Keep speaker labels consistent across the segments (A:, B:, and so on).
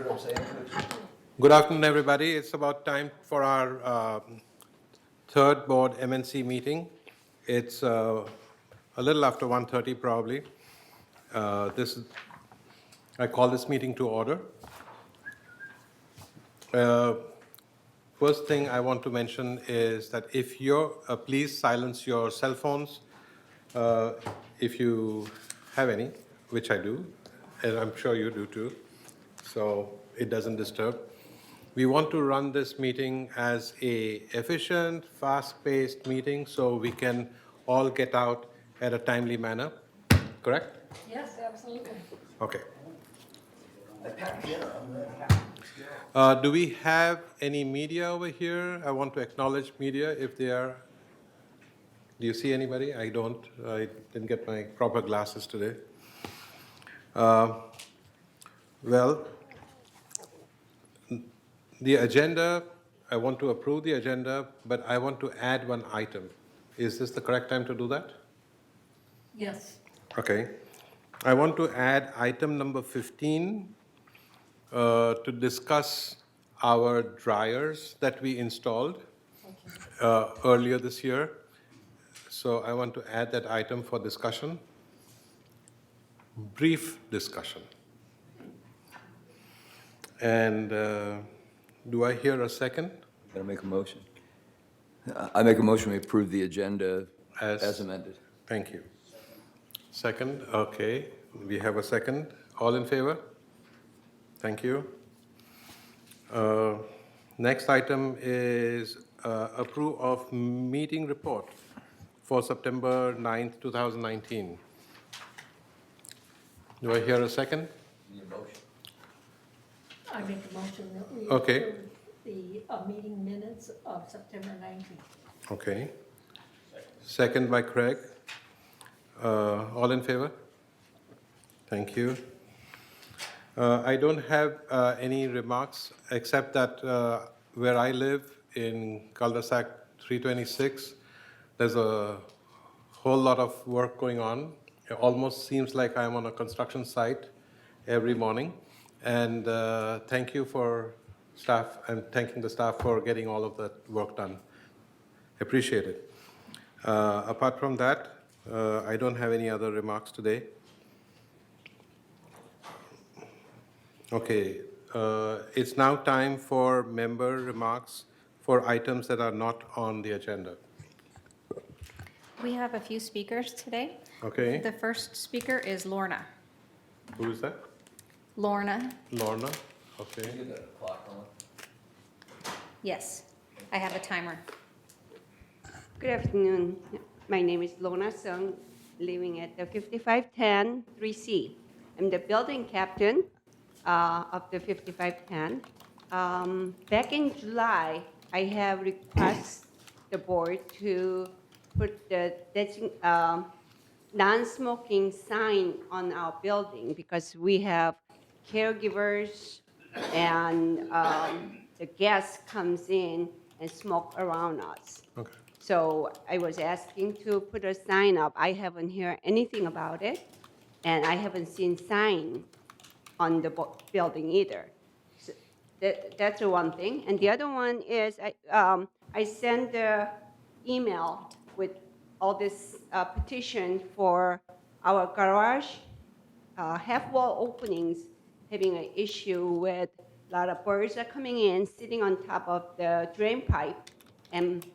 A: hear what I'm saying, please?
B: Good afternoon, everybody. It's about time for our third board MNC meeting. It's a little after 1:30 probably. I call this meeting to order. First thing I want to mention is that if you're, please silence your cell phones if you have any, which I do, and I'm sure you do too, so it doesn't disturb. We want to run this meeting as a efficient, fast-paced meeting so we can all get out at a timely manner, correct?
C: Yes, absolutely.
B: Okay.
A: I packed dinner.
B: Do we have any media over here? I want to acknowledge media if they are. Do you see anybody? I don't. I didn't get my proper glasses today. Well, the agenda, I want to approve the agenda, but I want to add one item. Is this the correct time to do that?
C: Yes.
B: Okay. I want to add item number 15 to discuss our dryers that we installed earlier this year. So I want to add that item for discussion. Brief discussion. And do I hear a second?
A: Gotta make a motion. I make a motion we approve the agenda as amended.
B: Thank you. Second, okay. We have a second. All in favor? Thank you. Next item is approve of meeting report for September 9th, 2019. Do I hear a second?
A: Need a motion?
C: I make a motion that we
B: Okay.
C: approve the meeting minutes of September 19th.
B: Okay. Second by Craig. All in favor? Thank you. I don't have any remarks except that where I live in cul-de-sac 326, there's a whole lot of work going on. It almost seems like I'm on a construction site every morning. And thank you for staff. I'm thanking the staff for getting all of that work done. Appreciate it. Apart from that, I don't have any other remarks today. Okay, it's now time for member remarks for items that are not on the agenda.
D: We have a few speakers today.
B: Okay,
D: The first speaker is Lorna.
B: who is that?
D: Lorna,
B: Lorna? Okay.
A: Get that clock on.
D: yes, I have a timer.
E: Good afternoon. My name is Lorna Sung, living at the 5510 3C. I'm the building captain of the 5510. Back in July, I have requested the board to put the non-smoking sign on our building because we have caregivers and the guests comes in and smoke around us.
B: Okay.
E: So I was asking to put a sign up. I haven't heard anything about it, and I haven't seen sign on the building either. So that's the one thing. And the other one is I sent the email with all this petition for our garage half wall openings having an issue with a lot of birds are coming in, sitting on top of the drain pipe and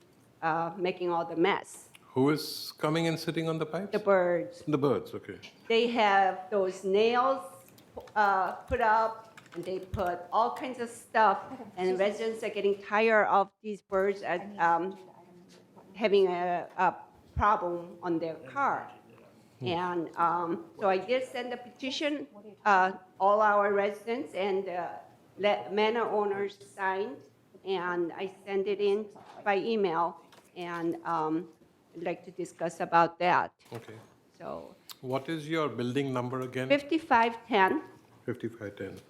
E: making all the mess.
B: Who is coming and sitting on the pipes?
E: The birds,
B: The birds, okay.
E: they have those nails put up, and they put all kinds of stuff, and residents are getting tired of these birds having a problem on their car. And so I did send a petition, all our residents and manor owners signed, and I sent it in by email, and I'd like to discuss about that.
B: Okay.
E: So
B: What is your building number again?
E: 5510,
B: 5510.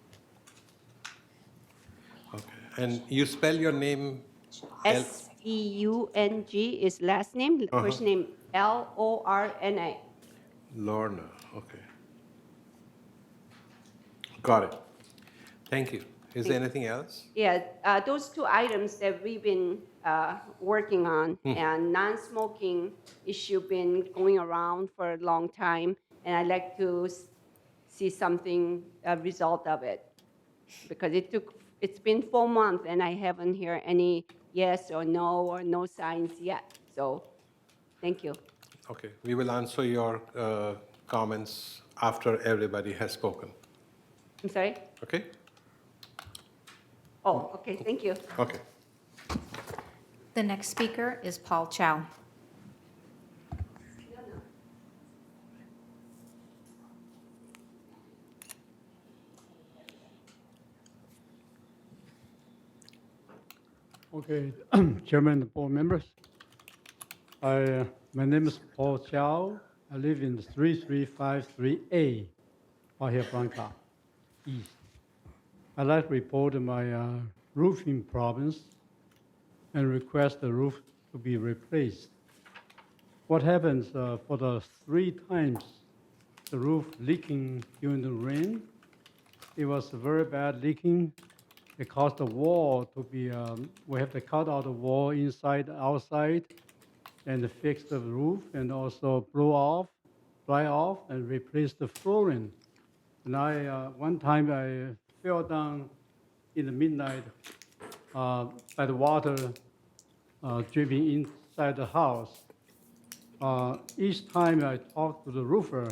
B: Okay. And you spell your name?
E: Seung is last name, first name Lorna.
B: Lorna, okay. Got it. Thank you. Is there anything else?
E: Yeah, those two items that we've been working on, and non-smoking issue been going around for a long time, and I'd like to see something, a result of it. Because it's been 4 months and I haven't heard any yes or no signs yet. So, thank you.
B: Okay, we will answer your comments after everybody has spoken.
E: I'm sorry?
B: Okay?
E: Oh, okay, thank you.
B: Okay.
D: The next speaker is Paul Chow.
F: Okay, Chairman and board members. My name is Paul Chow. I live in 3353A, Bahia Blanca East. I'd like to report my roofing problems and request the roof to be replaced. What happens for the 3 times the roof leaking during the rain? It was very bad leaking. It caused the wall to be, we have to cut out the wall inside, outside, and fix the roof, and also dry off, and replace the flooring. And one time I fell down in the midnight by the water dripping inside the house. Each time I talked to the roofer,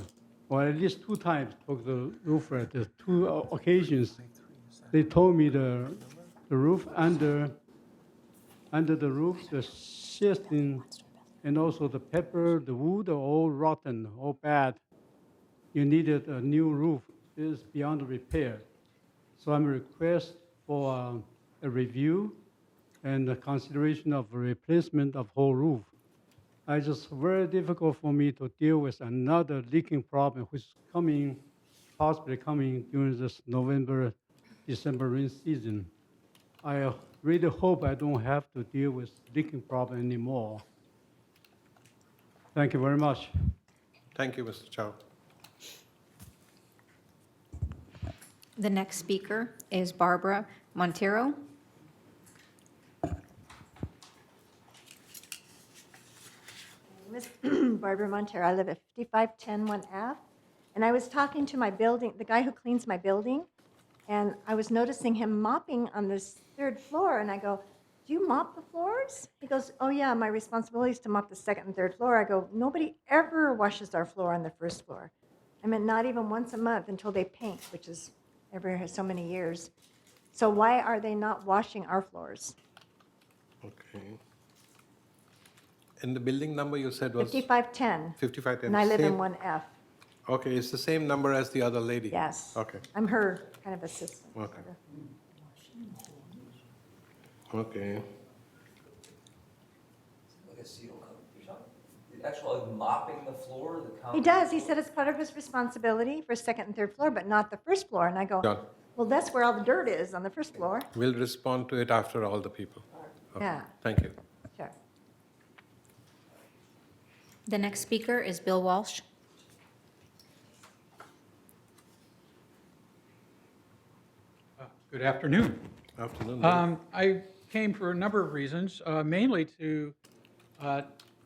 F: or at least 2 times talked to the roofer, the 2 occasions, they told me the roof under the roof, the shifting, and also the pepper, the wood are all rotten, all bad. You needed a new roof. It is beyond repair. So I'm request for a review and a consideration of a replacement of whole roof. It's just very difficult for me to deal with another leaking problem, which is possibly coming during this November, December rain season. I really hope I don't have to deal with leaking problem anymore. Thank you very much.
B: Thank you, Mr. Chow.
D: The next speaker is Barbara Montero.
C: Miss Barbara Montero, I live at 5510 1 F, and I was talking to the guy who cleans my building, and I was noticing him mopping on this 3rd floor, and I go, do you mop the floors? He goes, oh yeah, my responsibility is to mop the 2nd and 3rd floor. I go, nobody ever washes our floor on the 1st floor. I mean, not even once a month until they paint, which is every so many years. So why are they not washing our floors?
B: Okay. And the building number you said was?
C: 5510.
B: 5510.
C: And I live in
B: Same-
C: 1F.
B: Okay, it's the same number as the other lady?
C: Yes.
B: Okay,
C: I'm her kind of assistant.
B: Okay. okay.
A: Like a seal coat or something? Actually mopping the floor, the
C: He does. He said it's part of his responsibility for 2nd and 3rd floor, but not the 1st floor. And I go,
B: John,
C: well, that's where all the dirt is, on the 1st floor.
B: we'll respond to it after all the people. Okay,
C: Yeah.
B: Thank you.
C: Sure.
D: The next speaker is Bill Walsh.
G: Good afternoon.
B: Afternoon. Bill.
G: I came for a number of reasons, mainly to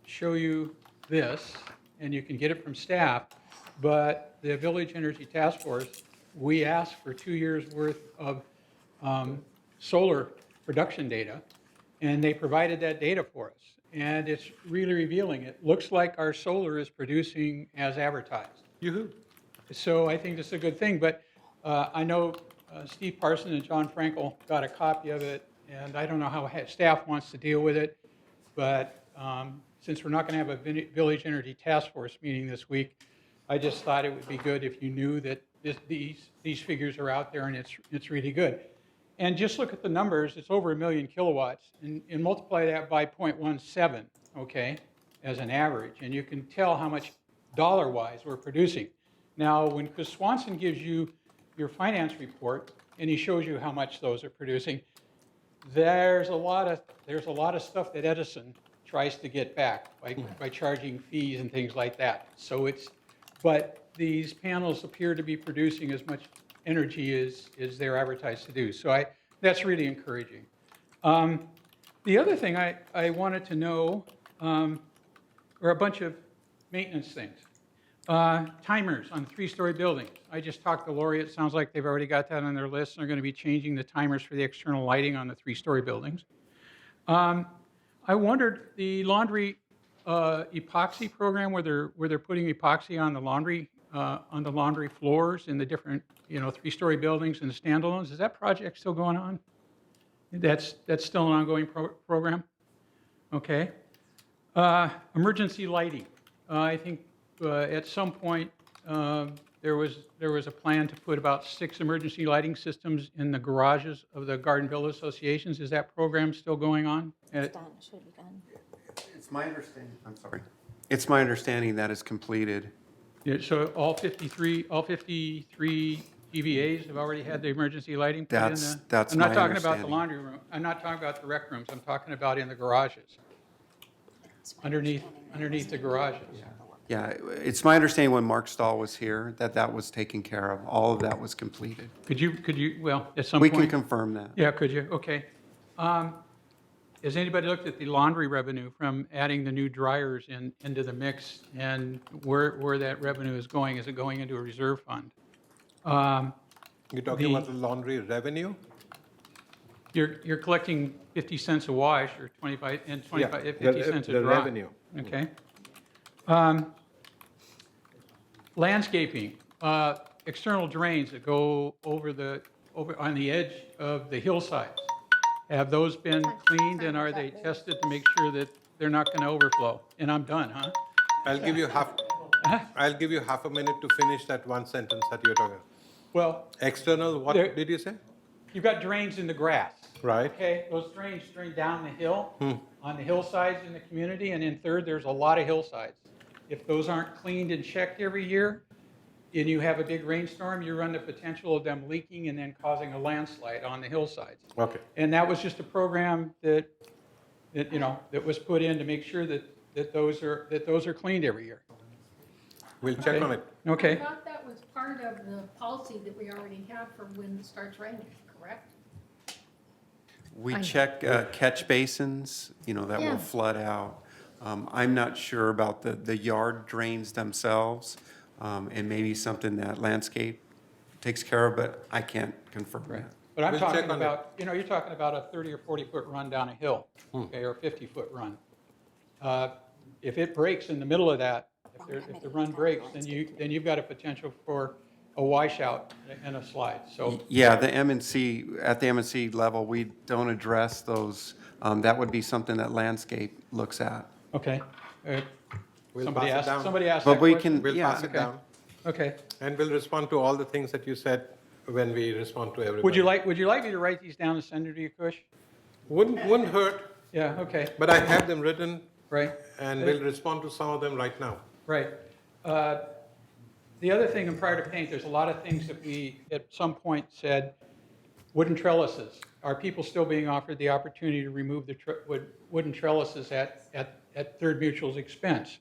G: show you this, and you can get it from staff, but the Village Energy Task Force, we asked for 2 years' worth of solar production data, and they provided that data for us. And it's really revealing. It looks like our solar is producing as advertised.
B: Yoo-hoo.
G: So I think this is a good thing, but I know Steve Parson and John Frankel got a copy of it, and I don't know how staff wants to deal with it, but since we're not going to have a Village Energy Task Force meeting this week, I just thought it would be good if you knew that these figures are out there, and it's really good. And just look at the numbers. It's over 1 million kilowatts, and multiply that by 0.17, okay, as an average, and you can tell how much dollar-wise we're producing. Now, when Chris Swanson gives you your finance report, and he shows you how much those are producing, there's a lot of stuff that Edison tries to get back by charging fees and things like that. So but these panels appear to be producing as much energy is they're advertised to do. So that's really encouraging. The other thing I wanted to know were a bunch of maintenance things. Timers on 3-story buildings. I just talked to Lori. It sounds like they've already got that on their list. And they're going to be changing the timers for the external lighting on the 3-story buildings. I wondered the laundry epoxy program where they're putting epoxy on the laundry floors in the different 3-story buildings and the standalones. Is that project still going on? That's still an ongoing program? Okay. Emergency lighting. I think at some point there was a plan to put about 6 emergency lighting systems in the garages of the Gardenville associations. Is that program still going on?
D: It's done, it should be done.
H: It's my understanding, I'm sorry. It's my understanding that is completed.
G: Yeah, so all 53 GVAs have already had the emergency lighting put in the...
H: That's
G: I'm not
H: my
G: talking about the
H: understanding.
G: laundry room. I'm not talking about the rec rooms. I'm talking about in the garages, underneath the garages.
H: Yeah, it's my understanding when Mark Stahl was here that that was taken care of. All of that was completed.
G: Could you, well, at some
H: We
G: point...
H: can confirm that.
G: Yeah, could you? Okay. Has anybody looked at the laundry revenue from adding the new dryers into the mix and where that revenue is going? Is it going into a reserve fund?
B: You're talking about the laundry revenue?
G: You're collecting 50 cents a wash or 25 and 25
B: Yeah,
G: 50 cents a
B: the
G: dry.
B: revenue.
G: Okay. Landscaping, external drains that go over on the edge of the hillsides. Have those been cleaned and are they tested to make sure that they're not going to overflow? And I'm done, huh?
B: I'll give you half a minute to finish that one sentence that you're talking.
G: Well,
B: External, what
G: There-
B: did you say?
G: you've got drains in the grass.
B: Right.
G: Okay, those drains drain down the hill, on the hillsides in the community, and in Third, there's a lot of hillsides. If those aren't cleaned and checked every year, and you have a big rainstorm, you run the potential of them leaking and then causing a landslide on the hillsides.
B: Okay.
G: And that was just a program that was put in to make sure that those are cleaned every year.
B: We'll check on it.
I: I
G: Okay,
I: thought that was part of the policy that we already have for when it starts raining, correct?
H: We check catch basins, that
I: Yeah.
H: will flood out. I'm not sure about the yard drains themselves, and maybe something that landscape takes care of, but I can't confirm that.
G: but I'm
B: We'll check
G: talking
B: on it.
G: about, you're talking about a 30 or 40-foot run down a hill, okay, or a 50-foot run. If it breaks in the middle of that, if the run breaks, then you've got a potential for a washout and a slide, so.
H: Yeah, at the M&C level, we don't address those. That would be something that landscape looks at.
G: Okay.
B: We'll
G: Somebody
B: pass it down.
G: asked
H: But
G: that
H: we
G: question?
H: can,
B: We'll
H: yeah.
B: pass it
G: okay.
B: down.
G: Okay.
B: And we'll respond to all the things that you said when we respond to everybody.
G: Would you like me to write these down and send them to you, Kush?
B: Wouldn't hurt,
G: Yeah, okay,
B: but I have them written
G: right,
B: and we'll respond to some of them right now.
G: right. The other thing in prior to paint, there's a lot of things that we, at some point, said, wooden trellises. Are people still being offered the opportunity to remove the wooden trellises at Third Mutual's expense?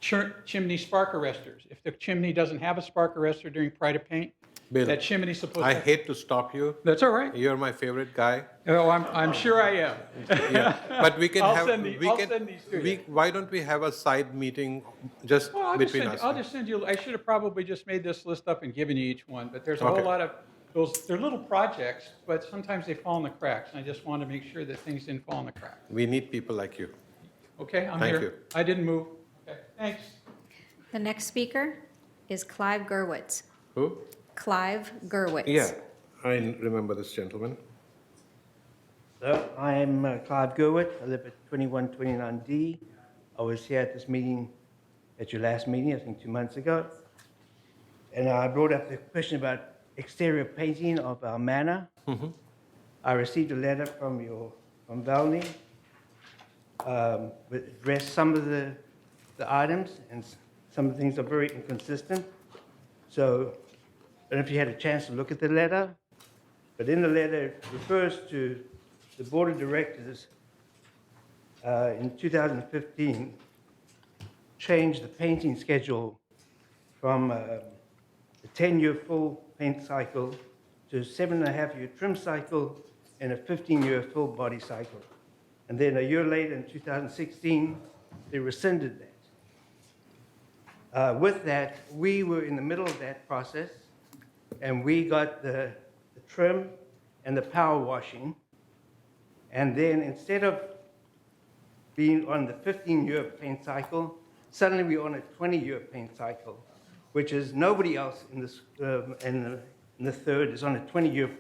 G: Chimney spark arresters. If the chimney doesn't have a spark arrestor during pride of paint,
B: Bill,
G: that chimney's supposed
B: I
G: to...
B: hate to stop you.
G: That's all right.
B: You're my favorite guy.
G: Oh, I'm sure I am.
B: Yeah, but we can
G: I'll
B: have,
G: send
B: we
G: I'll
B: can,
G: send these to you.
B: why don't we have a side meeting just
G: Well,
B: between us?
G: I'll just send you, I should have probably just made this list up and given you each one, but there's a
B: Okay.
G: whole lot of those, they're little projects, but sometimes they fall in the cracks, and I just wanted to make sure that things didn't fall in the cracks.
B: We need people like you.
G: Okay, I'm
B: Thank
G: here.
B: you.
G: I didn't move. Okay, thanks.
D: The next speaker is Clive Gerwitz.
B: Who?
D: Clive Gerwitz.
B: Yeah, I remember this gentleman.
J: Hello, I'm Clive Gerwitz. I live at 2129D. I was here at this meeting, at your last meeting, I think 2 months ago. And I brought up the question about exterior painting of our manor. I received a letter from Valney, which addressed some of the items, and some of the things are very inconsistent. So I don't know if you had a chance to look at the letter, but in the letter, it refers to the board of directors in 2015 changed the painting schedule from a 10-year full paint cycle to a 7.5-year trim cycle and a 15-year full body cycle. And then a year later, in 2016, they rescinded that. With that, we were in the middle of that process, and we got the trim and the power washing. And then instead of being on the 15-year paint cycle, suddenly we're on a 20-year paint cycle, which is nobody else in this in the third is on a 20-year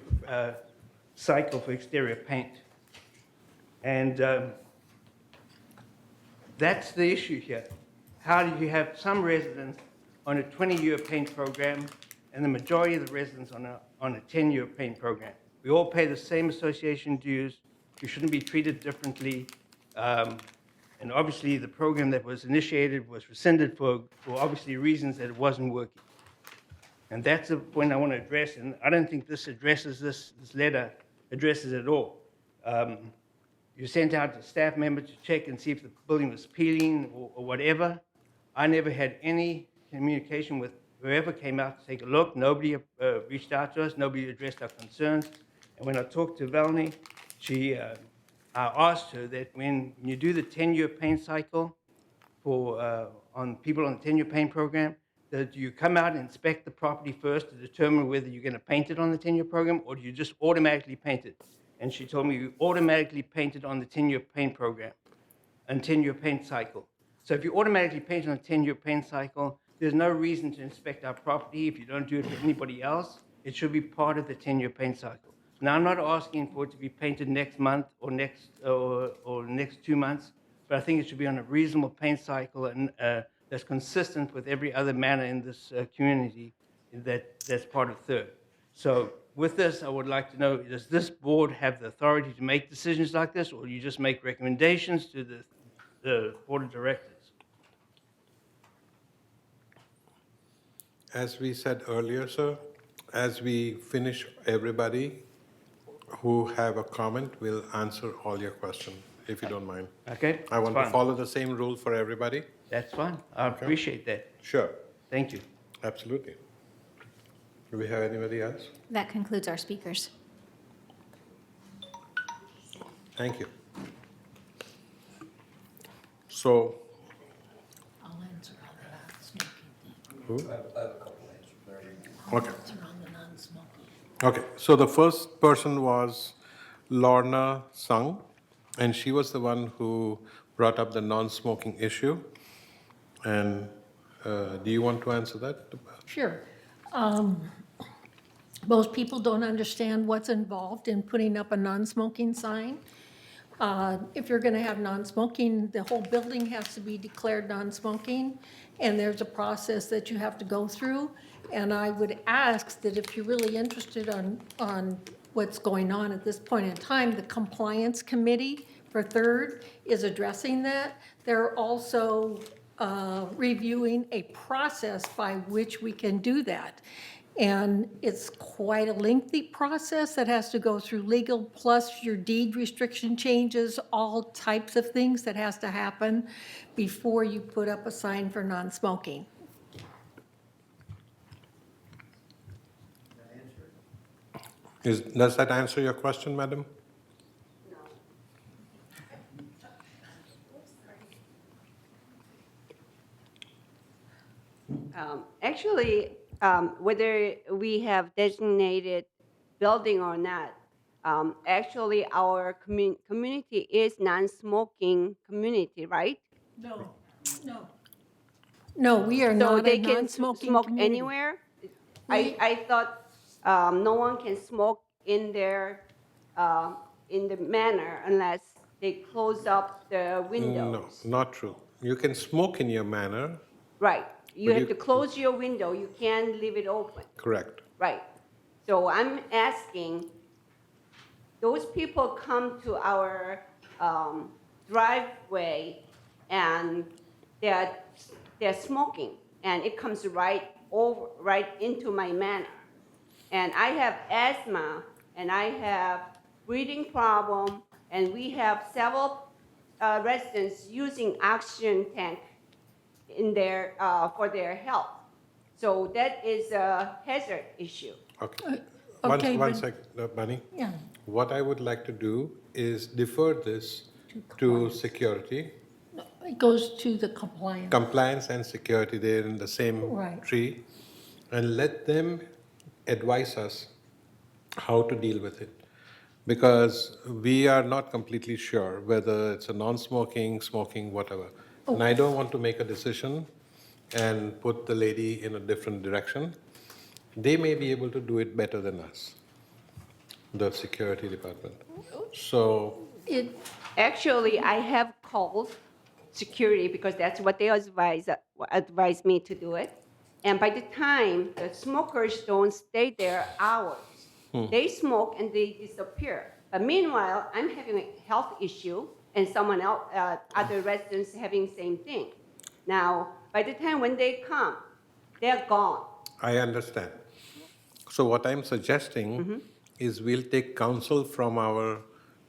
J: cycle for exterior paint. And that's the issue here. How do you have some residents on a 20-year paint program and the majority of the residents on a 10-year paint program? We all pay the same association dues. You shouldn't be treated differently. And obviously, the program that was initiated was rescinded for obviously reasons that it wasn't working. And that's the point I want to address, and I don't think this letter addresses it at all. You sent out a staff member to check and see if the building was peeling or whatever. I never had any communication with whoever came out to take a look. Nobody reached out to us. Nobody addressed our concerns. And when I talked to Valney, I asked her that when you do the 10-year paint cycle on people on the 10-year paint program, that you come out and inspect the property first to determine whether you're going to paint it on the 10-year program or do you just automatically paint it. And she told me you automatically paint it on the 10-year paint program and 10-year paint cycle. So if you automatically paint on a 10-year paint cycle, there's no reason to inspect our property if you don't do it for anybody else. It should be part of the 10-year paint cycle. Now, I'm not asking for it to be painted next month or next 2 months, but I think it should be on a reasonable paint cycle and that's consistent with every other manor in this community that's part of Third. So with this, I would like to know, does this board have the authority to make decisions like this, or do you just make recommendations to the board of directors?
B: As we said earlier, sir, as we finish, everybody who have a comment will answer all your questions, if you don't mind.
J: Okay?
B: I want
J: that's
B: to
J: fine.
B: follow the same rule for everybody.
J: That's fine. I appreciate that.
B: Sure,
J: Thank you.
B: absolutely. Do we have anybody else?
D: That concludes our speakers.
B: Thank you. So,
I: I'll answer on the non-smoking.
B: who?
A: I have a couple answers.
I: I'll
B: Okay.
I: answer on the non-smoking.
B: Okay, so the first person was Lorna Sung, and she was the one who brought up the non-smoking issue. And do you want to answer that?
I: Sure. Most people don't understand what's involved in putting up a non-smoking sign. If you're going to have non-smoking, the whole building has to be declared non-smoking, and there's a process that you have to go through. And I would ask that if you're really interested on what's going on at this point in time, the Compliance Committee for Third is addressing that. They're also reviewing a process by which we can do that. And it's quite a lengthy process that has to go through legal, plus your deed restriction changes, all types of things that has to happen before you put up a sign for non-smoking.
B: Does that answer your question, madam?
E: Actually, whether we have designated building or not, actually our community is non-smoking community, right?
I: No, no. No, we are
E: So
I: not a
E: they can
I: non-smoking
E: smoke
I: community.
E: anywhere?
I: We-
E: I thought no one can smoke in their, in the manor unless they close up the
B: No,
E: windows.
B: not true. You can smoke in your manor,
E: Right. You
B: But
E: have
B: you-
E: to close your window. You can't leave it open.
B: correct?
E: Right. So I'm asking, those people come to our driveway and they're smoking, and it comes right into my manor. And I have asthma, and I have breathing problem, and we have several residents using oxygen tank in their for their health. So that is a hazard issue.
B: Okay.
I: okay,
B: One
I: but-
B: sec, Bunny.
I: Yeah.
B: What I would like to do is defer this to security.
I: It goes to the compliance.
B: Compliance and security, they're in the same
I: Right.
B: tree. And let them advise us how to deal with it. Because we are not completely sure whether it's a non-smoking, smoking, whatever. And I don't want to make a decision and put the lady in a different direction. They may be able to do it better than us, the security department. So,
I: It,
E: Actually, I have called security because that's what they advise me to do it. And by the time the smokers don't stay there hours, they smoke and they disappear. But meanwhile, I'm having a health issue and someone else, other residents having same thing. Now, by the time when they come, they're gone.
B: I understand. So what I'm suggesting is we'll take counsel from our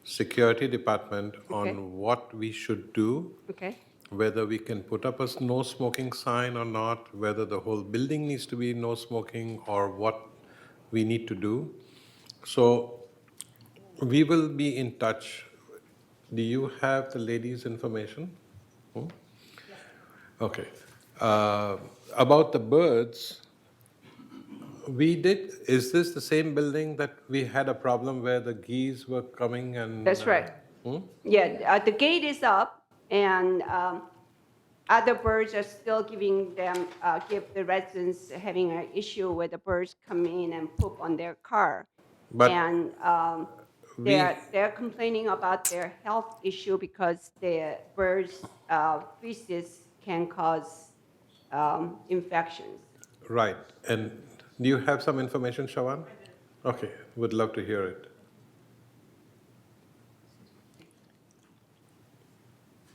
B: security department
E: Okay.
B: on what we should do,
E: Okay?
B: whether we can put up a no smoking sign or not, whether the whole building needs to be no smoking or what we need to do. So we will be in touch. Do you have the lady's information? Hmm? Okay. About the birds, is this the same building that we had a problem where the geese were coming and?
E: That's right. Yeah, the gate is up, and other birds are still giving them, give the residents having an issue where the birds come in and poop on their car.
B: But
E: And they're complaining about their health issue because the birds' feces can cause infections.
B: Right. And do you have some information, Shawan? Okay, would love to hear it.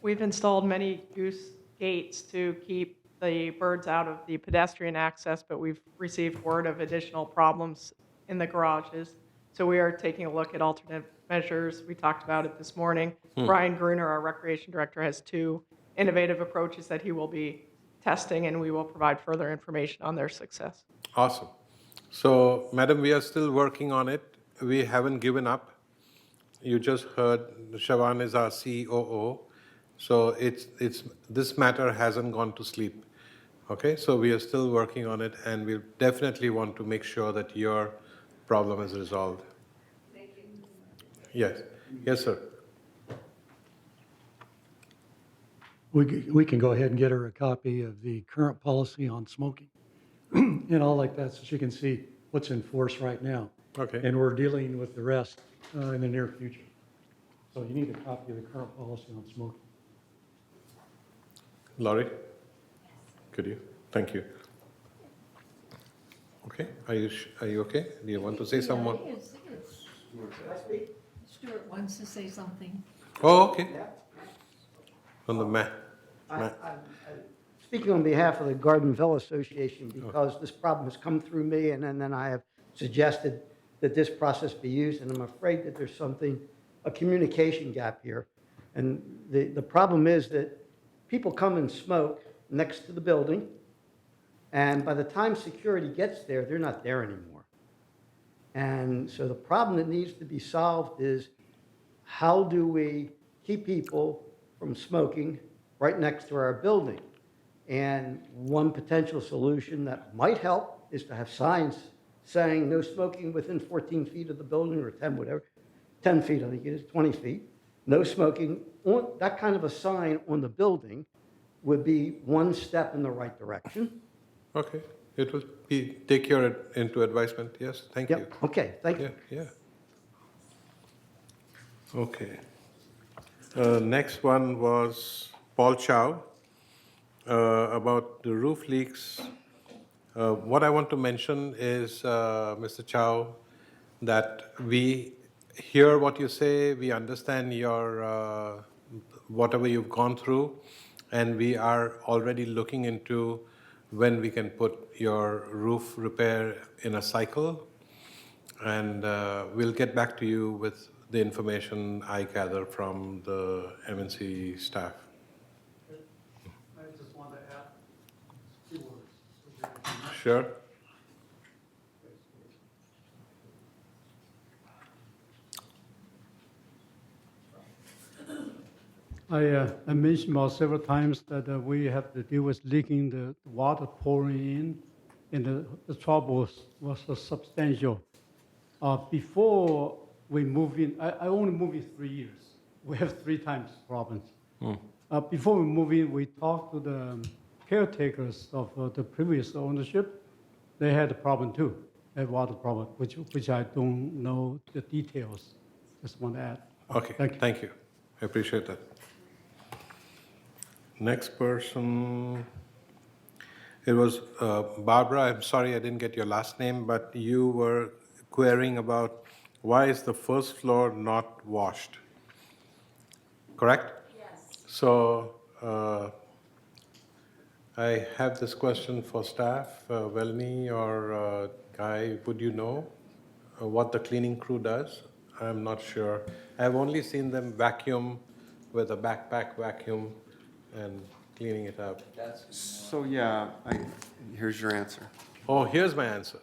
K: We've installed many goose gates to keep the birds out of the pedestrian access, but we've received word of additional problems in the garages. So we are taking a look at alternate measures. We talked about it this morning. Brian Gruner, our recreation director, has 2 innovative approaches that he will be testing, and we will provide further information on their success.
B: Awesome. So, madam, we are still working on it. We haven't given up. You just heard Shawan is our COO. So this matter hasn't gone to sleep. Okay, so we are still working on it, and we definitely want to make sure that your problem is resolved.
E: Thank you.
B: Yes, yes, sir.
L: We can go ahead and get her a copy of the current policy on smoking and all like that, so she can see what's in force right now.
B: Okay.
L: And we're dealing with the rest in the near future. So you need a copy of the current policy on smoking.
B: Laurie? Could you? Thank you. Okay, are you okay? Do you want to say someone?
I: Stuart wants to say something.
B: Oh, okay. On the
M: I'm speaking on behalf of the Gardenville Association because this problem has come through me, and then I have suggested that this process be used, and I'm afraid that there's a communication gap here. And the problem is that people come and smoke next to the building, and by the time security gets there, they're not there anymore. And so the problem that needs to be solved is how do we keep people from smoking right next to our building? And one potential solution that might help is to have signs saying no smoking within 14 feet of the building, or 10, whatever, 10 feet, I think it is, 20 feet. No smoking, that kind of a sign on the building would be one step in the right direction.
B: Okay, it will take your into advisement. Yes, thank you.
M: Yep, okay, thank you.
B: Yeah. Okay. Next one was Paul Chow about the roof leaks. What I want to mention is, Mr. Chow, that we hear what you say, we understand your whatever you've gone through, and we are already looking into when we can put your roof repair in a cycle. And we'll get back to you with the information I gather from the MNC staff.
F: I just want to add a few words.
B: Sure.
F: I mentioned about several times that we have to deal with leaking, the water pouring in, and the trouble was substantial. Before we move in, I only moved in 3 years. We have 3 times problems. Before we move in, we talked to the caretakers of the previous ownership. They had a problem too, a water problem, which I don't know the details. Just want to add.
B: Okay, thank you. I appreciate that. Next person, it was Barbara. I'm sorry I didn't get your last name, but you were querying about why is the first floor not washed? Correct? Yes. So I have this question for staff. Velmi or Guy, would you know what the cleaning crew does? I'm not sure. I've only seen them vacuum with a backpack vacuum and cleaning it up.
H: So, yeah, here's your answer.
B: Oh, here's my answer.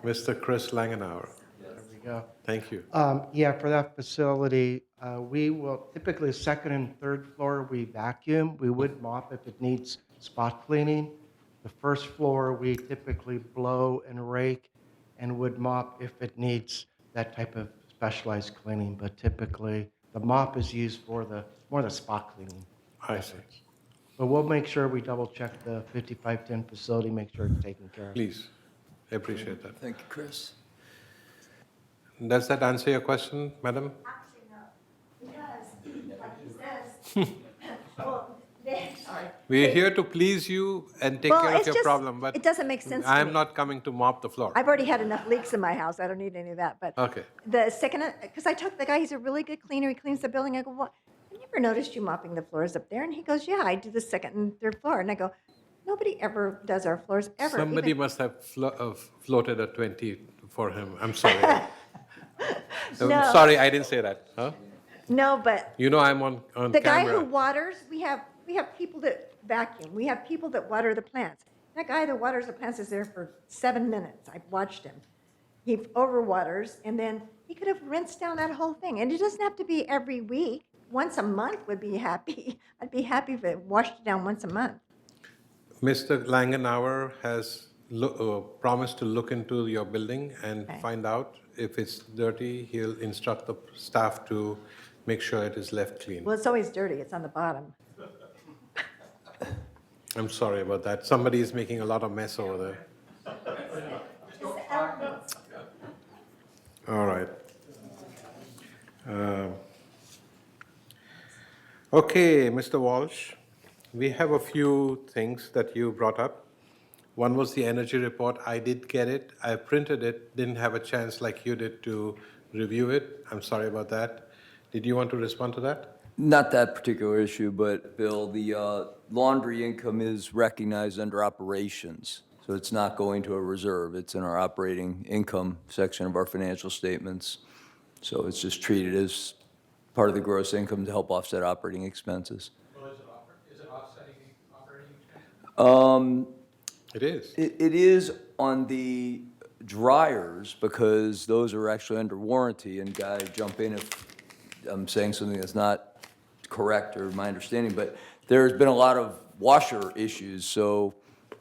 B: Mr. Chris Langenauer.
J: There we go.
B: Thank you.
J: Yeah, for that facility, we will typically second and third floor, we vacuum. We would mop if it needs spot cleaning. The first floor, we typically blow and rake and would mop if it needs that type of specialized cleaning. But typically, the mop is used for more the spot cleaning.
B: I see.
J: But we'll make sure we double check the 5510 facility, make sure it's taken care of.
B: Please. I appreciate that.
A: Thank you, Chris.
B: Does that answer your question, madam?
C: Actually, no, because, like he says, well, sorry.
B: We are here to please you and take
C: Well,
B: care of
C: it's
B: your
C: just-
B: problem, but
C: it doesn't make sense to
B: I'm
C: me.
B: not coming to mop the floor.
C: I've already had enough leaks in my house. I don't need any of that. But
B: Okay.
C: the second, because I took the guy, he's a really good cleaner. He cleans the building. I go, what? I never noticed you mopping the floors up there. And he goes, yeah, I do the second and third floor. And I go, nobody ever does our floors ever.
B: Somebody
C: Even-
B: must have floated a 20 for him. I'm sorry.
C: No.
B: Sorry, I didn't say that. Huh?
C: No, but
B: You know I'm on
C: the guy
B: camera.
C: who waters, we have people that vacuum. We have people that water the plants. That guy that waters the plants is there for 7 minutes. I've watched him. He overwaters, and then he could have rinsed down that whole thing. And it doesn't have to be every week. Once a month would be happy. I'd be happy if it washed it down once a month.
B: Mr. Langenauer has promised to look into your building and
C: Okay.
B: find out if it's dirty. He'll instruct the staff to make sure it is left clean.
C: Well, it's always dirty. It's on the bottom.
B: I'm sorry about that. Somebody is making a lot of mess over there. All right. Okay, Mr. Walsh, we have a few things that you brought up. One was the energy report. I did get it. I printed it, didn't have a chance like you did to review it. I'm sorry about that. Did you want to respond to that?
A: Not that particular issue, but Bill, the laundry income is recognized under operations. So it's not going to a reserve. It's in our operating income section of our financial statements. So it's just treated as part of the gross income to help offset operating expenses.
G: Well, is it offsetting the operating expense?
B: It is.
A: It is on the dryers because those are actually under warranty, and Guy, jump in if I'm saying something that's not correct or my understanding, but there's been a lot of washer issues, so,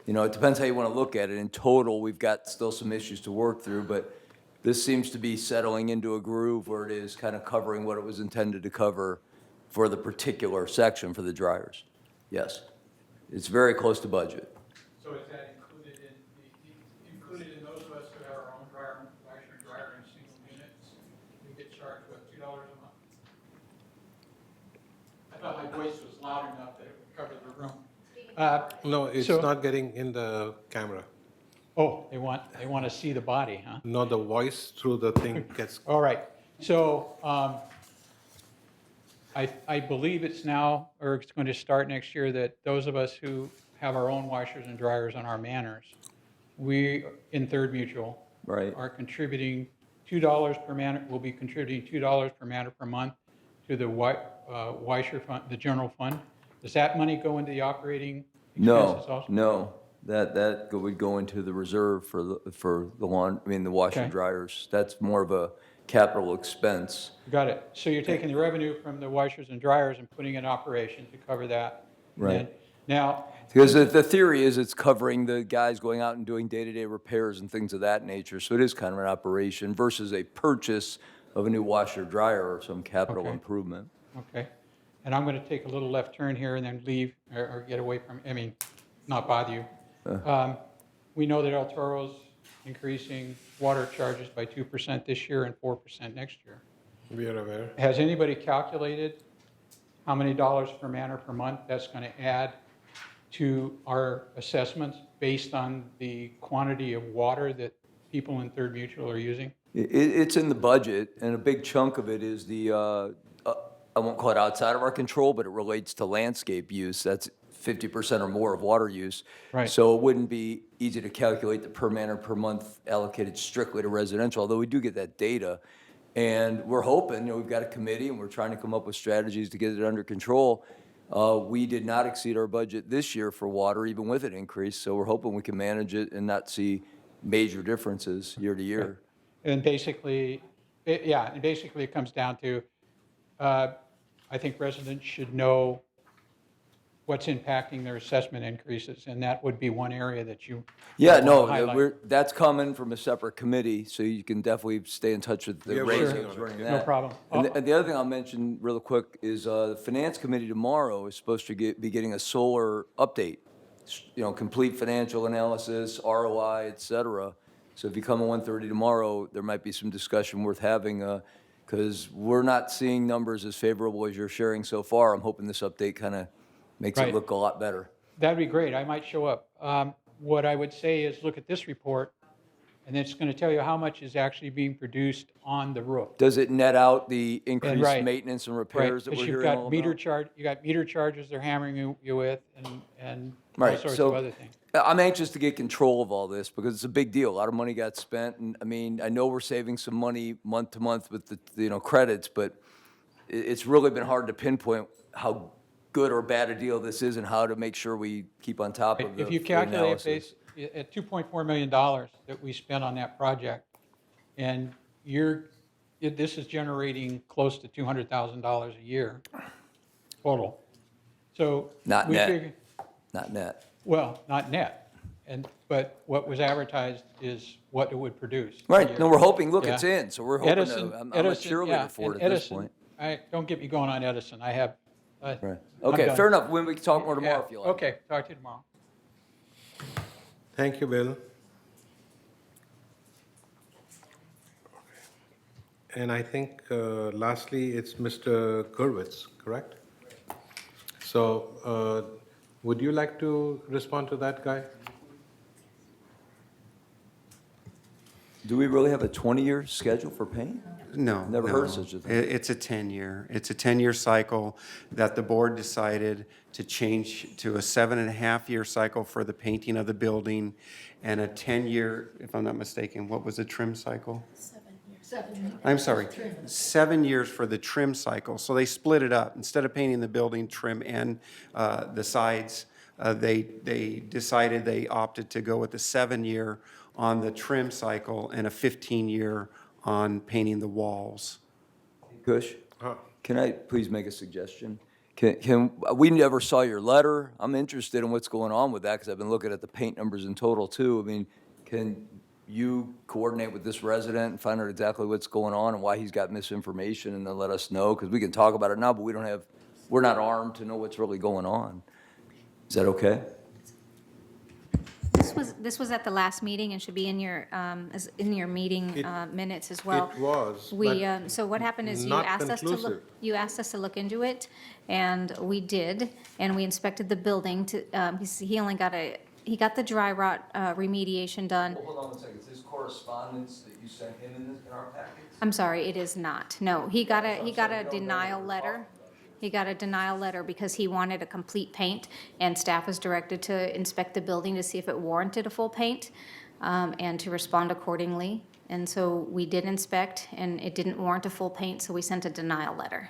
A: you know, it depends how you want to look at it. In total, we've got still some issues to work through, but this seems to be settling into a groove where it is kind of covering what it was intended to cover for the particular section for the dryers. Yes. It's very close to budget.
G: So is that included in those of us who have our own dryer, washer and dryer in single units? We get charged, what, $2 a month? I thought my voice was loud enough that it would cover the room.
B: No, it's
G: So-
B: not getting in the camera.
G: Oh, they want to see the body, huh?
B: No, the voice through the thing gets,
G: All right, so I believe it's now, or it's going to start next year, that those of us who have our own washers and dryers on our manors, we, in Third Mutual,
A: Right.
G: are contributing $2 per manor, will be contributing $2 per manor per month to the washer fund, the general fund. Does that money go into the operating expenses
A: No,
G: also?
A: no, that would go into the reserve for the washer and
G: Okay.
A: dryers. That's more of a capital expense.
G: Got it. So you're taking the revenue from the washers and dryers and putting it in operation to cover that. And
A: Right.
G: then- Now,
A: Because the theory is it's covering the guys going out and doing day-to-day repairs and things of that nature. So it is kind of an operation versus a purchase of a new washer dryer or some capital
G: Okay.
A: improvement.
G: okay, and I'm going to take a little left turn here and then leave or get away from, I mean, not bother you. We know that El Toro's increasing water charges by 2% this year and 4% next year.
B: We are aware.
G: Has anybody calculated how many dollars per man or per month that's going to add to our assessments based on the quantity of water that people in Third Mutual are using?
A: It's in the budget, and a big chunk of it is the, I won't call it outside of our control, but it relates to landscape use. That's 50% or more of water use.
G: Right.
A: So it wouldn't be easy to calculate the per man or per month allocated strictly to residential, although we do get that data. And we're hoping, we've got a committee, and we're trying to come up with strategies to get it under control. We did not exceed our budget this year for water, even with an increase, so we're hoping we can manage it and not see major differences year to year.
G: And basically, and basically it comes down to, I think residents should know what's impacting their assessment increases, and that would be one area that you.
A: Yeah,
G: wanna
A: no,
G: highlight.
A: that's coming from a separate committee, so you can definitely stay in touch with
B: We
A: the
B: are
A: Ray
B: working
A: who's
B: on it,
A: running
B: yeah.
G: No
A: that.
G: problem.
A: And the other thing I'll mention real quick is the Finance Committee tomorrow is supposed to be getting a solar update, complete financial analysis, ROI, et cetera. So if you come at 1:30 tomorrow, there might be some discussion worth having, because we're not seeing numbers as favorable as you're sharing so far. I'm hoping this update kind of makes it
G: Right.
A: look a lot better.
G: That'd be great. I might show up. What I would say is look at this report, and it's going to tell you how much is actually being produced on the roof.
A: Does it net out the increased
G: right.
A: maintenance and
G: Right,
A: repairs that
G: because
A: we're
G: you've
A: hearing
G: got
A: all
G: meter
A: about?
G: you got meter charges they're hammering you with, and all
A: Right,
G: sorts
A: so
G: of other things.
A: I'm anxious to get control of all this because it's a big deal. A lot of money got spent, and I mean, I know we're saving some money month to month with the credits, but it's really been hard to pinpoint how good or bad a deal this is and how to make sure we keep on top of the
G: If you
A: the
G: calculate
A: analysis.
G: at $2.4 million that we spent on that project, and this is generating close to $200,000 a year total. So.
A: Not
G: we
A: net.
G: figure-
A: Not net.
G: Well, not net, but what was advertised is what it would produce. a
A: Right,
G: year.
A: no, we're hoping, look,
G: Yeah.
A: it's in, so we're hoping
G: Edison-
A: to, I'm a
G: Edison,
A: cheerleader
G: yeah,
A: for it
G: and
A: at this
G: Edison-
A: point.
G: Don't get me going on Edison. I have.
A: Right.
G: I'm
A: Okay,
G: done.
A: fair enough. When we can talk more tomorrow
G: Yeah,
A: if you like.
G: Okay, talk to you tomorrow.
B: Thank you, Bill. And I think lastly, it's Mr. Gurwitz, correct? So would you like to respond to that guy?
A: Do we really have a 20-year schedule for paint?
H: No.
A: Never heard of
H: no.
A: such a thing.
H: It's a 10-year. It's a 10-year cycle that the board decided to change to a 7.5-year cycle for the painting of the building and a 10-year, if I'm not mistaken, what was the trim cycle?
I: 7
H: I'm sorry, 7 years for the trim cycle. So they split it up. Instead of painting the building, trim, and the sides, they decided they opted to go with the 7-year on the trim cycle and a 15-year on painting the walls.
A: Kush,
B: Huh.
A: can I please make a suggestion? We never saw your letter. I'm interested in what's going on with that because I've been looking at the paint numbers in total too. I mean, can you coordinate with this resident and find out exactly what's going on and why he's got misinformation and then let us know? Because we can talk about it now, but we're not armed to know what's really going on. Is that okay?
D: This was at the last meeting and should be in your meeting minutes as well.
B: It was,
D: We,
B: but
D: so what happened is you
B: not
D: asked us to look,
B: conclusive.
D: you asked us to look into it, and we did, and we inspected the building to, he got the dry rot remediation done.
A: Hold on one second. Is this correspondence that you sent him in our packets?
D: I'm sorry, it is not. No, he got a denial letter. He got a denial letter because he wanted a complete paint, and staff was directed to inspect the building to see if it warranted a full paint, and to respond accordingly. And so we did inspect, and it didn't warrant a full paint, so we sent a denial letter.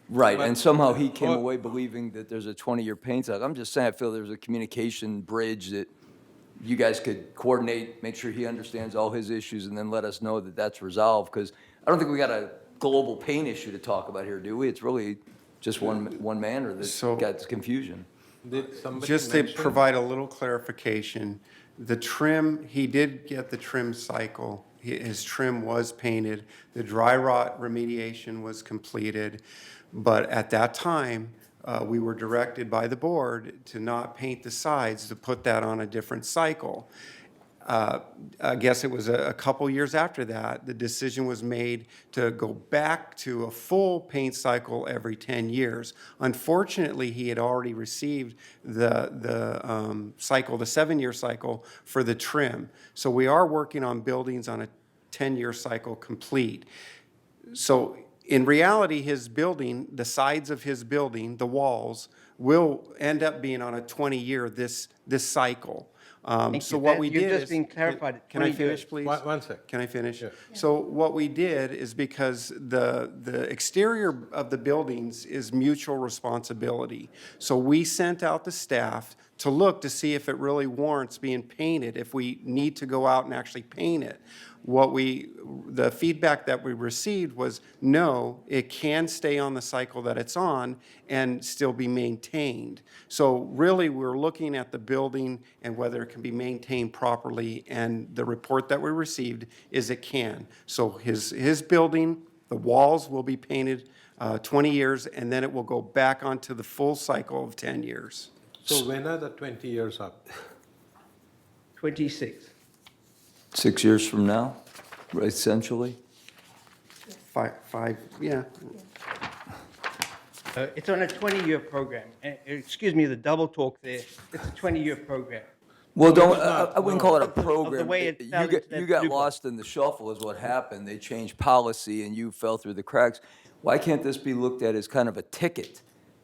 A: Right, and somehow he came
B: Well-
A: away believing that there's a 20-year paint cycle. I'm just saying, I feel there's a communication bridge that you guys could coordinate, make sure he understands all his issues, and then let us know that that's resolved, because I don't think we got a global paint issue to talk about here, do we? It's really just one manner that's
H: So-
A: got confusion.
B: Did somebody
H: Just to
B: mention-
H: provide a little clarification, the trim, he did get the trim cycle. His trim was painted. The dry rot remediation was completed. But at that time, we were directed by the board to not paint the sides, to put that on a different cycle. I guess it was a couple years after that, the decision was made to go back to a full paint cycle every 10 years. Unfortunately, he had already received the cycle, the 7-year cycle for the trim. So we are working on buildings on a 10-year cycle complete. So in reality, his building, the sides of his building, the walls, will end up being on a 20-year this cycle.
J: Thank
H: So
J: you.
H: what
J: That-
H: we
J: you're
H: did
J: just
H: is.
J: being clarified at
H: Can I
J: 20 years.
H: finish, please?
B: One sec.
H: Can I finish?
B: Yeah.
H: So what we did is because the exterior of the buildings is mutual responsibility. So we sent out the staff to look to see if it really warrants being painted, if we need to go out and actually paint it. The feedback that we received was, no, it can stay on the cycle that it's on and still be maintained. So really, we're looking at the building and whether it can be maintained properly, and the report that we received is it can. So his building, the walls will be painted 20 years, and then it will go back onto the full cycle of 10 years.
B: So when are the 20 years up?
J: 26.
A: 6 years from now, essentially?
H: Five, yeah.
J: It's on a 20-year program. Excuse me, the double talk there. It's a 20-year program.
A: Well,
B: No,
A: don't,
B: it's not.
A: I wouldn't call it a
J: Of the
A: program.
J: way it fell
A: You
J: into that
A: got
J: loophole.
A: lost in the shuffle is what happened. They changed policy and you fell through the cracks. Why can't this be looked at as kind of a ticket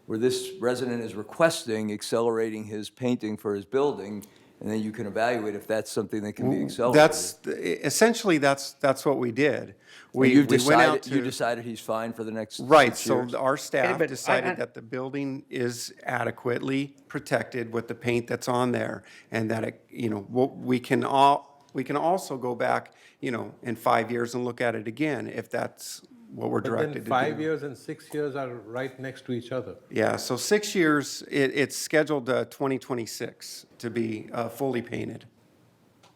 A: where this resident is requesting accelerating his painting for his building, and then you can evaluate if that's something that can be accelerated?
H: Essentially, that's what we did.
A: And
H: We
A: you've
H: went out
A: decided, you
H: to.
A: decided he's fine for the next 6
H: Right,
A: years?
H: so our staff
J: but
H: decided that the building is adequately protected with the paint that's on there, and that it, we can also go back, in 5 years and look at it again, if that's what we're
B: But
H: directed
B: then
H: to do.
B: 5 years and 6 years are right next to each other.
H: Yeah, so 6 years, it's scheduled 2026 to be fully painted.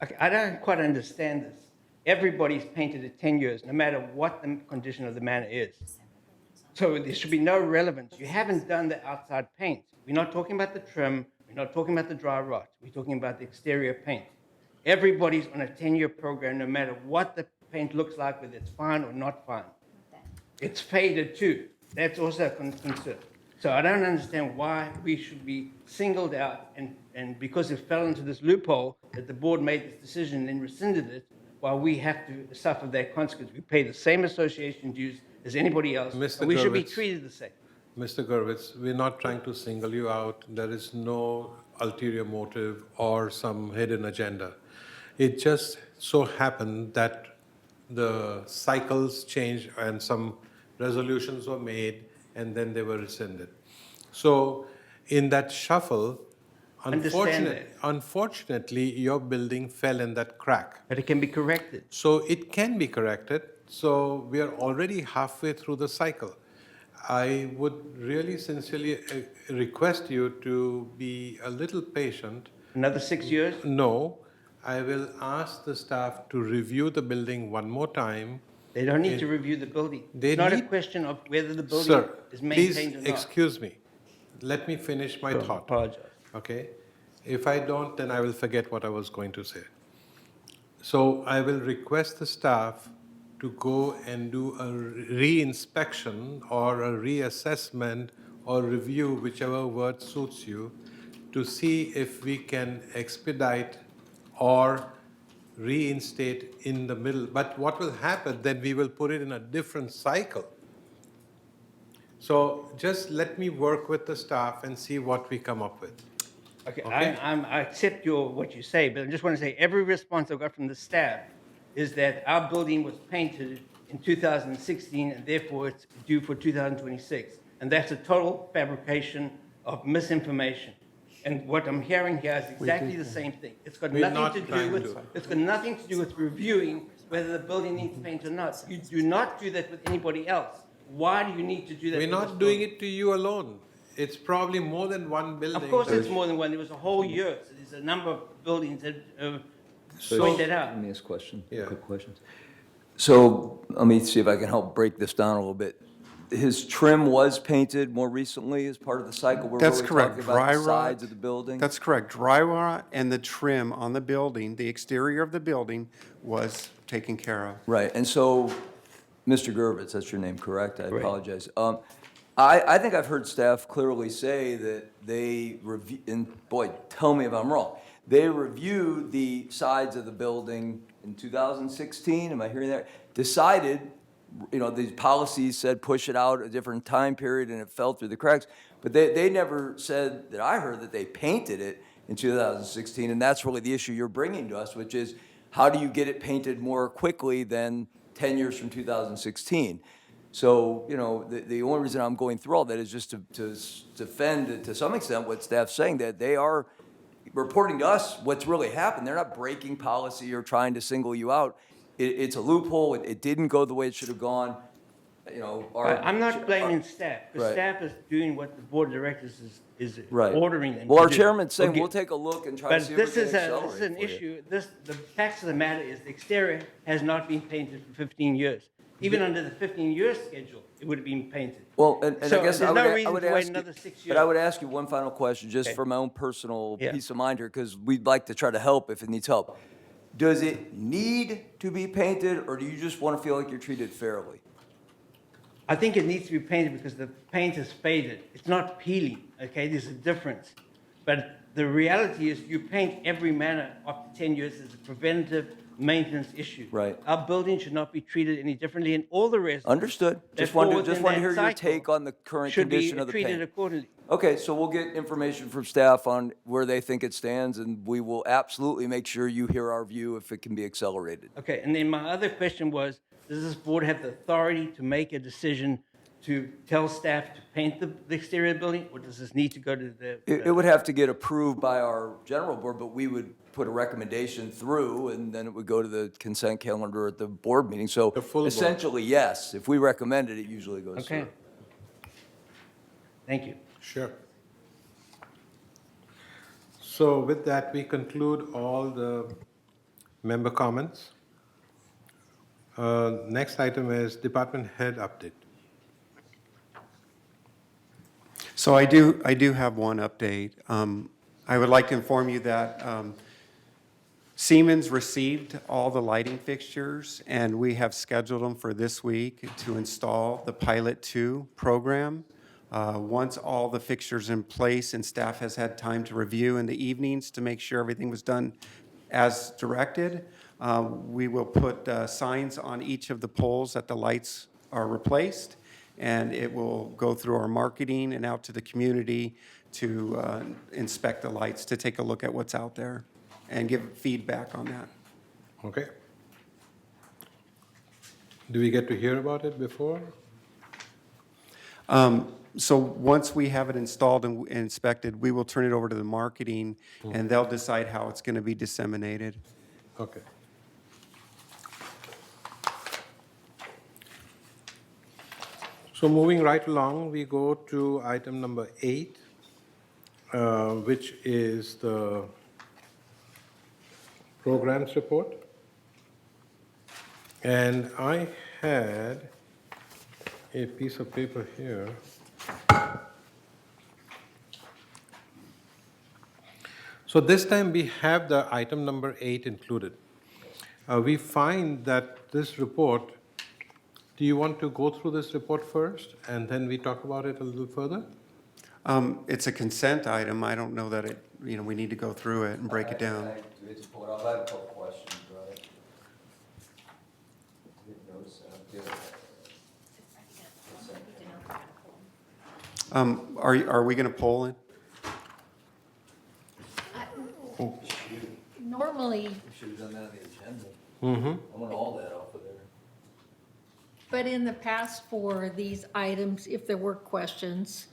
J: Okay, I don't quite understand this. Everybody's painted at 10 years, no matter what the condition of the manor is. So there should be no relevance. You haven't done the outside paint. We're not talking about the trim. We're not talking about the dry rot. We're talking about the exterior paint. Everybody's on a 10-year program, no matter what the paint looks like, whether it's fine or not fine. It's faded too. That's also a concern. So I don't understand why we should be singled out, and because it fell into this loophole, that the board made this decision and then rescinded it, while we have to suffer that consequence. We pay the same association dues as anybody else,
B: Mr.
J: and we should be
B: Gurwitz.
J: treated the same.
B: Mr. Gurwitz, we're not trying to single you out. There is no ulterior motive or some hidden agenda. It just so happened that the cycles changed and some resolutions were made and then they were rescinded. So in that shuffle,
J: Understand
B: unfortunately, your building fell in that crack.
J: But it can be corrected.
B: So it can be corrected. So we are already halfway through the cycle. I would really sincerely request you to be a little patient.
J: Another 6 years?
B: No, I will ask the staff to review the building one more time.
J: They don't need to review the building.
B: They
J: It's not a
B: need-
J: question of whether the building
B: Sir,
J: is
B: please
J: maintained or not.
B: excuse me. Let me finish my thought.
J: Apologize.
B: Okay? If I don't, then I will forget what I was going to say. So I will request the staff to go and do a re-inspection or a reassessment or review, whichever word suits you, to see if we can expedite or reinstate in the middle. But what will happen, then we will put it in a different cycle. So just let me work with the staff and see what we come up with.
J: Okay,
B: Okay.
J: I accept what you say, but I just want to say, every response I got from the staff is that our building was painted in 2016, and therefore it's due for 2026. And that's a total fabrication of misinformation. And what I'm hearing here is exactly the same thing. It's got
B: We're
J: nothing
B: not
J: to do
B: trying
J: with,
B: to.
J: it's got nothing to do with reviewing whether the building needs paint or not. You do not do that with anybody else. Why do you need to do that?
B: We're
J: with this
B: not doing
J: building?
B: it to you alone. It's probably more than one building.
J: Of course, it's more than one. There was a whole year. So there's a number of buildings that point that out.
A: Let me ask a question,
B: Yeah.
A: quick questions. So let me see if I can help break this down a little bit. His trim was painted more recently as part of the cycle? We're
H: That's
A: really
H: correct.
A: talking about
H: Dry
A: the
H: rot.
A: sides of the building?
H: That's correct. Dry rot and the trim on the building, the exterior of the building was taken care of.
A: Right, and so, Mr. Gervitz, that's your name, correct? I
J: Correct.
A: apologize. I think I've heard staff clearly say that they review, and boy, tell me if I'm wrong. They reviewed the sides of the building in 2016, am I hearing that? Decided, you know, these policies said push it out a different time period and it fell through the cracks. But they never said, that I heard, that they painted it in 2016, and that's really the issue you're bringing to us, which is how do you get it painted more quickly than 10 years from 2016? So, you know, the only reason I'm going through all that is just to defend, to some extent, what staff's saying, that they are reporting to us what's really happened. They're not breaking policy or trying to single you out. It's a loophole. It didn't go the way it should have gone. You know,
J: I'm not blaming staff, because
A: Right.
J: staff is doing what the board of directors is
A: Right.
J: ordering them to do.
A: Well, our chairman's saying
J: Okay.
A: we'll take a look and try
J: But
A: to see if
J: this
A: we
J: is
A: can
J: this
A: accelerate
J: is an
A: for you.
J: issue. The facts of the matter is the exterior has not been painted for 15 years. Even under the 15-year schedule, it would have been painted.
A: Well, and
J: So
A: I guess
J: there's
A: I would,
J: no
A: I
J: reason
A: would
J: to wait
A: ask
J: another
A: you,
J: 6
A: but I
J: years.
A: would ask you one final question, just
J: Okay.
A: for my own personal
J: Yeah.
A: peace of mind here, because we'd like to try to help if it needs help. Does it need to be painted, or do you just want to feel like you're treated fairly?
J: I think it needs to be painted because the paint is faded. It's not peeling, okay? There's a difference. But the reality is you paint every manner after 10 years as a preventative maintenance issue.
A: Right.
J: Our building should not be treated any differently, and all the residents
A: Understood.
J: that
A: Just
J: fall
A: wanted
J: within
A: to
J: that
A: hear your
J: cycle
A: take on the current
J: should be
A: condition of the
J: treated
A: paint.
J: accordingly.
A: Okay, so we'll get information from staff on where they think it stands, and we will absolutely make sure you hear our view if it can be accelerated.
J: Okay, and then my other question was, does this board have the authority to make a decision to tell staff to paint the exterior of the building, or does this need to go to the?
A: It would have to get approved by our general board, but we would put a recommendation through, and then it would go to the consent calendar at the board meeting. So
B: The full board.
A: essentially, yes, if we recommend it, it usually goes
J: Okay.
A: through.
J: Thank you.
B: Sure. So with that, we conclude all the member comments. Next item is department head update.
H: So I do have one update. I would like to inform you that Siemens received all the lighting fixtures, and we have scheduled them for this week to install the Pilot 2 program. Once all the fixtures in place and staff has had time to review in the evenings to make sure everything was done as directed, we will put signs on each of the poles that the lights are replaced, and it will go through our marketing and out to the community to inspect the lights, to take a look at what's out there and give feedback on that.
B: Okay. Do we get to hear about it before?
H: So once we have it installed and inspected, we will turn it over to the marketing, and they'll decide how it's going to be disseminated.
B: Okay. So moving right along, we go to item number 8, which is the programs report. And I had a piece of paper here. So this time we have the item number 8 included. We find that this report, do you want to go through this report first and then we talk about it a little further?
H: It's a consent item. I don't know that it, we need to go through it and break it down.
A: I have a couple questions, right?
H: Are we going to poll it?
I: Normally,
A: We should have done that on the agenda.
B: Mm-hmm.
A: I want all that off of there.
I: but in the past for these items, if there were questions,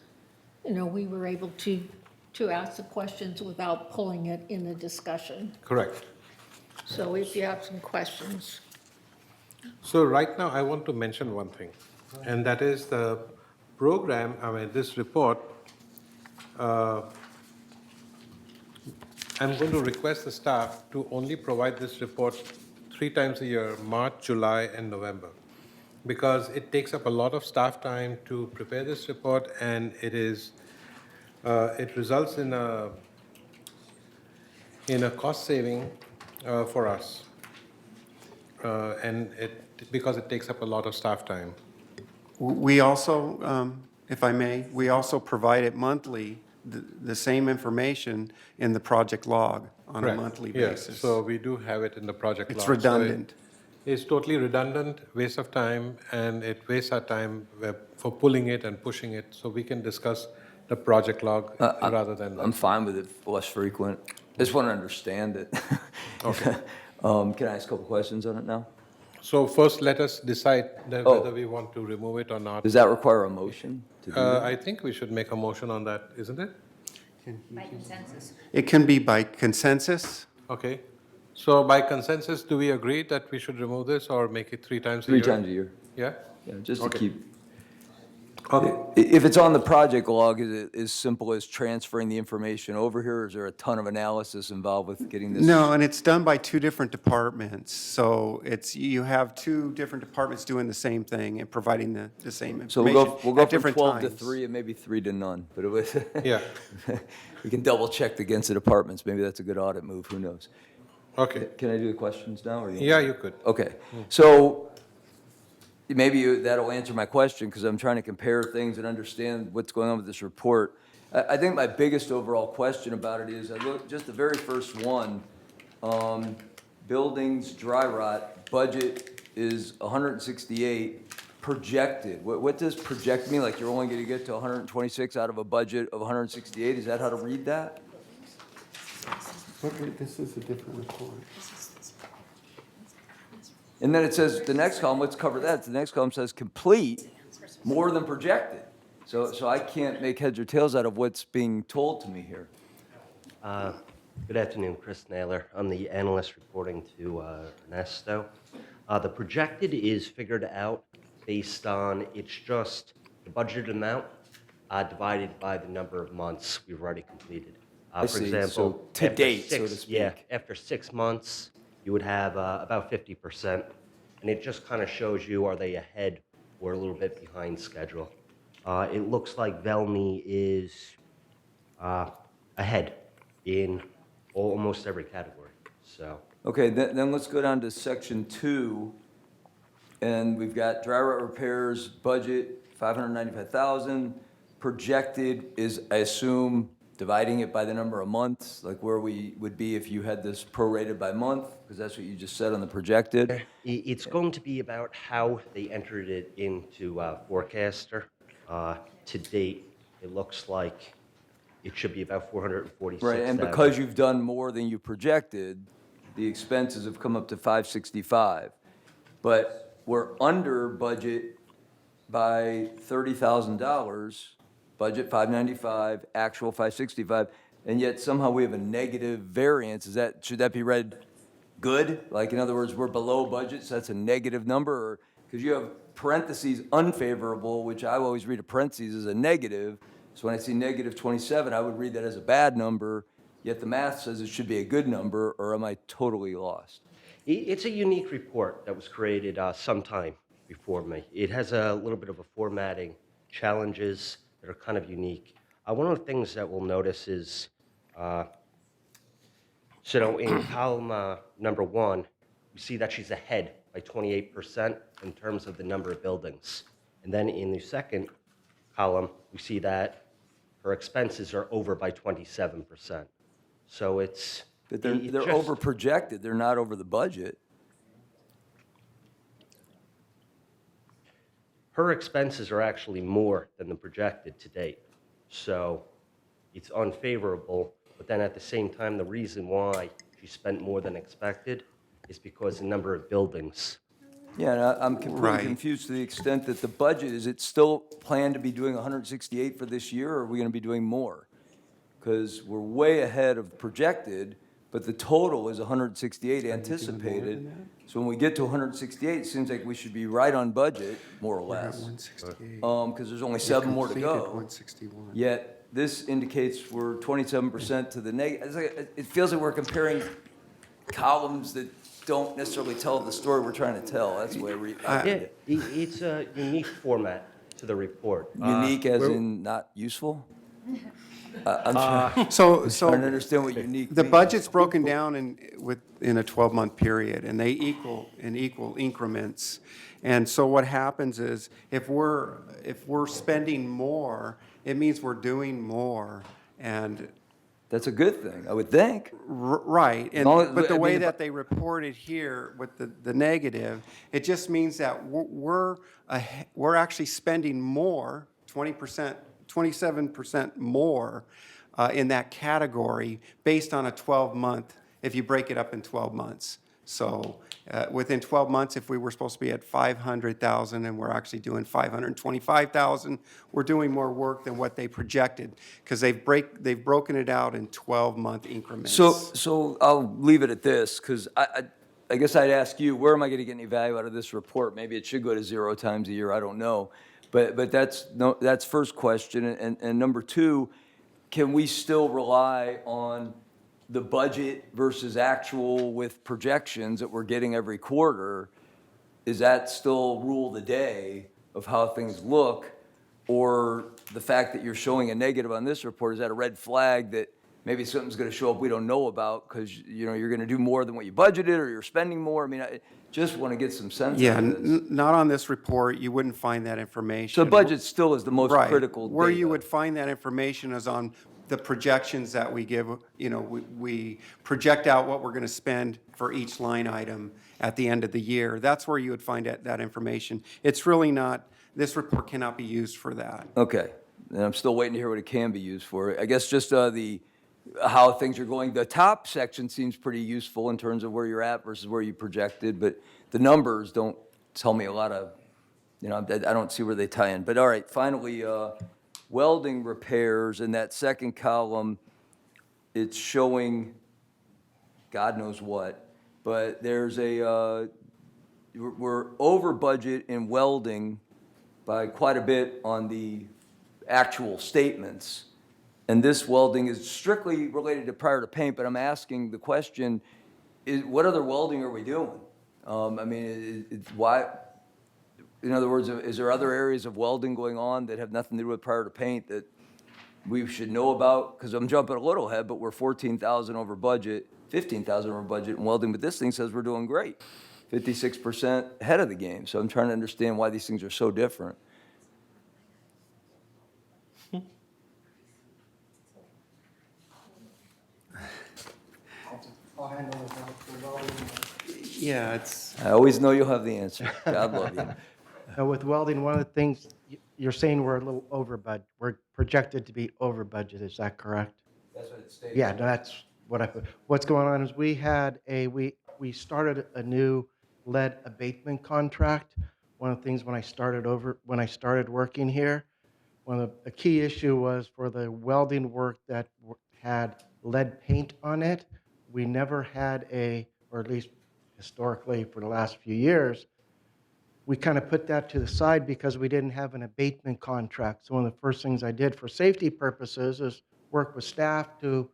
I: we were able to ask the questions without pulling it in the discussion.
B: Correct.
I: So if you have some questions,
B: So right now, I want to mention one thing, and that is the program, this report, I'm going to request the staff to only provide this report 3 times a year, March, July, and November, because it takes up a lot of staff time to prepare this report, and it results in a cost saving for us, because it takes up a lot of staff time.
H: We also, if I may, we also provide it monthly, the same information in the project log on a
B: Correct.
H: monthly
B: Yes,
H: basis.
B: so we do have it in the project log.
H: It's
B: So
H: redundant.
B: It's totally redundant, waste of time, and it wastes our time for pulling it and pushing it, so we can discuss the project log rather than
A: I'm
B: that.
A: fine with it less frequent. I just want to understand it.
B: Okay.
A: Can I ask a couple questions on it now?
B: So first, let us decide
A: Oh.
B: whether we want to remove it or not.
A: Does that require a motion to do that?
B: I think we should make a motion on that, isn't it?
D: By consensus.
H: It can be by consensus.
B: Okay. So by consensus, do we agree that we should remove this or make it 3 times a year?
A: 3 times a year.
B: Yeah?
A: Yeah, just to
B: Okay.
A: keep,
B: Okay.
A: if it's on the project log, is it as simple as transferring the information over here? Or is there a ton of analysis involved with getting this?
H: No, and it's done by 2 different departments. So you have 2 different departments doing the same thing and providing the same
A: So
H: information
A: we'll go
H: at
A: from
H: different
A: 12 to
H: times.
A: 3 and maybe 3 to none. But it was,
B: Yeah.
A: we can double check against the departments. Maybe that's a good audit move, who knows?
B: Okay.
A: Can I do the questions now? Or
B: Yeah, you could.
A: Okay, so maybe that'll answer my question, because I'm trying to compare things and understand what's going on with this report. I think my biggest overall question about it is, I look, just the very first one, buildings, dry rot, budget is 168, projected. What does project mean? Like you're only gonna get to 126 out of a budget of 168? Is that how to read that?
H: This is a different report.
A: And then it says, the next column, let's cover that. The next column says complete, more than projected. So I can't make heads or tails out of what's being told to me here.
N: Good afternoon, Chris Naylor. I'm the analyst reporting to Ernesto. The projected is figured out based on, it's just the budgeted amount divided by the number of months we've already completed.
A: I
N: For
A: see.
N: example,
A: So to
N: after
A: date, so to
N: Yeah,
A: speak.
N: after 6 months, you would have about 50%. And it just kind of shows you, are they ahead or a little bit behind schedule? It looks like Velmy is ahead in almost every category, so.
A: Okay, then let's go down to section 2. And we've got dry rot repairs, budget, 595,000. Projected is, I assume, dividing it by the number of months, like where we would be if you had this prorated by month, because that's what you just said on the projected.
N: It's going to be about how they entered it into Forecaster. To date, it looks like it should be about 446,000.
A: Right, and because you've done more than you projected, the expenses have come up to 565. But we're under budget by $30,000, budget 595, actual 565, and yet somehow we have a negative variance. Should that be read good? Like, in other words, we're below budget, so that's a negative number? Or, because you have parentheses unfavorable, which I always read a parentheses as a negative. So when I see negative 27, I would read that as a bad number, yet the math says it should be a good number, or am I totally lost?
N: It's a unique report that was created sometime before me. It has a little bit of a formatting challenges that are kind of unique. One of the things that we'll notice is, so in column number 1, we see that she's ahead by 28% in terms of the number of buildings. And then in the second column, we see that her expenses are over by 27%. So it's...
A: But they're over projected, they're not over the budget.
N: Her expenses are actually more than the projected to date. So it's unfavorable, but then at the same time, the reason why she spent more than expected is because the number of buildings.
A: Yeah, and I'm completely
H: Right.
A: confused to the extent that the budget, is it still planned to be doing 168 for this year, or are we gonna be doing more? Because we're way ahead of projected, but the total is 168 anticipated. So when we get to 168, it seems like we should be right on budget, more or less.
H: 168.
A: Because there's only 7 more to
H: Completed
A: go.
H: 161.
A: Yet this indicates we're 27% to the negative. It feels like we're comparing columns that don't necessarily tell the story we're trying to tell. That's the way I read
N: Yeah,
A: it.
N: it's a unique format to the report.
A: Unique as
N: we're-
A: in not useful? I'm trying
H: So,
A: trying to understand what unique
H: the
A: means.
H: budget's broken down in a 12-month period, and they equal in equal increments. And so what happens is, if we're spending more, it means we're doing more. And
A: That's a good thing, I would think.
H: right, and
A: long as-
H: but the
A: I
H: way
A: mean,
H: that they reported here with the negative, it just means that we're actually spending more, 20%, 27% more in that category based on a 12-month, if you break it up in 12 months. So within 12 months, if we were supposed to be at 500,000 and we're actually doing 525,000, we're doing more work than what they projected, because they've broken it out in 12-month increments.
A: So I'll leave it at this, because I guess I'd ask you, where am I going to get any value out of this report? Maybe it should go to 0 times a year, I don't know. But that's first question. And number two, can we still rely on the budget versus actual with projections that we're getting every quarter? Is that still rule of the day of how things look? Or the fact that you're showing a negative on this report, is that a red flag that maybe something's going to show up we don't know about because you're going to do more than what you budgeted, or you're spending more? I mean, I just want to get some sense
H: Yeah,
A: of this.
H: not on this report. You wouldn't find that information.
A: So the budget still is the most
H: Right.
A: critical
H: Where you
A: data.
H: would find that information is on the projections that we give. We project out what we're going to spend for each line item at the end of the year. That's where you would find that information. It's really not, this report cannot be used for that.
A: Okay, and I'm still waiting to hear what it can be used for. I guess just how things are going. The top section seems pretty useful in terms of where you're at versus where you projected, but the numbers don't tell me a lot of, I don't see where they tie in. But all right, finally, welding repairs in that second column, it's showing God knows what, but there's we're over budget in welding by quite a bit on the actual statements. And this welding is strictly related to prior to paint, but I'm asking the question, what other welding are we doing? I mean, why, in other words, is there other areas of welding going on that have nothing to do with prior to paint that we should know about? Because I'm jumping a little ahead, but we're 14,000 over budget, 15,000 over budget in welding, but this thing says we're doing great, 56% ahead of the game. So I'm trying to understand why these things are so different.
H: Yeah, it's.
A: I always know you'll have the answer. God love you.
J: Now, with welding, one of the things, you're saying we're a little over budget. We're projected to be over budget, is that correct?
A: That's what it states.
J: Yeah, no, that's what I put. What's going on is we started a new lead abatement contract. One of the things when I started working here, one of the key issue was for the welding work that had lead paint on it. We never had or at least historically for the last few years, we kind of put that to the side because we didn't have an abatement contract. So one of the first things I did for safety purposes is work with staff to,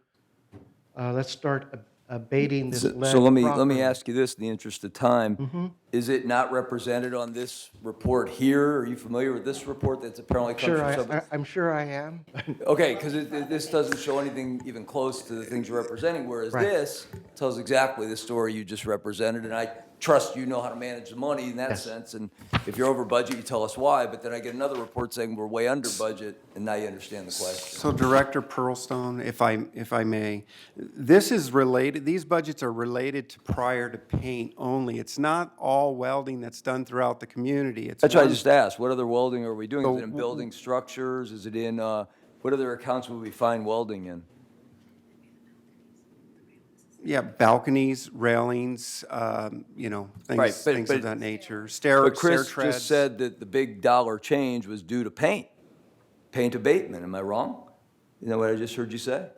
J: let's start abating this lead.
A: So let me
J: properly.
A: ask you this in the interest of time. Is it not represented on this report here? Are you familiar with this report that's apparently comes from somebody?
J: I'm sure I am.
A: Okay, because this doesn't show anything even close to the things you're representing, whereas
J: Right.
A: this tells exactly the story you just represented, and I trust you know how to manage the money in that
J: Yes.
A: sense, and if you're over budget, you tell us why, but then I get another report saying we're way under budget, and now you understand the question.
H: So Director Pearlstone, if I may, this is related, these budgets are related to prior to paint only. It's not all welding that's done throughout the community. It's
A: That's why I
H: one-
A: just asked, what other welding are we doing? Is
H: So
A: it in building structures? Is it in, what other accounts would we find welding in?
H: Yeah, balconies, railings,
A: Right,
H: things
A: but-
H: of that nature. Stair
A: But Chris
H: treads.
A: just said that the big dollar change was due to paint abatement. Am I wrong? You know what I just heard you say?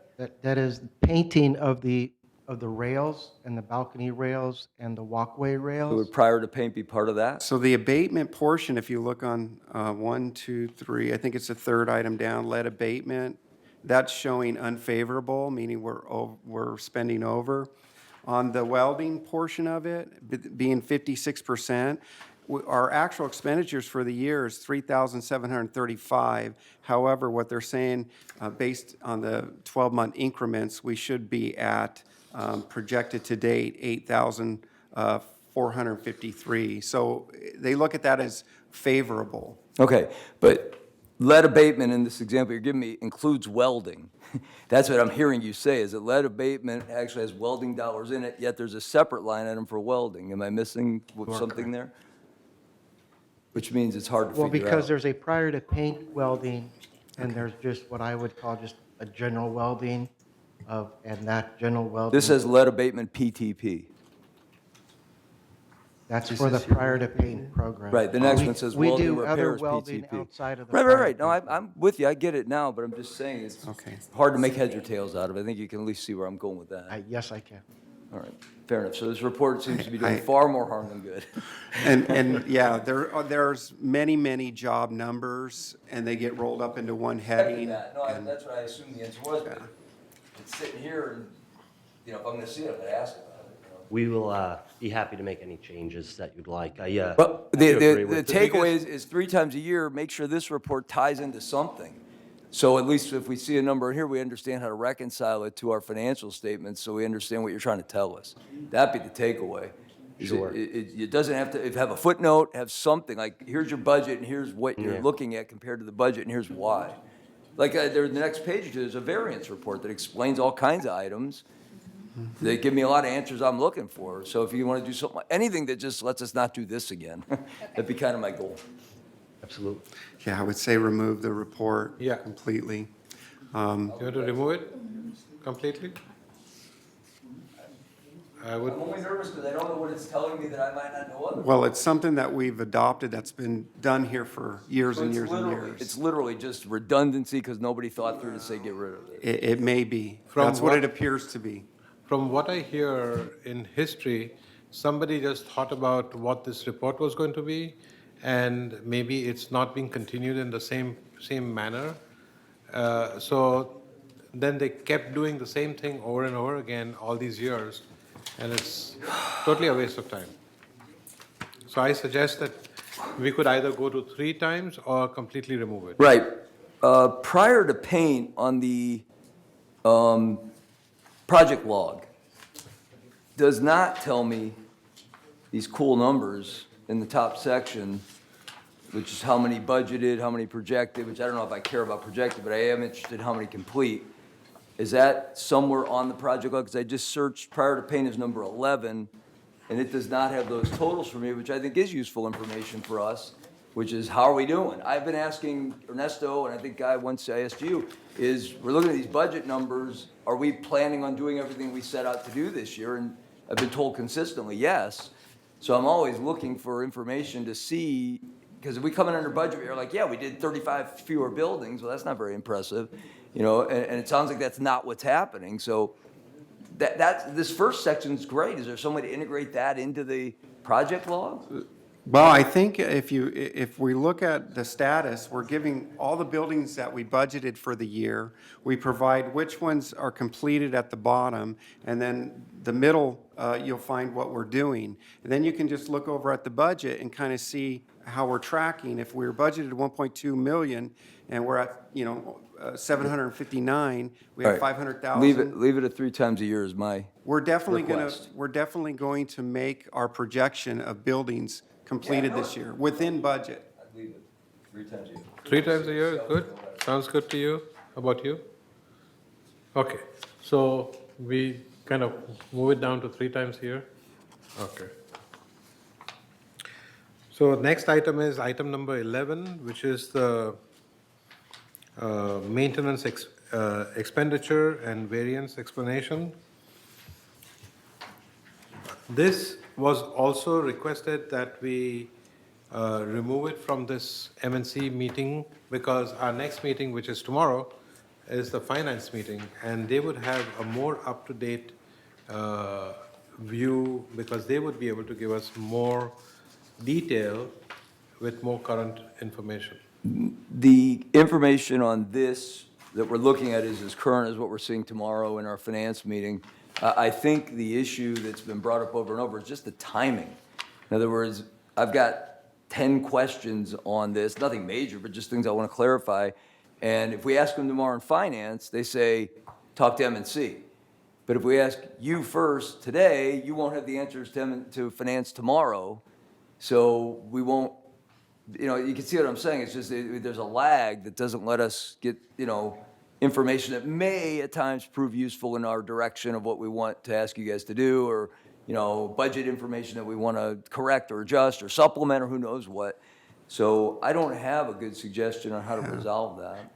J: That is painting of the of the rails and the balcony rails and the walkway
A: So
J: rails.
A: would prior to paint be part of that?
H: So the abatement portion, if you look on 1, 2, 3, I think it's the third item down, lead abatement, that's showing unfavorable, meaning we're spending over. On the welding portion of it, being 56%, our actual expenditures for the year is $3,735. However, what they're saying, based on the 12-month increments, we should be at, projected to date, $8,453. So they look at that as favorable.
A: Okay, but lead abatement in this example you're giving me includes welding. That's what I'm hearing you say, is that lead abatement actually has welding dollars in it, yet there's a separate line item for welding. Am I missing something there? Which means it's hard to figure
J: Well,
A: out.
J: because there's a prior to paint welding, and there's just what I would call just a general welding and that general welding.
A: This says lead abatement PTP.
J: That's for the prior to paint program.
A: Right, the next one says welding
J: We do other
A: repairs
J: welding
A: PTP.
J: outside of the.
A: Right.
J: prior
A: No,
J: to
A: I'm with you, I get it now, but I'm just saying it's
H: Okay.
A: hard to make heads or tails out of it. I think you can at least see where I'm going with that.
J: Yes, I can.
A: All right, fair enough. So this report seems to be doing
H: I-
A: far more harm than good.
H: And yeah, there's many job numbers, and they get rolled up into one heading.
A: No,
H: and-
A: that's what I assumed the answer was, but it's sitting here and, if I'm gonna see it, I'm gonna ask about it.
N: We will be happy to make any changes that you'd like.
A: But
N: I do
A: the
N: agree with
A: takeaway is 3 times a year, make sure this report ties into something. So at least if we see a number here, we understand how to reconcile it to our financial statements, so we understand what you're trying to tell us. That'd be the takeaway. Is
N: Sure.
A: It doesn't have to, have a footnote, have something, like, here's your budget, and here's what you're
N: Yeah.
A: looking at compared to the budget, and here's why. Like, the next page or two, there's a variance report that explains all kinds of items. They give me a lot of answers I'm looking for. So if you want to do something, anything that just lets us not do this again, that'd be kind of my goal.
N: Absolutely.
H: Yeah, I would say remove the report
B: Yeah.
H: completely.
B: You want to remove it completely? I would,
A: I'm only nervous because I don't know what it's telling me that I might not know otherwise.
H: Well, it's something that we've adopted that's been done here for years
A: So
H: and
A: it's
H: years and
A: literally-
H: years.
A: It's literally just redundancy because nobody thought through to say get rid of it.
H: It may be.
B: From
H: That's what
B: what-
H: it appears to be.
B: from what I hear in history, somebody just thought about what this report was going to be, and maybe it's not being continued in the same manner. So then they kept doing the same thing over and over again all these years, and it's totally a waste of time. So I suggest that we could either go to 3 times or completely remove it.
A: Right. Prior to paint on the project log does not tell me these cool numbers in the top section, which is how many budgeted, how many projected, which I don't know if I care about projected, but I am interested in how many complete. Is that somewhere on the project log? Because I just searched prior to paint as number 11, and it does not have those totals for me, which I think is useful information for us, which is how are we doing? I've been asking Ernesto, and I think Guy, once I asked you, is we're looking at these budget numbers, are we planning on doing everything we set out to do this year? And I've been told consistently, yes. So I'm always looking for information to see, because if we come in under budget, we're like, yeah, we did 35 fewer buildings, well, that's not very impressive, and it sounds like that's not what's happening. So this first section's great. Is there some way to integrate that into the project log?
H: Well, I think if we look at the status, we're giving all the buildings that we budgeted for the year. We provide which ones are completed at the bottom, and then the middle, you'll find what we're doing. And then you can just look over at the budget and kind of see how we're tracking. If we're budgeted 1.2 million and we're at, 759, we have
A: All right.
H: 500,000.
A: Leave it at 3 times a year is my
H: We're definitely
A: request.
H: going to make our projection of buildings completed this year, within budget.
A: I'd leave it 3 times a year.
B: 3 times a year, good? Sounds good to you? How about you? Okay, so we kind of move it down to 3 times a year? Okay. So next item is item number 11, which is the maintenance expenditure and variance explanation. This was also requested that we remove it from this MNC meeting because our next meeting, which is tomorrow, is the finance meeting, and they would have a more up-to-date view, because they would be able to give us more detail with more current information.
A: The information on this that we're looking at is as current as what we're seeing tomorrow in our finance meeting. I think the issue that's been brought up over and over is just the timing. In other words, I've got 10 questions on this, nothing major, but just things I want to clarify. And if we ask them tomorrow in finance, they say, talk to M&C. But if we ask you first today, you won't have the answers to finance tomorrow. So we won't, you can see what I'm saying. It's just there's a lag that doesn't let us get, information that may at times prove useful in our direction of what we want to ask you guys to do, or, budget information that we want to correct or adjust or supplement or who knows what. So I don't have a good suggestion on how to resolve that.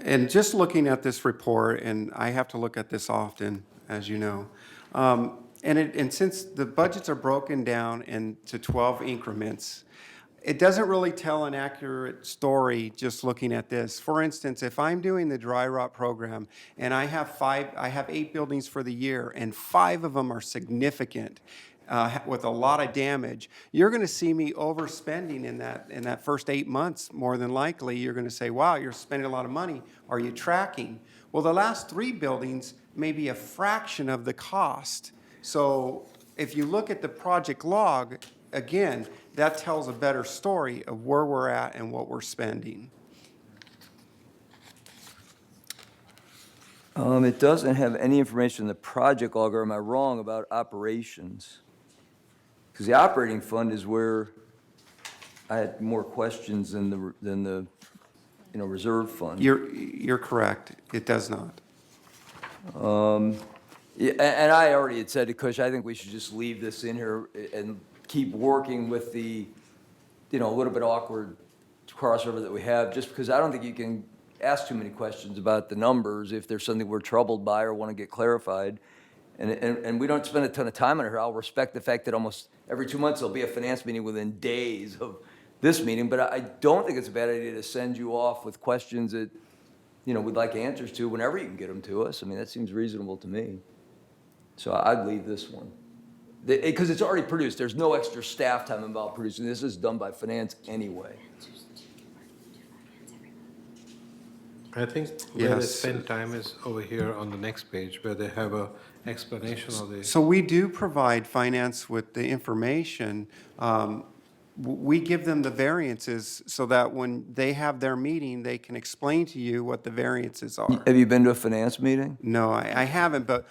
H: And just looking at this report, and I have to look at this often, as you know, and since the budgets are broken down into 12 increments, it doesn't really tell an accurate story just looking at this. For instance, if I'm doing the dry rot program and I have 8 buildings for the year and 5 of them are significant, with a lot of damage, you're going to see me overspending in that first 8 months. More than likely, you're going to say, wow, you're spending a lot of money. Are you tracking? Well, the last 3 buildings may be a fraction of the cost. So if you look at the project log, again, that tells a better story of where we're at and what we're spending.
A: It doesn't have any information in the project log, or am I wrong about operations? Because the operating fund is where I had more questions than the reserve fund.
H: You're correct. It does not.
A: Yeah, and I already had said to Kush, I think we should just leave this in here and keep working with the, a little bit awkward crossover that we have, just because I don't think you can ask too many questions about the numbers if there's something we're troubled by or want to get clarified. And we don't spend a ton of time on it here. I'll respect the fact that almost every 2 months there'll be a finance meeting within days of this meeting, but I don't think it's a bad idea to send you off with questions that, we'd like answers to whenever you can get them to us. I mean, that seems reasonable to me. So I'd leave this one. Because it's already produced. There's no extra staff time involved producing. This is done by finance anyway.
B: I think where they
H: Yes.
B: spend time is over here on the next page, where they have a explanation of the.
H: So we do provide finance with the information. We give them the variances so that when they have their meeting, they can explain to you what the variances are.
A: Have you been to a finance meeting?
H: No, I haven't, but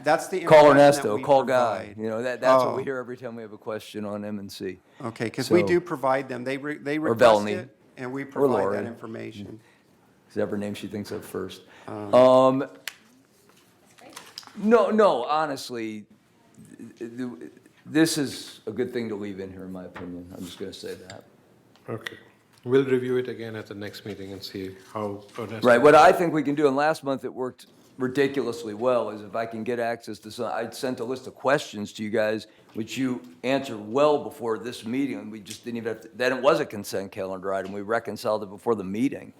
H: that's the
A: Call
H: information that
A: Ernesto,
H: we
A: call Guy.
H: provide.
A: That's what we
H: Oh.
A: hear every time we have a question on M&C.
H: Okay, because we
A: So-
H: do provide them. They request
A: Bellamy.
H: it, and we provide
A: Lori.
H: that information.
A: Whatever name she thinks of first. No, honestly, this is a good thing to leave in here, in my opinion. I'm just going to say that.
B: Okay. We'll review it again at the next meeting and see how.
A: Right, what I think we can do, and last month it worked ridiculously well, is if I can get access to some, I'd sent a list of questions to you guys, which you answered well before this meeting, and we just didn't even have to, then it was a consent calendar item. We reconciled it before the meeting.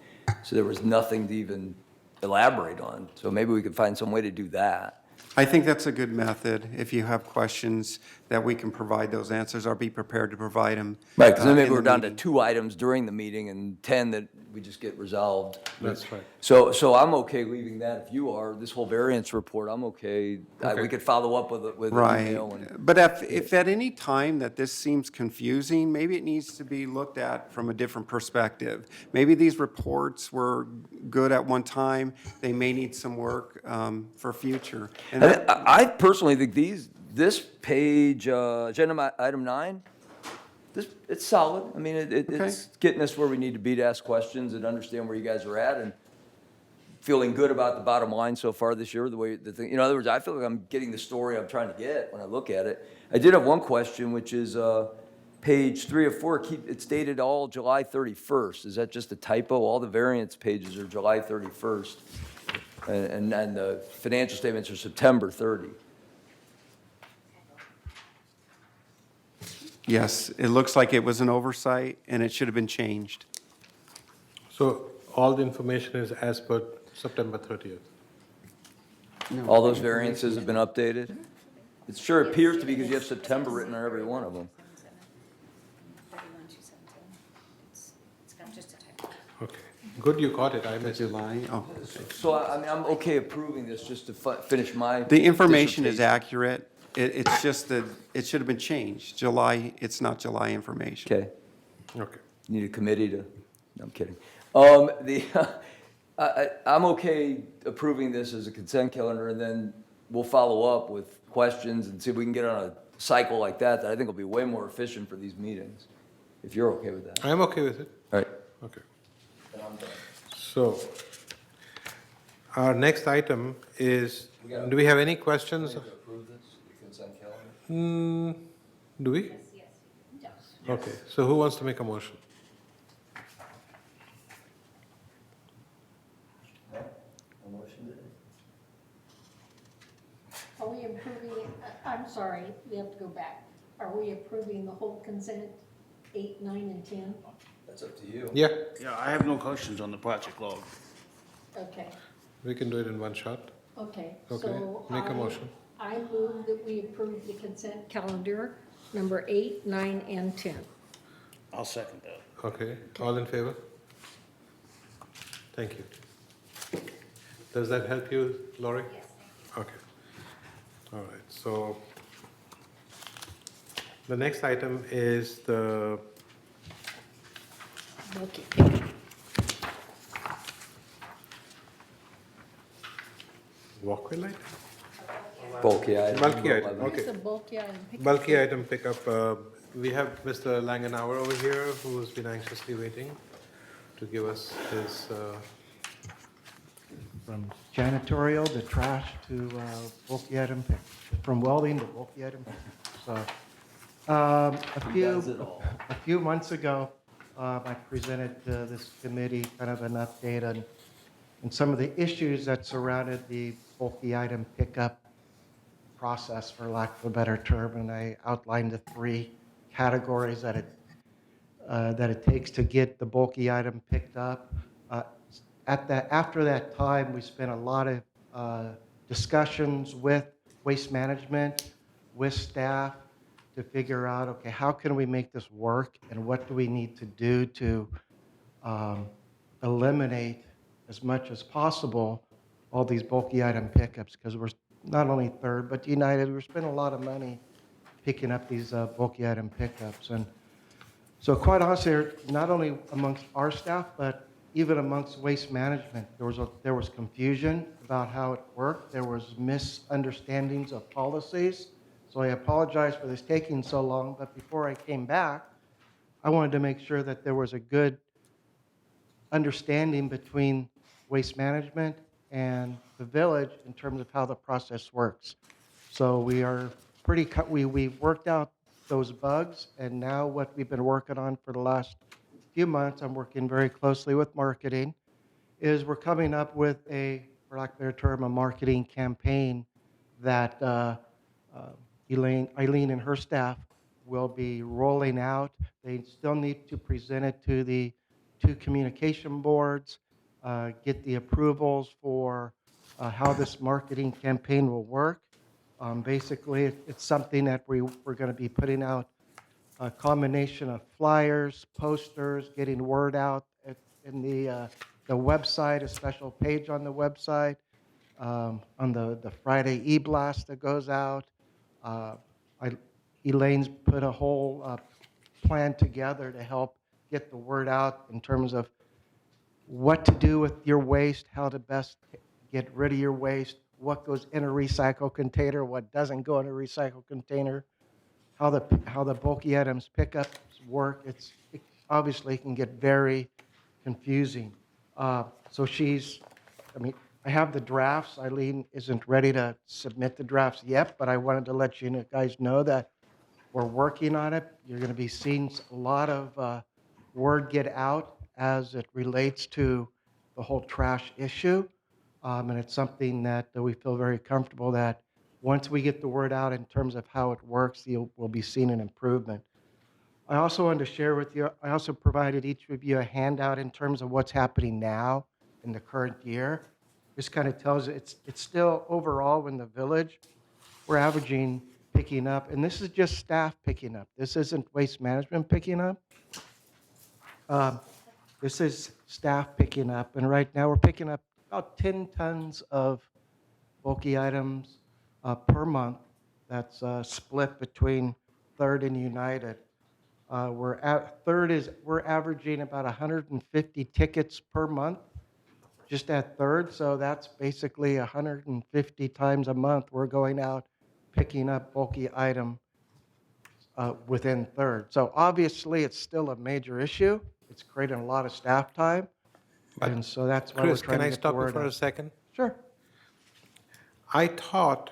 A: So there was nothing to even elaborate on. So maybe we could find some way to do that.
H: I think that's a good method. If you have questions, that we can provide those answers or be prepared to provide them.
A: Right, because then maybe
H: in
A: we're
H: the
A: down to
H: meeting.
A: 2 items during the meeting and 10 that we just get resolved.
B: That's right.
A: So I'm okay leaving that. If you are, this whole variance report, I'm okay. We
B: Okay.
A: could follow up with an
H: Right.
A: email. And
H: But if at any time that this seems confusing, maybe it needs to be looked at from a different perspective. Maybe these reports were good at one time. They may need some work for future. And
A: I personally think this page, agenda item 9, it's solid. I mean, it's getting us where we need to be to ask questions and understand where you guys are at, and feeling good about the bottom line so far this year, the way the thing, in other words, I feel like I'm getting the story I'm trying to get when I look at it. I did have one question, which is page 3 of 4, it's dated all July 31st. Is that just a typo? All the variance pages are July 31st, and the financial statements are September 30.
H: yes, it looks like it was an oversight and it should have been changed.
B: So all the information is as per September 30th.
A: All those variances have been updated? It sure appears to be because you have September written on every one of them.
D: 31,217. It's got just a typo.
B: Okay, good you caught it, I missed it.
H: July, oh.
A: So I mean, I'm okay approving this just to finish my.
H: The information is
A: dissertation.
H: accurate. It's just that it should have been changed. July, it's not July information.
A: Okay.
B: Okay.
A: You need a committee to, no, I'm kidding. I'm okay approving this as a consent calendar, and then we'll follow up with questions and see if we can get on a cycle like that I think will be way more efficient for these meetings, if you're okay with that.
B: I'm okay with it.
A: All right.
B: Okay. So, our next item is, do we have any questions?
A: Approve this, the consent calendar?
B: Do we?
D: Yes.
B: Okay, so who wants to make a motion?
I: Are we approving, I'm sorry, we have to go back. Are we approving the whole consent, 8, 9, and 10?
A: That's up to you.
B: Yeah,
O: Yeah, I have no questions on the project log.
I: Okay,
B: we can do it in one shot.
I: okay.
B: Okay,
I: So
B: make a motion.
I: I move that we approve the consent calendar, number 8, 9, and 10.
O: I'll second that.
B: Okay, all in favor? Thank you. Does that help you, Laurie? Yes. Okay. All right, so the next item is the
I: Okay.
B: walkway light?
A: Bulky item.
B: Bulky item,
A: 11.
B: okay.
I: It's a bulky item. pickup.
B: Bulky item pickup, we have Mr. Langenauer over here who's been anxiously waiting to give us his,
J: From janitorial to trash to bulky item pick, from welding to bulky item pick. So,
A: does it all.
J: a few months ago, I presented to this committee kind of an update on some of the issues that surrounded the bulky item pickup process, for lack of a better term, and I outlined the 3 categories that it takes to get the bulky item picked up. After that time, we spent a lot of discussions with Waste Management, with staff, to figure out, okay, how can we make this work, and what do we need to do to eliminate as much as possible all these bulky item pickups, because we're not only Third, but United, we're spending a lot of money picking up these bulky item pickups. And so quite honestly, not only amongst our staff, but even amongst Waste Management, there was confusion about how it worked. There was misunderstandings of policies. So I apologize for this taking so long, but before I came back, I wanted to make sure that there was a good understanding between Waste Management and the village in terms of how the process works. So we've worked out those bugs, and now what we've been working on for the last few months, I'm working very closely with marketing, is we're coming up with for lack of a better term, a marketing campaign that Eileen and her staff will be rolling out. They still need to present it to the 2 communication boards, get the approvals for how this marketing campaign will work. Basically, it's something that we're going to be putting out a combination of flyers, posters, getting word out in the website, a special page on the website, on the Friday e-blast that goes out. Elaine's put a whole plan together to help get the word out in terms of what to do with your waste, how to best get rid of your waste, what goes in a recycle container, what doesn't go in a recycle container, how the bulky items pickups work. It obviously can get very confusing. So I have the drafts. Eileen isn't ready to submit the drafts yet, but I wanted to let you guys know that we're working on it. You're going to be seeing a lot of word get out as it relates to the whole trash issue. And it's something that we feel very comfortable that once we get the word out in terms of how it works, we'll be seeing an improvement. I also wanted to share with you, I also provided each of you a handout in terms of what's happening now in the current year. just kind of tells you, it's still overall in the village, we're averaging picking up, and this is just staff picking up. This isn't waste management picking up. This is staff picking up, and right now we're picking up about 10 tons of bulky items per month. That's split between Third and United. We're averaging about 150 tickets per month just at Third, so that's basically 150 times a month we're going out picking up bulky item within Third. So obviously, it's still a major issue. It's creating a lot of staff time, and so that's why we're
B: Chris,
J: trying
B: can
J: to
B: I
J: get the
B: stop you
J: word
B: for a
J: out.
B: second?
J: Sure.
B: I thought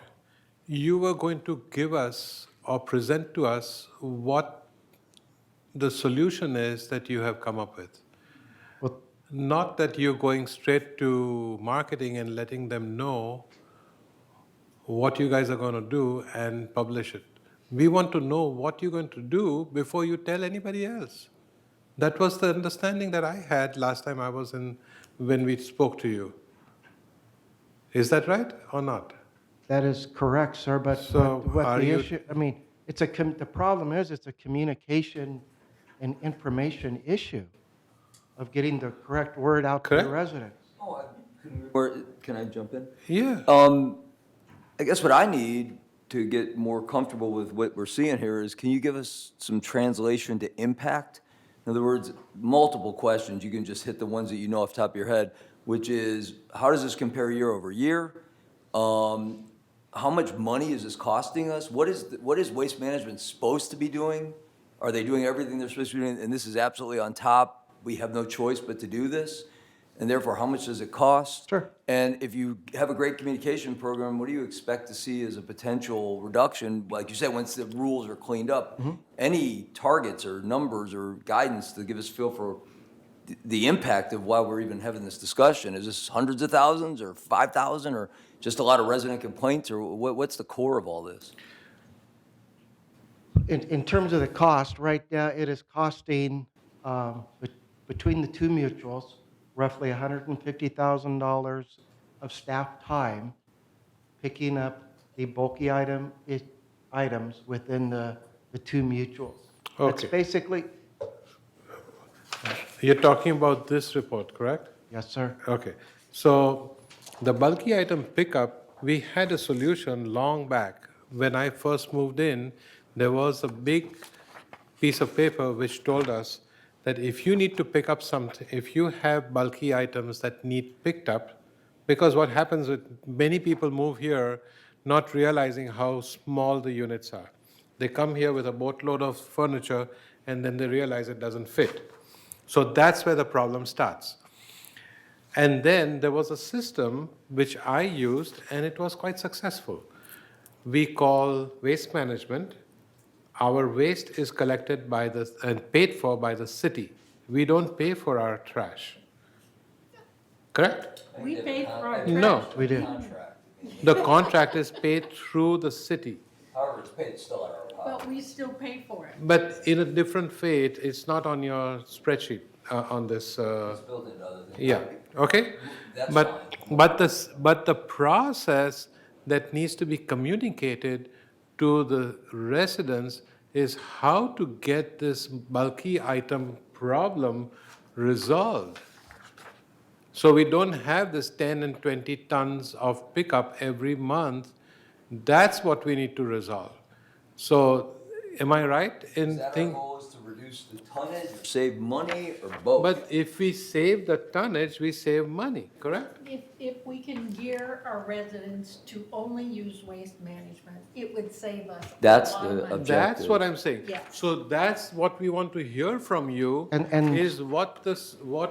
B: you were going to give us or present to us what the solution is that you have come up with.
J: Well,
B: Not that you're going straight to marketing and letting them know what you guys are going to do and publish it. We want to know what you're going to do before you tell anybody else. That was the understanding that I had last time I was in, when we spoke to you. Is that right or not?
J: that is correct, sir, but
B: So
J: what
B: are
J: the
B: you-
J: issue, I mean, the problem is, it's a communication and information issue of getting the correct word out to
B: Correct.
J: the residents.
A: Or, can I jump in?
B: Yeah.
A: I guess what I need to get more comfortable with what we're seeing here is, can you give us some translation to impact? In other words, multiple questions. You can just hit the ones that you know off the top of your head, which is, how does this compare year over year? How much money is this costing us? What is Waste Management supposed to be doing? Are they doing everything they're supposed to be doing, and this is absolutely on top? We have no choice but to do this? And therefore, how much does it cost?
J: Sure.
A: And if you have a great communication program, what do you expect to see as a potential reduction? Like you said, once the rules are cleaned up, any targets or numbers or guidance to give us a feel for the impact of why we're even having this discussion? Is this hundreds of thousands or 5,000 or just a lot of resident complaints, or what's the core of all this?
J: In terms of the cost, right now, it is costing, between the two mutuals, roughly $150,000 of staff time picking up the bulky items within the two mutuals. That's
B: Okay.
J: basically,
B: You're talking about this report, correct?
J: yes, sir.
B: Okay. So the bulky item pickup, we had a solution long back. When I first moved in, there was a big piece of paper which told us that if you need to pick up something, if you have bulky items that need picked up, because what happens with many people move here not realizing how small the units are. They come here with a boatload of furniture and then they realize it doesn't fit. So that's where the problem starts. And then there was a system which I used, and it was quite successful. We call waste management. Our waste is collected by and paid for by the city. We don't pay for our trash. Correct?
I: We pay for our trash.
B: No.
J: We do.
B: The contract is paid through the city.
A: However, it's paid still at our
I: But we still pay for it.
B: But in a different fate, it's not on your spreadsheet on this.
A: built into other things.
B: Yeah, okay?
A: That's
B: But the process that needs to be communicated to the residents is how to get this bulky item problem resolved. So we don't have this 10 and 20 tons of pickup every month. That's what we need to resolve. So am I right in
A: Is that our
B: thinking?
A: goal, is to reduce the tonnage, or save money, or both?
B: But if we save the tonnage, we save money, correct?
I: If we can gear our residents to only use waste management, it would save us a
A: That's
I: lot
A: the
I: of money.
A: objective.
B: That's what I'm saying.
I: Yeah.
B: So that's what we want to hear from you,
J: And-
B: is what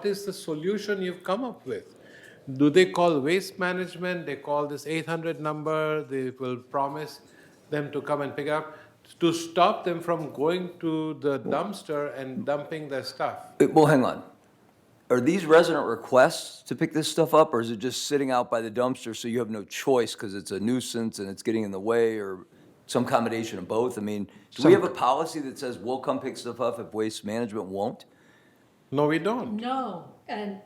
B: is the solution you've come up with? Do they call waste management, they call this 800 number, they will promise them to come and pick up, to stop them from going to the dumpster and dumping their stuff?
A: Well, hang on. Are these resident requests to pick this stuff up, or is it just sitting out by the dumpster so you have no choice because it's a nuisance and it's getting in the way, or some combination of both? I mean, do we have a policy that says we'll come pick stuff up if Waste Management won't?
B: No, we don't.
I: No, and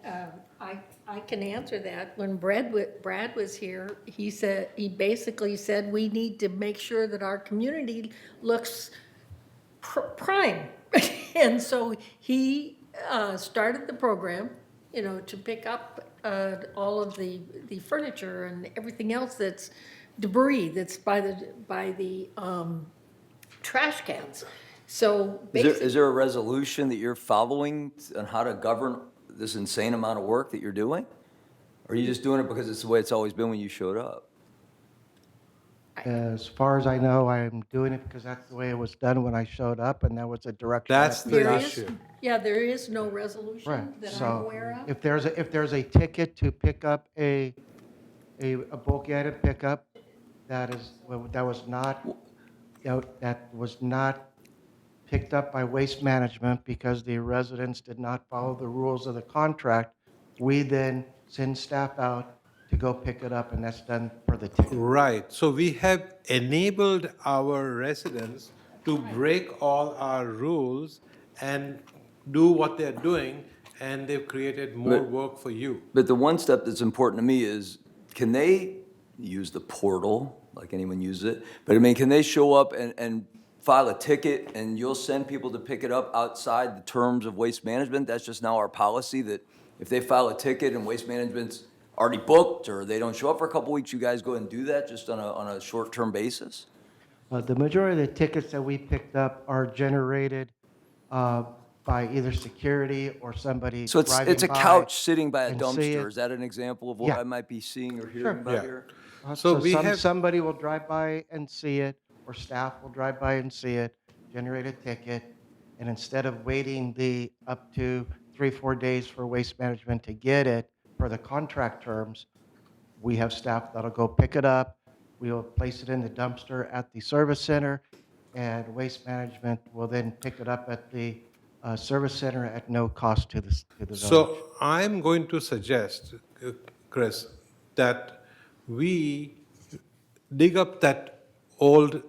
I: I can answer that. When Brad was here, he basically said, we need to make sure that our community looks prime. And so he started the program, to pick up all of the furniture and everything else that's debris that's by the trash cans. So basically.
A: Is there a resolution that you're following on how to govern this insane amount of work that you're doing? Or are you just doing it because it's the way it's always been when you showed up?
J: As far as I know, I'm doing it because that's the way it was done when I showed up, and that was a direction.
B: That's
J: that
B: the
I: There is,
B: issue.
I: yeah, there is no resolution
J: Right,
I: that I'm
J: so
I: aware of.
J: if there's a ticket to pick up a bulky item pickup, that was not picked up by Waste Management because the residents did not follow the rules of the contract, we then send staff out to go pick it up, and that's done for the ticket.
B: Right, so we have enabled our residents to break all our rules and do what they're doing, and they've created more
A: But-
B: work for you.
A: But the one step that's important to me is, can they use the portal, like anyone uses it? But I mean, can they show up and file a ticket and you'll send people to pick it up outside the terms of Waste Management? That's just now our policy, that if they file a ticket and Waste Management's already booked or they don't show up for a couple weeks, you guys go ahead and do that just on a short-term basis?
J: The majority of the tickets that we picked up are generated by either security or somebody
A: So it's
J: driving
A: a
J: by
A: couch sitting by a
J: and see
A: dumpster.
J: it.
A: Is that an example of what
J: Yeah.
A: I might be seeing or
J: Sure.
A: hearing about
B: Yeah.
A: here?
B: So we have-
J: somebody will drive by and see it, or staff will drive by and see it, generate a ticket, and instead of waiting the up to 3-4 days for Waste Management to get it for the contract terms, we have staff that'll go pick it up. We will place it in the dumpster at the service center, and Waste Management will then pick it up at the service center at no cost to the village.
B: So I'm going to suggest, Chris, that we dig up that old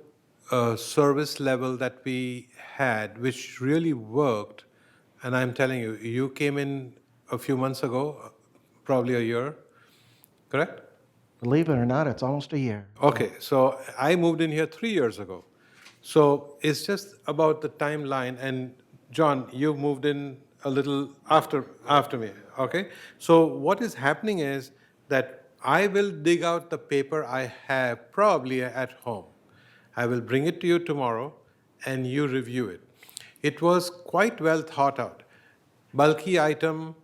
B: service level that we had, which really worked. And I'm telling you, you came in a few months ago, probably a year, correct?
J: Believe it or not, it's almost a year.
B: Okay, so I moved in here 3 years ago. So it's just about the timeline, and John, you moved in a little after me, okay? So what is happening is that I will dig out the paper I have probably at home. I will bring it to you tomorrow, and you review it. It was quite well thought out. Bulky item,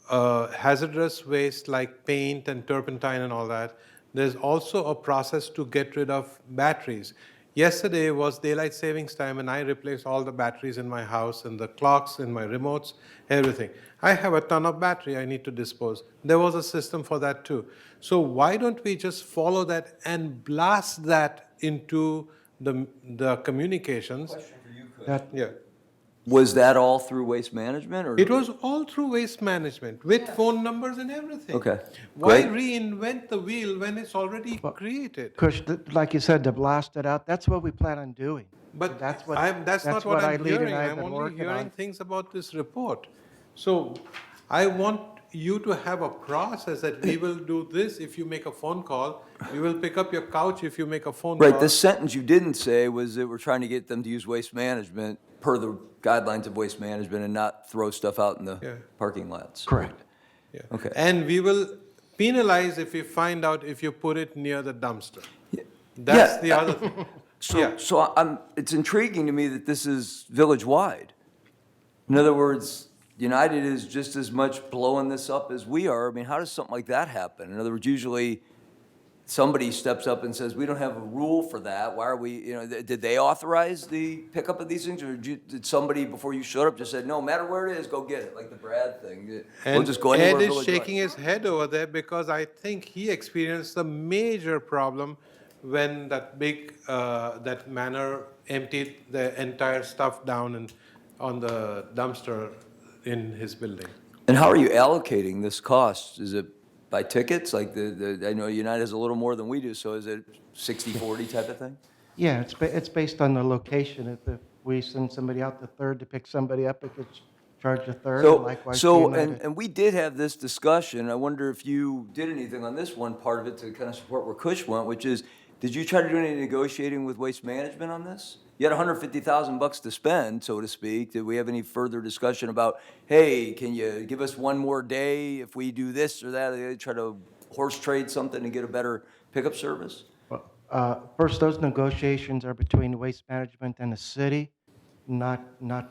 B: hazardous waste like paint and turpentine and all that. There's also a process to get rid of batteries. Yesterday was daylight savings time, and I replaced all the batteries in my house and the clocks and my remotes, everything. I have a ton of battery I need to dispose. There was a system for that too. So why don't we just follow that and blast that into the communications?
J: That,
B: Yeah.
A: Was that all through Waste Management, or?
B: It was all through Waste Management with phone numbers and everything.
A: Okay,
B: Why
A: great.
B: reinvent the wheel when it's already created?
J: Kush, like you said, to blast it out, that's what we plan on doing.
B: But
J: that's what
B: that's not what I'm
J: Eileen and
B: hearing.
J: I have
B: I'm
J: been
B: only
J: working
B: hearing
J: on.
B: things about this report. So I want you to have a process that we will do this if you make a phone call. We will pick up your couch if you make a phone call.
A: Right, the sentence you didn't say was that we're trying to get them to use Waste Management per the guidelines of Waste Management and not throw stuff out in
B: Yeah.
A: the parking lots.
J: Correct.
B: Yeah.
A: Okay.
B: And we will penalize if we find out if you put it near the dumpster. That's the other thing. Yeah.
A: So it's intriguing to me that this is village-wide. In other words, United is just as much blowing this up as we are. I mean, how does something like that happen? In other words, usually somebody steps up and says, we don't have a rule for that. Why are we, did they authorize the pickup of these things? Or did somebody, before you showed up, just said, no matter where it is, go get it, like the Brad thing? We'll
B: And
A: just go anywhere
B: Ed is
A: village-wide.
B: shaking his head over there because I think he experienced a major problem when that big, that manor emptied the entire stuff down on the dumpster in his building.
A: And how are you allocating this cost? Is it by tickets? Like I know United has a little more than we do, so is it 60-40 type of thing?
J: Yeah, it's based on the location. If we send somebody out the 3rd to pick somebody up, it gets charged a third,
A: So,
J: and likewise.
A: so,
J: TMI.
A: and we did have this discussion. I wonder if you did anything on this one part of it to kind of support where Kush went, which is, did you try to do any negotiating with Waste Management on this? You had $150,000 to spend, so to speak. Did we have any further discussion about, hey, can you give us one more day if we do this or that? They try to horse trade something to get a better pickup service?
J: First, those negotiations are between Waste Management and the city, not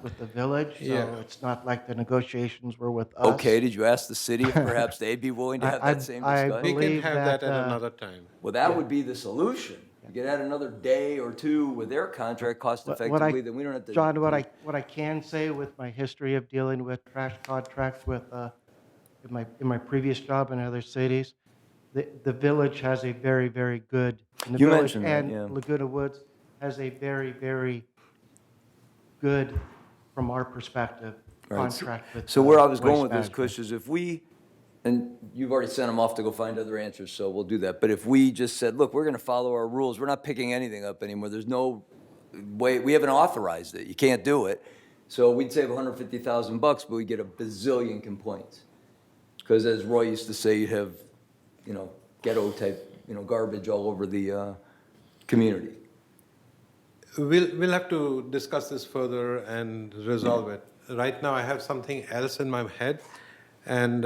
J: with the village.
B: Yeah.
J: So it's not like the negotiations were with us.
A: Okay, did you ask the city if perhaps they'd be willing to have that same
J: I
A: discussion?
B: We can
J: believe
B: have that
J: that,
B: at another time.
A: Well, that would be the solution. You could add another day or two with their contract cost effectively, then we don't have to.
J: John, what I can say with my history of dealing with trash contracts with, in my previous job in other cities, the village has a very, very good, and the
A: You
J: village
A: mentioned that,
J: and
A: yeah.
J: Laguna Woods has a very, very good, from our perspective,
A: Right.
J: contract with.
A: So where I was
J: Waste
A: going with this,
J: Management.
A: Kush, is if we, and you've already sent them off to go find other answers, so we'll do that. But if we just said, look, we're gonna follow our rules, we're not picking anything up anymore, there's no way, we haven't authorized it, you can't do it. So we'd save $150,000, but we get a bazillion complaints. Because as Roy used to say, you'd have, ghetto type, garbage all over the, community.
B: We'll have to discuss this further and resolve it. Right now, I have something else in my head, and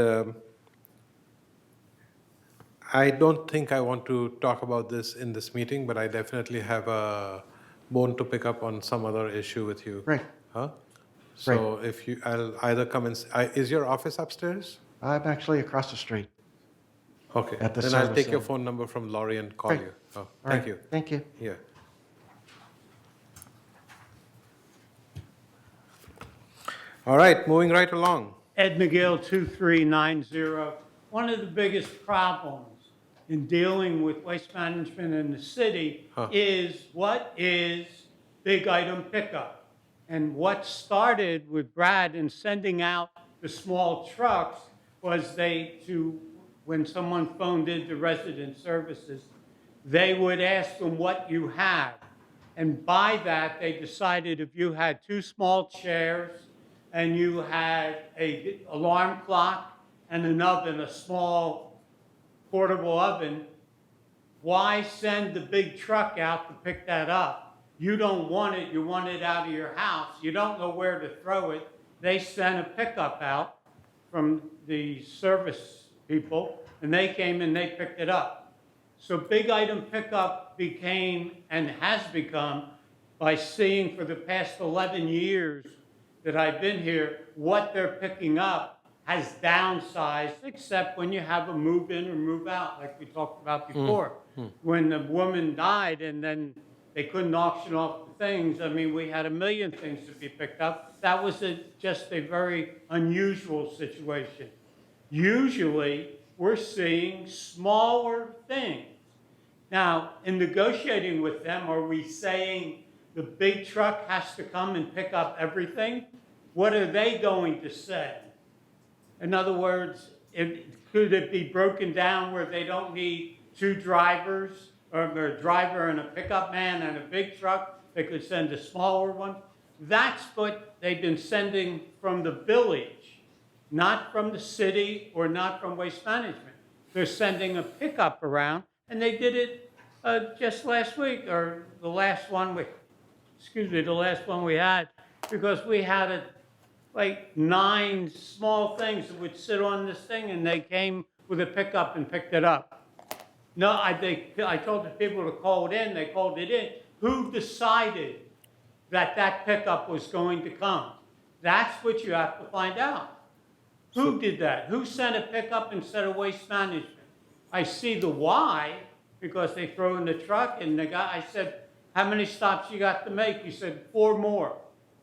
B: I don't think I want to talk about this in this meeting, but I definitely have a bone to pick up on some other issue with you.
J: Great.
B: Huh? So if you, I'll either come and, is your office upstairs?
J: I'm actually across the street.
B: Okay,
J: At the
B: then I'll
J: service
B: take your
J: center.
B: phone number from Laurie and call
J: Great.
B: you. Oh,
J: All
B: thank
J: right.
B: you.
J: Thank you.
B: Yeah. All right, moving right along.
F: Ed McGill, 2390. One of the biggest problems in dealing with waste management in the city is what is big item pickup? And what started with Brad in sending out the small trucks was when someone phoned into resident services, they would ask them what you had. And by that, they decided if you had 2 small chairs and you had an alarm clock and an oven, a small portable oven, why send the big truck out to pick that up? You don't want it, you want it out of your house, you don't know where to throw it. They sent a pickup out from the service people, and they came and they picked it up. So big item pickup became, and has become, by seeing for the past 11 years that I've been here, what they're picking up has downsized, except when you have a move in or move out, like we talked about before. When the woman died and then they couldn't auction off the things, I mean, we had 1 million things to be picked up. That was just a very unusual situation. Usually, we're seeing smaller things. Now, in negotiating with them, are we saying the big truck has to come and pick up everything? What are they going to say? In other words, could it be broken down where they don't need 2 drivers, or a driver and a pickup man and a big truck? They could send a smaller one. That's what they've been sending from the village, not from the city or not from Waste Management. They're sending a pickup around, and they did it just last week, or the last one we had, because we had like 9 small things that would sit on this thing, and they came with a pickup and picked it up. No, I told the people to call it in, they called it in. Who decided that pickup was going to come? That's what you have to find out. Who did that? Who sent a pickup instead of Waste Management? I see the why, because they throw in the truck, and I said, how many stops you got to make? He said, 4 more.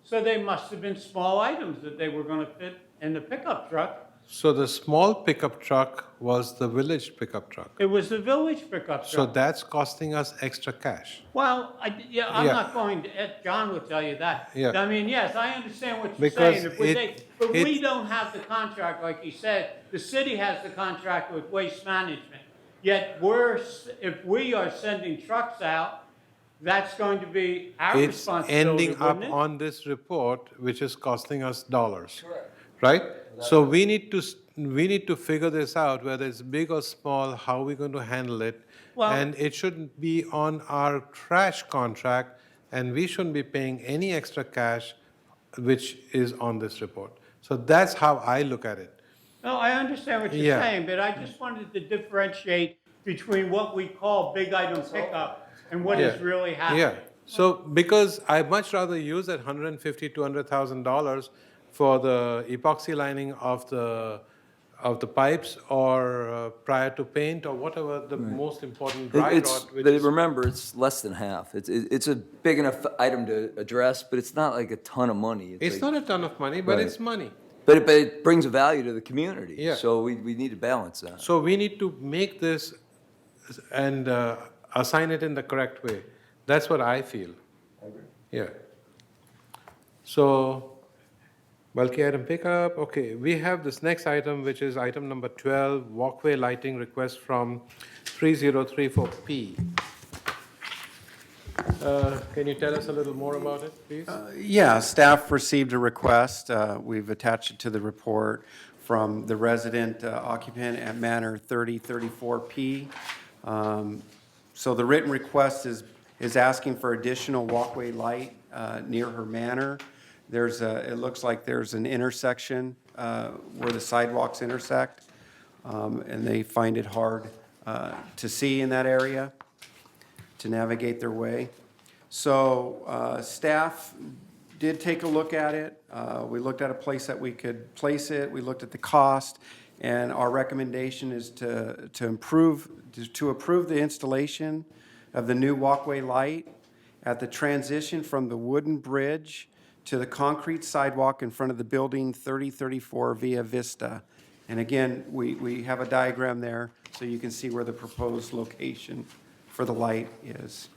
F: So they must have been small items that they were going to fit in the pickup truck.
B: So the small pickup truck was the village pickup truck.
F: It was the village pickup
B: So
F: truck.
B: that's costing us extra cash.
F: Well, I'm
B: Yeah.
F: not going to, John will tell you that.
B: Yeah.
F: I mean, yes, I understand what you're
B: Because
F: saying. But
B: it-
F: we don't have the contract, like you said. The city has the contract with Waste Management. Yet if we are sending trucks out,
J: that's going to be our
B: It's
J: responsibility,
B: ending up
J: wouldn't it?
B: on this report, which is costing us dollars. Right? So we need to figure this out, whether it's big or small, how we're going to handle it.
J: Well-
B: And it shouldn't be on our trash contract, and we shouldn't be paying any extra cash, which is on this report. So that's how I look at it.
J: No, I understand what you're
B: Yeah.
J: saying, but I just wanted to differentiate between what we call big item pickup and what is
B: Yeah.
J: really happening.
B: Yeah, so because I'd much rather use that $150,000 to $200,000 for the epoxy lining of the pipes or prior to paint or whatever the most important dry
A: It's,
B: rot, which
A: but
B: is.
A: remember, it's less than half. It's a big enough item to address, but it's not like a ton of money.
B: It's
A: like-
B: not a ton of money, but
A: Right.
B: it's money.
A: But it brings a value to the community.
B: Yeah.
A: So we need to balance that.
B: So we need to make this and assign it in the correct way. That's what I feel. Yeah. So, bulky item pickup, okay, we have this next item, which is item number 12, walkway lighting request from 3034P. Can you tell us a little more about it, please?
H: Yeah, staff received a request, we've attached it to the report, from the resident occupant at Manor 3034P. So the written request is asking for additional walkway light near her manor. It looks like there's an intersection where the sidewalks intersect, and they find it hard to see in that area, to navigate their way. So staff did take a look at it. We looked at a place that we could place it. We looked at the cost, and our recommendation is to approve the installation of the new walkway light at the transition from the wooden bridge to the concrete sidewalk in front of the building 3034 Via Vista. And again, we have a diagram there, so you can see where the proposed location for the light is.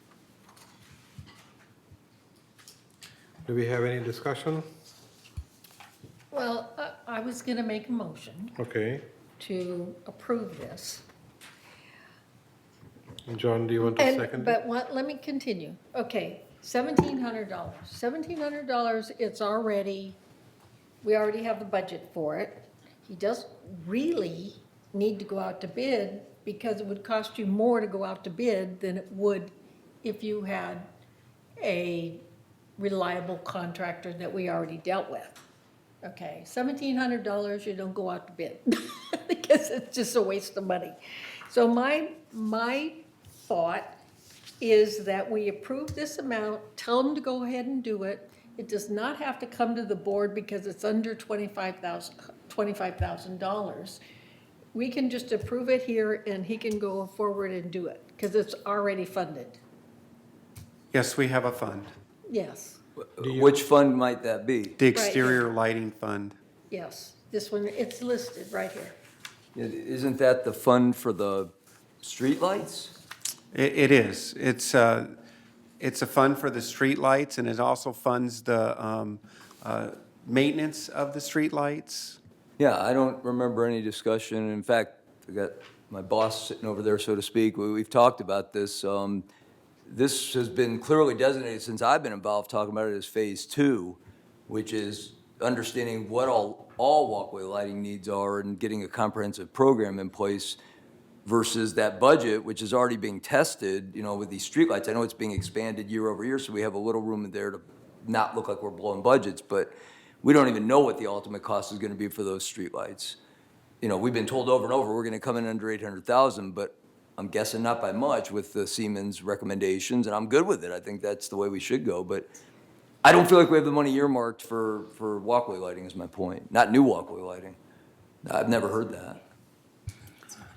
B: Do we have any discussion?
I: Well, I was going to make a motion
B: Okay.
I: to approve this.
B: John, do you want to
I: And,
B: second it?
I: but what, let me continue. Okay, $1,700. $1,700, it's already, we already have the budget for it. He doesn't really need to go out to bid because it would cost you more to go out to bid than it would if you had a reliable contractor that we already dealt with. Okay, $1,700, you don't go out to bid because it's just a waste of money. So my thought is that we approve this amount, tell them to go ahead and do it. It does not have to come to the board because it's under $25,000. We can just approve it here and he can go forward and do it because it's already funded.
H: Yes, we have a fund,
I: Yes,
A: Which fund might that be?
H: the exterior lighting fund.
I: yes. This one, it's listed right here.
A: Isn't that the fund for the streetlights?
H: It is. It's a fund for the streetlights, and it also funds the maintenance of the streetlights.
A: Yeah, I don't remember any discussion. In fact, I got my boss sitting over there, so to speak. We've talked about this. This has been clearly designated since I've been involved, talking about it as Phase 2, which is understanding what all walkway lighting needs are and getting a comprehensive program in place versus that budget, which is already being tested, with these streetlights. I know it's being expanded year over year, so we have a little room in there to not look like we're blowing budgets, but we don't even know what the ultimate cost is going to be for those streetlights. We've been told over and over, we're going to come in under 800,000, but I'm guessing not by much with the Siemens recommendations, and I'm good with it. I think that's the way we should go, but I don't feel like we have the money earmarked for walkway lighting is my point, not new walkway lighting. I've never heard that.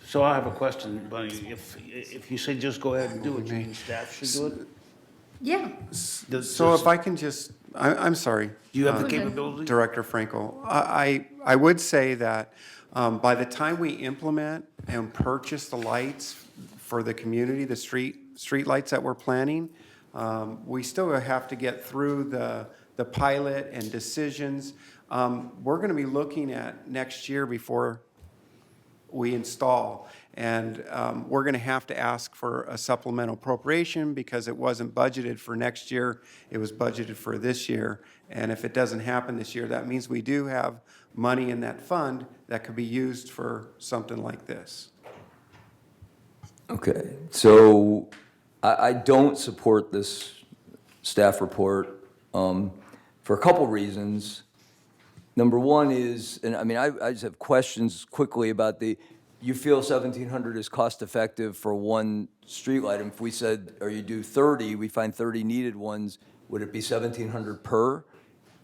O: So I have a question, Bunny. If you say just go ahead and do it, you mean staff should do it?
I: Yeah.
H: So if I can just, I'm sorry.
O: Do you have the
I: Okay.
O: capability?
H: Director Frankel, I would say that by the time we implement and purchase the lights for the community, the street lights that we're planning, we still have to get through the pilot and decisions. We're going to be looking at next year before we install. And we're going to have to ask for a supplemental appropriation because it wasn't budgeted for next year. It was budgeted for this year. And if it doesn't happen this year, that means we do have money in that fund that could be used for something like this.
A: Okay, so I don't support this staff report for a couple reasons. Number one is, and I mean, I just have questions quickly about you feel 1,700 is cost-effective for one streetlight. And if we said, or you do 30, we find 30 needed ones, would it be 1,700 per,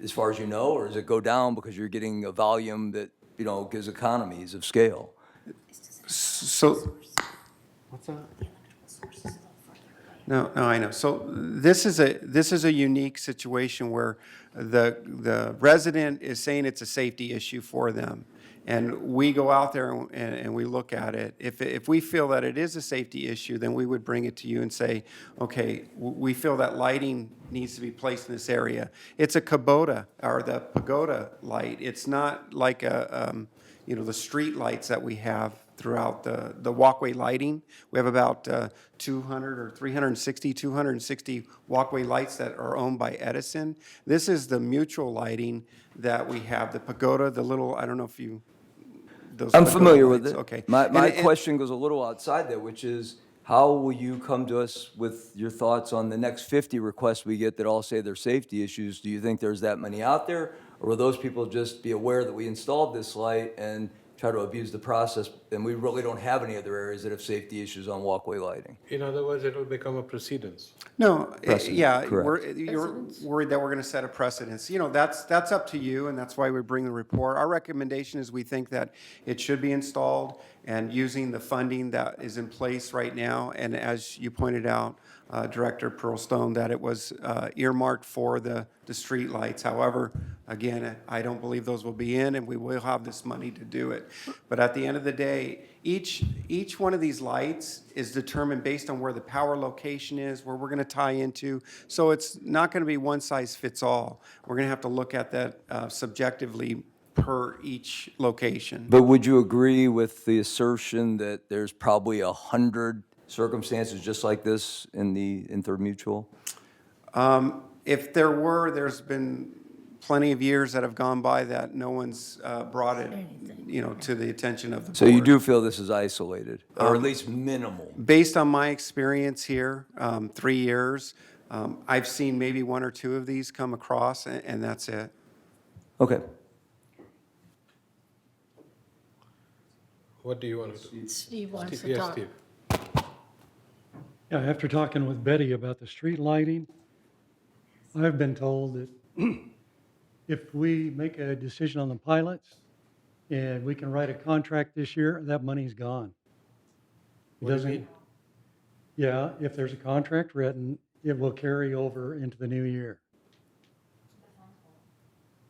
A: as far as you know? Or does it go down because you're getting a volume that, gives economies of scale?
H: So, what's that? No, I know. So this is a unique situation where the resident is saying it's a safety issue for them. And we go out there and we look at it. If we feel that it is a safety issue, then we would bring it to you and say, okay, we feel that lighting needs to be placed in this area. It's a Kubota, or the pagoda light. It's not like the street lights that we have throughout the walkway lighting. We have about 200 or 260 walkway lights that are owned by Edison. This is the mutual lighting that we have, the pagoda, the little, I don't know if you, those
A: I'm
H: pagoda
A: familiar with
H: lights,
A: it.
H: Okay.
A: My question goes a little outside that, which is, how will you come to us with your thoughts on the next 50 requests we get that all say they're safety issues? Do you think there's that many out there? Or will those people just be aware that we installed this light and try to abuse the process, and we really don't have any other areas that have safety issues on walkway lighting?
B: In other words, it will become a precedence.
H: No,
A: Precedent,
H: yeah,
A: correct.
H: you're worried that we're going to set a precedence. That's up to you, and that's why we bring the report. Our recommendation is we think that it should be installed, and using the funding that is in place right now, and as you pointed out, Director Pearlstone, that it was earmarked for the street lights. However, again, I don't believe those will be in, and we will have this money to do it. But at the end of the day, each one of these lights is determined based on where the power location is, where we're going to tie into. So it's not going to be one size fits all. We're going to have to look at that subjectively per each location.
A: But would you agree with the assertion that there's probably 100 circumstances just like this in Third Mutual?
H: If there were, there's been plenty of years that have gone by that no one's brought it, to the attention of the board.
A: So you do feel this is isolated, or at least minimal?
H: Based on my experience here, 3 years, I've seen maybe one or two of these come across, and that's it.
A: Okay.
B: What do you want to do?
I: Steve wants
B: Steve,
I: to
B: yes,
I: talk.
B: Steve.
L: Yeah, after talking with Betty about the street lighting, I've been told that if we make a decision on the pilots and we can write a contract this year, that money's gone. It
B: What do you
L: doesn't.
B: mean?
L: Yeah, if there's a contract written, it will carry over into the new year.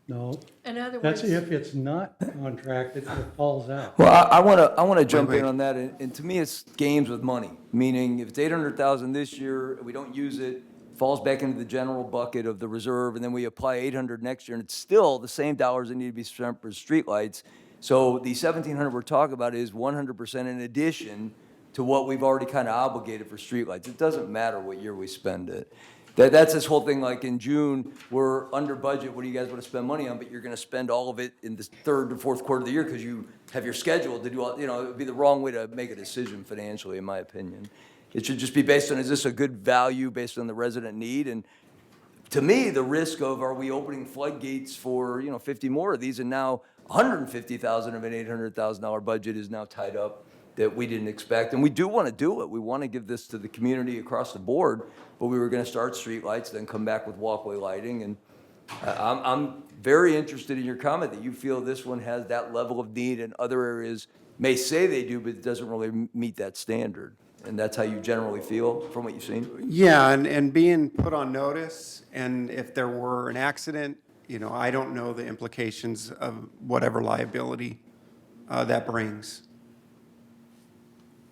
L: No,
I: In other
L: that's
I: words,
L: if it's not contracted, it falls out.
A: Well, I want to jump
H: wait.
A: in on that, and to me, it's games with money. Meaning, if it's 800,000 this year, and we don't use it, falls back into the general bucket of the reserve, and then we apply 800 next year, and it's still the same dollars that need to be spent for streetlights. So the 1,700 we're talking about is 100% in addition to what we've already kind of obligated for streetlights. It doesn't matter what year we spend it. That's this whole thing, like in June, we're under budget, what do you guys want to spend money on? But you're going to spend all of it in the third to fourth quarter of the year because you have your schedule to do all, it would be the wrong way to make a decision financially, in my opinion. It should just be based on, is this a good value based on the resident need? And to me, the risk of, are we opening floodgates for, 50 more of these, and now 150,000 of an $800,000 budget is now tied up that we didn't expect. And we do want to do it. We want to give this to the community across the board, but we were going to start streetlights, then come back with walkway lighting. And I'm very interested in your comment that you feel this one has that level of need, and other areas may say they do, but it doesn't really meet that standard. And that's how you generally feel from what you've seen?
H: Yeah, and being put on notice, and if there were an accident, I don't know the implications of whatever liability that brings.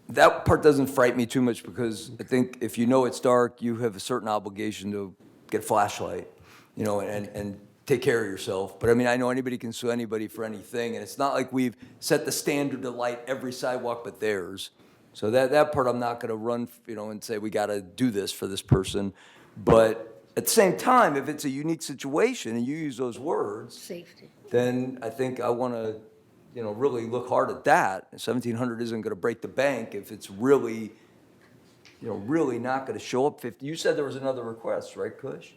A: That part doesn't frighten me too much, because I think if you know it's dark, you have a certain obligation to get a flashlight, and take care of yourself. But I mean, I know anybody can sue anybody for anything, and it's not like we've set the standard to light every sidewalk but theirs. So that part I'm not gonna run, and say we gotta do this for this person. But at the same time, if it's a unique situation and you use those words,
I: Safety.
A: then I think I wanna, really look hard at that. 1,700 isn't gonna break the bank if it's really, really not gonna show up 50. You said there was another request, right, Kush?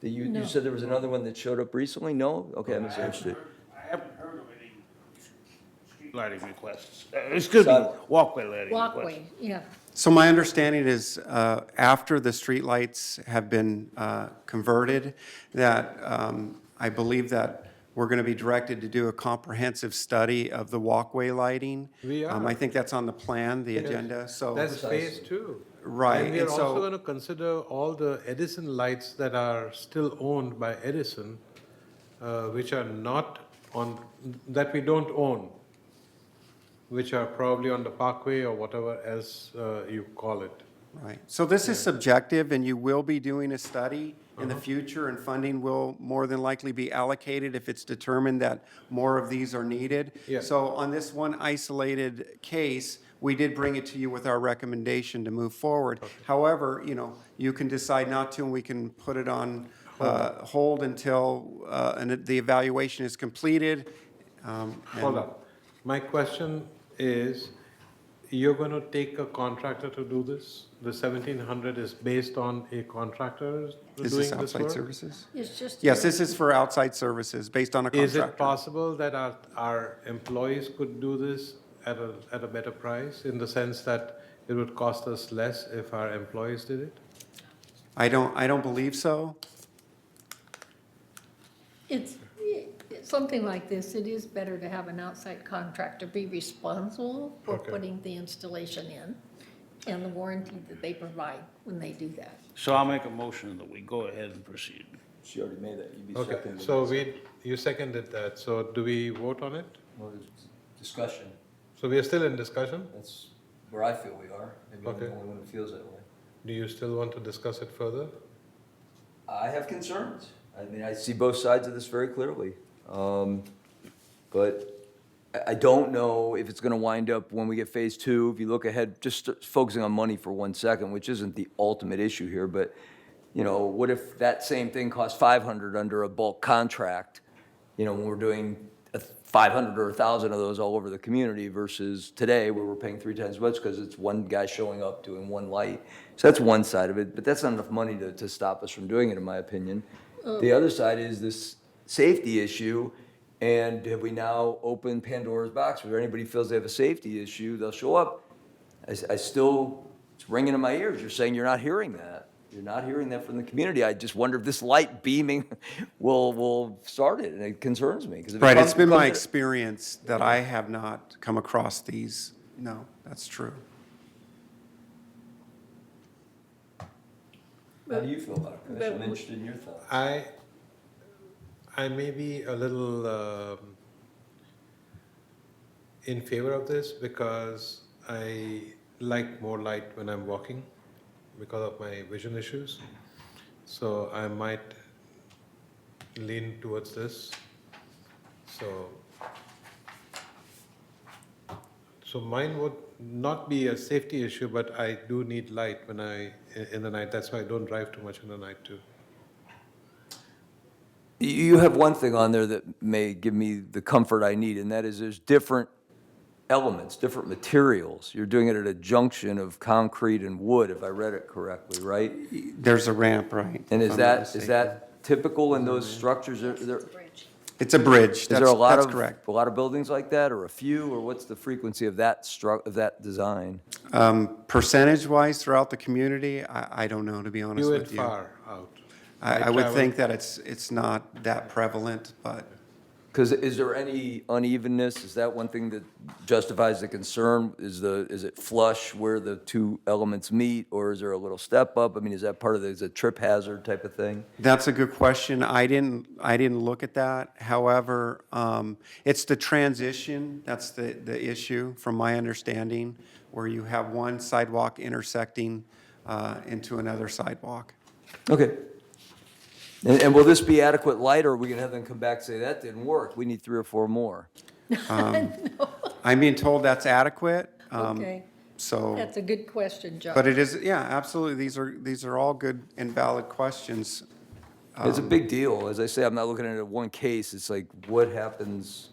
A: That you
I: No.
A: said there was another one that showed up recently? No? Okay, I misunderstood.
O: I haven't heard of any street lighting requests. Excuse me, walkway lighting requests.
I: Walkway, yeah.
H: So my understanding is, after the streetlights have been converted, that I believe that we're going to be directed to do a comprehensive study of the walkway lighting.
B: We are.
H: I think that's on the plan, the agenda, so.
B: That's phase 2.
H: Right,
B: And we are
H: and so-
B: also going to consider all the Edison lights that are still owned by Edison, which are not on, that we don't own, which are probably on the parkway or whatever else you call it.
H: Right. So this is subjective, and you will be doing a study in the future, and funding will more than likely be allocated if it's determined that more of these are needed.
B: Yeah.
H: So on this one isolated case, we did bring it to you with our recommendation to move forward. However, you can decide not to, and we can put it on hold until the evaluation is completed.
B: Hold up. My question is, you're going to take a contractor to do this? The 1,700 is based on a contractor
H: Is
B: doing
H: this
B: this
H: outside
B: work?
H: services?
I: It's just.
H: Yes, this is for outside services, based on a
B: Is
H: contractor.
B: it possible that our employees could do this at a better price, in the sense that it would cost us less if our employees did it?
H: I don't believe so.
I: It's something like this, it is better to have an outside contractor be responsible for
B: Okay.
I: putting the installation in and the warranty that they provide when they do that.
O: So I'll make a motion that we go ahead and proceed.
A: She already made that. You'd be
B: Okay,
A: seconded.
B: so you seconded that, so do we vote on it?
A: Well, there's discussion.
B: So we are still in discussion?
A: That's where I feel we are. Maybe I'm the
B: Okay.
A: only one who feels that way.
B: Do you still want to discuss it further?
A: I have concerns. I mean, I see both sides of this very clearly. But I don't know if it's gonna wind up when we get phase 2, if you look ahead, just focusing on money for 1 second, which isn't the ultimate issue here, but, what if that same thing costs 500 under a bulk contract? When we're doing 500 or 1,000 of those all over the community versus today where we're paying 3 times as much because it's one guy showing up doing one light. So that's one side of it, but that's not enough money to stop us from doing it, in my opinion. The other side is this safety issue, and have we now opened Pandora's box? Where anybody feels they have a safety issue, they'll show up. I still, it's ringing in my ears. You're saying you're not hearing that. You're not hearing that from the community. I just wonder if this light beaming will start it, and it concerns me. 'Cause if it
H: Right,
A: comes-
H: it's been my
A: comes-
H: experience that I have not come across these. No, that's true.
A: How do you feel about it, Chris? I'm interested in your thoughts.
B: I may be a little in favor of this because I like more light when I'm walking because of my vision issues. So I might lean towards this. So mine would not be a safety issue, but I do need light in the night. That's why I don't drive too much in the night too.
A: You have one thing on there that may give me the comfort I need, and that is there's different elements, different materials. You're doing it at a junction of concrete and wood, if I read it correctly, right?
H: There's a ramp, right?
A: And
H: if
A: is
H: I'm not
A: that
H: mistaken.
A: typical in those structures?
H: It's a bridge.
A: Is there a lot
H: That's
A: of,
H: correct.
A: a lot of buildings like that, or a few, or what's the frequency of that of that design?
H: Percentage-wise throughout the community, I don't know, to be honest
B: Few and
H: with you.
B: far out.
H: I would
B: travel-
H: think that it's not that prevalent, but
A: Because is there any unevenness? Is that one thing that justifies the concern? Is it flush where the two elements meet, or is there a little step up? I mean, is that part of is it trip hazard type of thing?
H: that's a good question. I didn't look at that. However, it's the transition, that's the issue, from my understanding, where you have one sidewalk intersecting into another sidewalk.
A: Okay. And will this be adequate light, or are we gonna have them come back and say, that didn't work, we need 3 or 4 more?
H: I'm being told that's adequate.
I: Okay,
H: So,
I: that's a good question, Joe.
H: but it is, yeah, absolutely. These are all good and valid questions.
A: It's a big deal. As I say, I'm not looking at it one case. It's like, what happens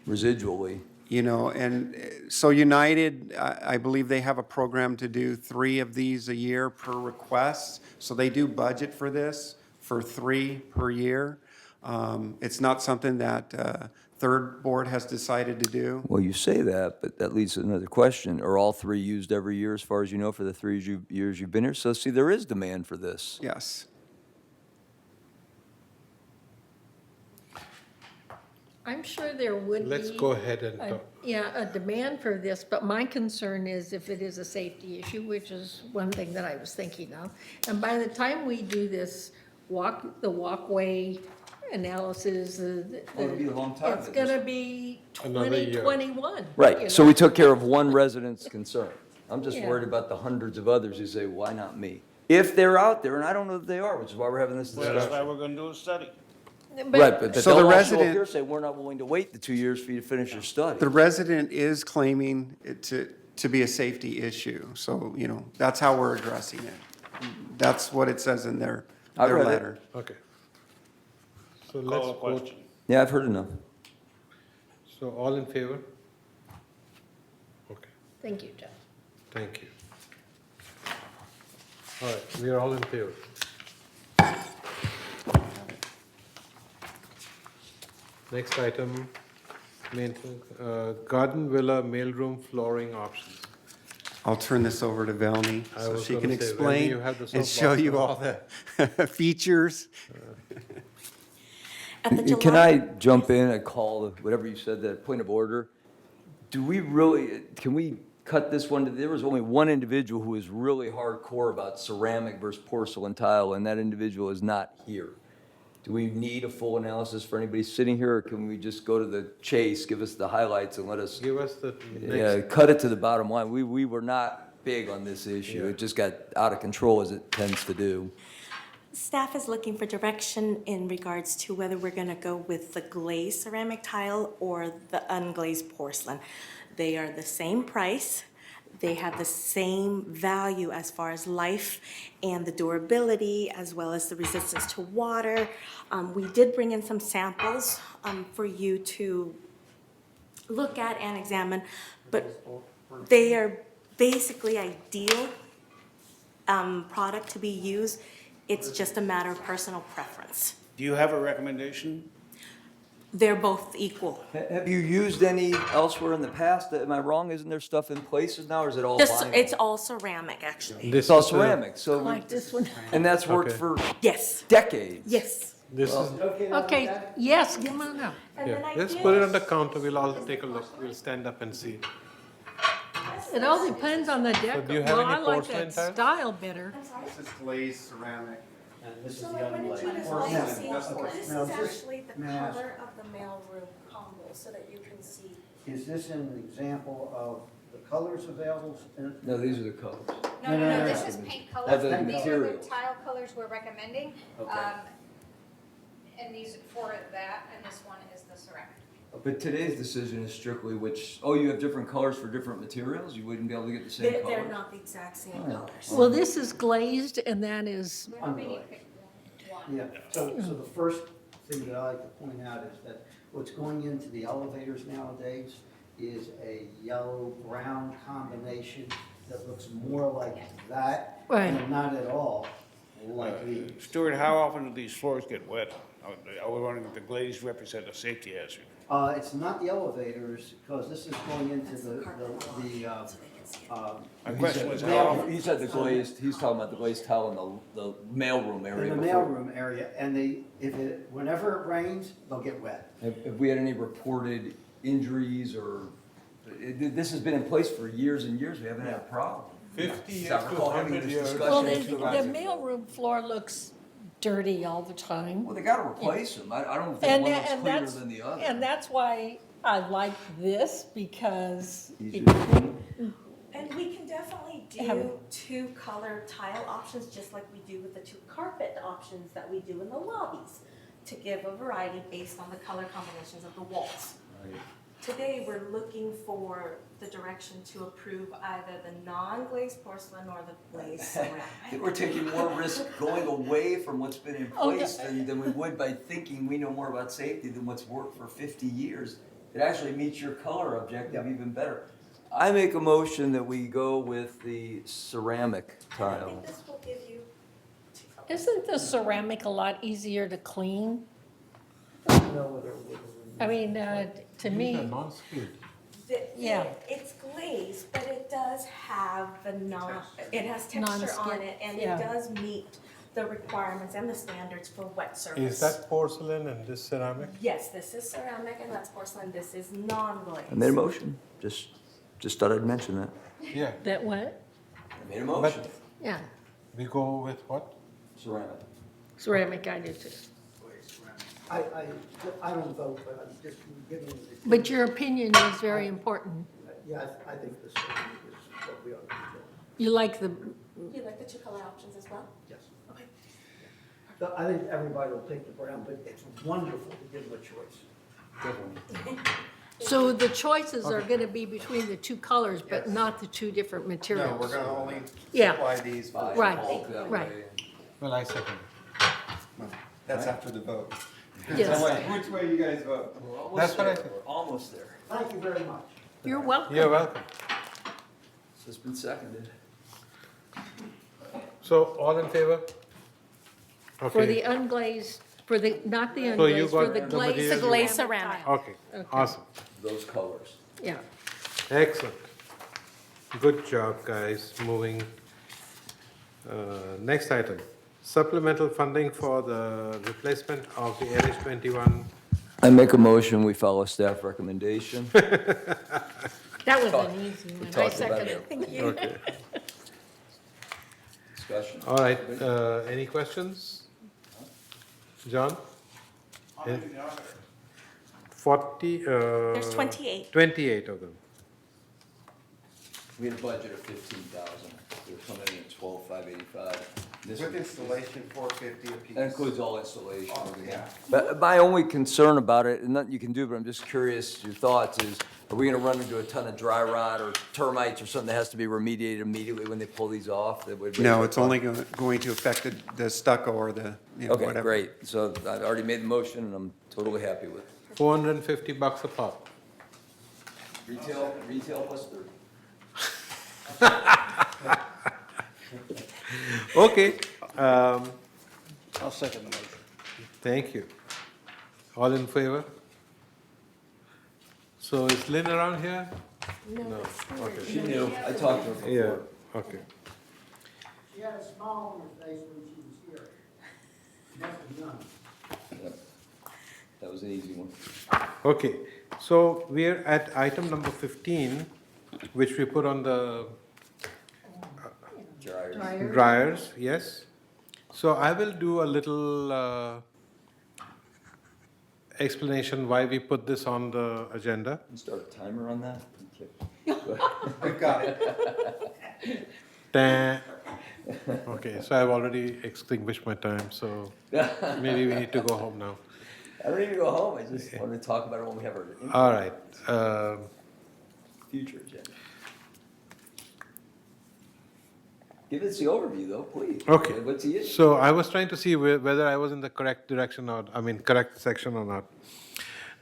A: residually?
H: You know, and so United, I believe they have a program to do 3 of these a year per request. So they do budget for this, for 3 per year. It's not something that Third Board has decided to do.
A: Well, you say that, but that leads to another question. Are all 3 used every year, as far as you know, for the 3 years you've been here? So see, there is demand for this.
H: Yes.
I: I'm sure there would be.
B: Let's go ahead and
I: a-
B: talk.
I: Yeah, a demand for this, but my concern is if it is a safety issue, which is one thing that I was thinking of. And by the time we do this the walkway analysis,
A: it'll be a long time
I: it's
A: at
I: gonna
A: this-
I: be
B: Another year.
I: 2021. you
A: Right, so
I: know?
A: we took care of one resident's concern. I'm just
I: Yeah.
A: worried about the hundreds of others who say, why not me? If they're out there, and I don't know that they are, which is why we're having this
O: Well, that's why
A: discussion.
O: we're gonna do a study.
A: Right, but
H: So the
A: they'll also
H: resident-
A: up here say, we're not willing to wait the 2 years for you to finish your study.
H: The resident is claiming it to be a safety issue. So, you know, that's how we're addressing it. That's what it says in their
A: I read it.
H: letter.
B: Okay. So
O: Call
B: let's
O: a
B: vote.
O: question.
A: Yeah, I've heard enough.
B: So all in favor? Okay,
I: Thank you, Jeff.
B: thank you. All right, we are all in favor. Next item, garden villa mailroom flooring options.
H: I'll turn this over to Velny
B: I
H: so
B: was
H: she
B: gonna
H: can
B: say, Velny,
H: explain
B: you have the
H: and
B: soapbox
H: show you
B: now.
H: all the features.
A: Can I jump in and call whatever you said, that point of order? Do we really, can we cut this one? There was only one individual who was really hardcore about ceramic versus porcelain tile, and that individual is not here. Do we need a full analysis for anybody sitting here, or can we just go to the chase, give us the highlights, and let us,
B: Give us the
A: yeah,
B: next,
A: cut it to the bottom line? We were not big on this issue.
B: Yeah.
A: It just got out of control, as it tends to do.
P: Staff is looking for direction in regards to whether we're going to go with the glazed ceramic tile or the unglazed porcelain. They are the same price. They have the same value as far as life and the durability, as well as the resistance to water. We did bring in some samples for you to look at and examine, but they are basically ideal product to be used. It's just a matter of personal preference.
O: Do you have a recommendation?
P: They're both equal.
A: Have you used any elsewhere in the past? Am I wrong? Isn't there stuff in places now, or is it all
P: Just,
A: vinyl?
P: it's all ceramic, actually.
A: It's all ceramic, so,
I: Like this one.
A: and that's worked
B: Okay.
A: for
P: Yes,
A: decades.
P: yes.
B: This is,
I: Okay, yes, come on up.
P: And then
B: yeah,
P: I
B: let's
P: did-
B: put it on the counter, we'll all take a look, we'll stand up and see.
I: It all depends on the decor.
B: do you have
I: Well,
B: any
I: I like
B: porcelain
I: that
B: tile?
I: style better.
H: This is glazed ceramic.
M: And this is
P: So
M: the
P: like when you
M: unglazed.
P: do this,
M: Porcelain.
P: all you see,
M: That's what-
P: this
M: now,
P: is
M: this-
P: actually the
M: may I ask-
P: color of the mailroom combo, so that you can see.
M: Is this an example of the colors available?
A: No, these are the colors.
D: No, this is paint
A: Of
D: colors.
A: the
D: These are
A: material.
D: the tile colors we're recommending.
M: Okay.
D: And these for that, and this one is the ceramic.
A: But today's decision is strictly which, oh, you have different colors for different materials? You wouldn't be able to get the same
P: They're
A: colors?
P: not the exact same
A: Oh.
P: colors.
I: Well, this is glazed and that is,
M: Unglazed. Yeah, so the first thing that I like to point out is that what's going into the elevators nowadays is a yellow-brown combination that looks more like that,
I: Right.
M: and not at all like these.
O: Stuart, how often do these floors get wet? I was wondering if the glaze represent a safety hazard.
M: It's not the elevators, because this is going into
O: My question was how
M: mail-
O: often?
A: He said the glazed, he's talking about the glazed tile in the mailroom area.
M: in the
A: before.
M: mailroom area, and whenever it rains, they'll get wet.
A: Have we had any reported injuries or, this has been in place for years and years, we haven't had a problem.
B: 50 years
A: I recall
B: to
A: having
B: 100
A: this
B: years.
I: well,
A: discussion.
I: the mailroom floor looks dirty all the time.
A: Well, they gotta replace them. I don't think
I: And
A: one
I: that-
A: looks
I: and
A: cleaner
I: that's-
A: than the other.
I: And that's why I like this, because
A: Easier to clean.
P: And we can definitely do two color tile options, just like we do with the two carpet options that we do in the lobbies, to give a variety based on the color combinations of the walls. Today, we're looking for the direction to approve either the non-glazed porcelain or the glazed ceramic.
A: We're taking more risk going away from what's been in place than we would by thinking we know more about safety than what's worked for 50 years. It actually meets your color objective even better. I make a motion that we go with the ceramic
P: I
A: tile.
P: think this will give you two colors.
I: Isn't the ceramic a lot easier to clean? I mean, to me,
B: Non-skid.
I: Yeah.
P: It's glazed, but it does have it has texture on
I: Non-skid,
P: it, and
I: yeah.
P: it does meet the requirements and the standards for wet surface.
B: Is that porcelain and this ceramic?
P: Yes, this is ceramic and that's porcelain, this is non-glazed.
A: I made a motion, just thought I'd mention that.
B: Yeah.
I: that what?
A: I made a motion.
I: Yeah,
B: We go with what?
A: Ceramic.
I: ceramic I do too.
M: I don't vote, but I'm just giving you the.
I: But your opinion is very important.
M: Yeah, I think this is what we ought to do.
I: You like the,
P: You like the two color options as well?
M: Yes.
P: Okay.
M: So I think everybody will take the brown, but it's wonderful to give them a choice.
I: so the choices are gonna be between the two colors, but not the two different materials.
H: No, we're going to only
I: Yeah.
H: supply these. for the
I: Right,
H: bulk.
I: right.
B: Well, I second.
H: That's after the vote.
I: Yes.
H: Which way you guys vote?
B: That's what I said.
A: We're almost there.
M: Thank you very much.
I: You're welcome.
B: You're welcome.
A: So it's been seconded.
B: So all in favor?
I: For
B: Okay.
I: the unglazed, for the, not the
B: So you
I: unglazed, for
B: got
I: the
B: the
I: glazed.
B: material you
P: Glazed
I: ceramic
P: ceramic.
I: tile.
B: Okay, awesome.
A: Those colors.
I: Yeah.
B: Excellent. Good job, guys. Moving. Next item, supplemental funding for the replacement of the NH21.
A: I make a motion, we follow staff recommendation.
I: That was an easy one. I
A: talked about
I: second
A: it.
I: it. Thank you.
B: Okay.
A: Discussion.
B: All right, any questions? John? 40,
P: There's 28.
B: 28 of them.
A: We had a budget of 15,000. They're coming in at 12,585. This
H: With
A: one-
H: installation, 450 apiece.
A: That includes all installation. everything.
H: yeah.
A: But my only concern about it, and nothing you can do, but I'm just curious, your thoughts is, are we gonna run into a ton of dry rot or termites or something that has to be remediated immediately when they pull these off? That would raise
H: No,
A: our
H: it's
A: cost?
H: only going to affect the stucco or the, you know,
A: Okay,
H: whatever.
A: great. So I've already made the motion and I'm totally happy with it.
B: $450 a pop.
A: Retail plus 30.
B: Okay,
O: I'll second the motion.
B: thank you. All in favor? So is Lynn around here? No. Okay.
A: She knew, I talked to her before.
B: Yeah, okay.
M: She had a smile on her face when she was here. Nothing, none.
A: Yep. That was an easy one.
B: Okay, so we're at item number 15, which we put on the
A: Dryers.
B: dryers, yes. So I will do a little explanation why we put this on the agenda.
A: Can you start a timer on that? Okay.
H: We've got it.
B: Ta- Okay, so I've already extinguished my time, so maybe we need to go home now.
A: I don't need to go home, I just wanted to talk about it when we have our
B: All right,
A: future agenda. Give us the overview though, please.
B: Okay.
A: What's the issue?
B: so I was trying to see whether I was in the correct direction or, correct section or not.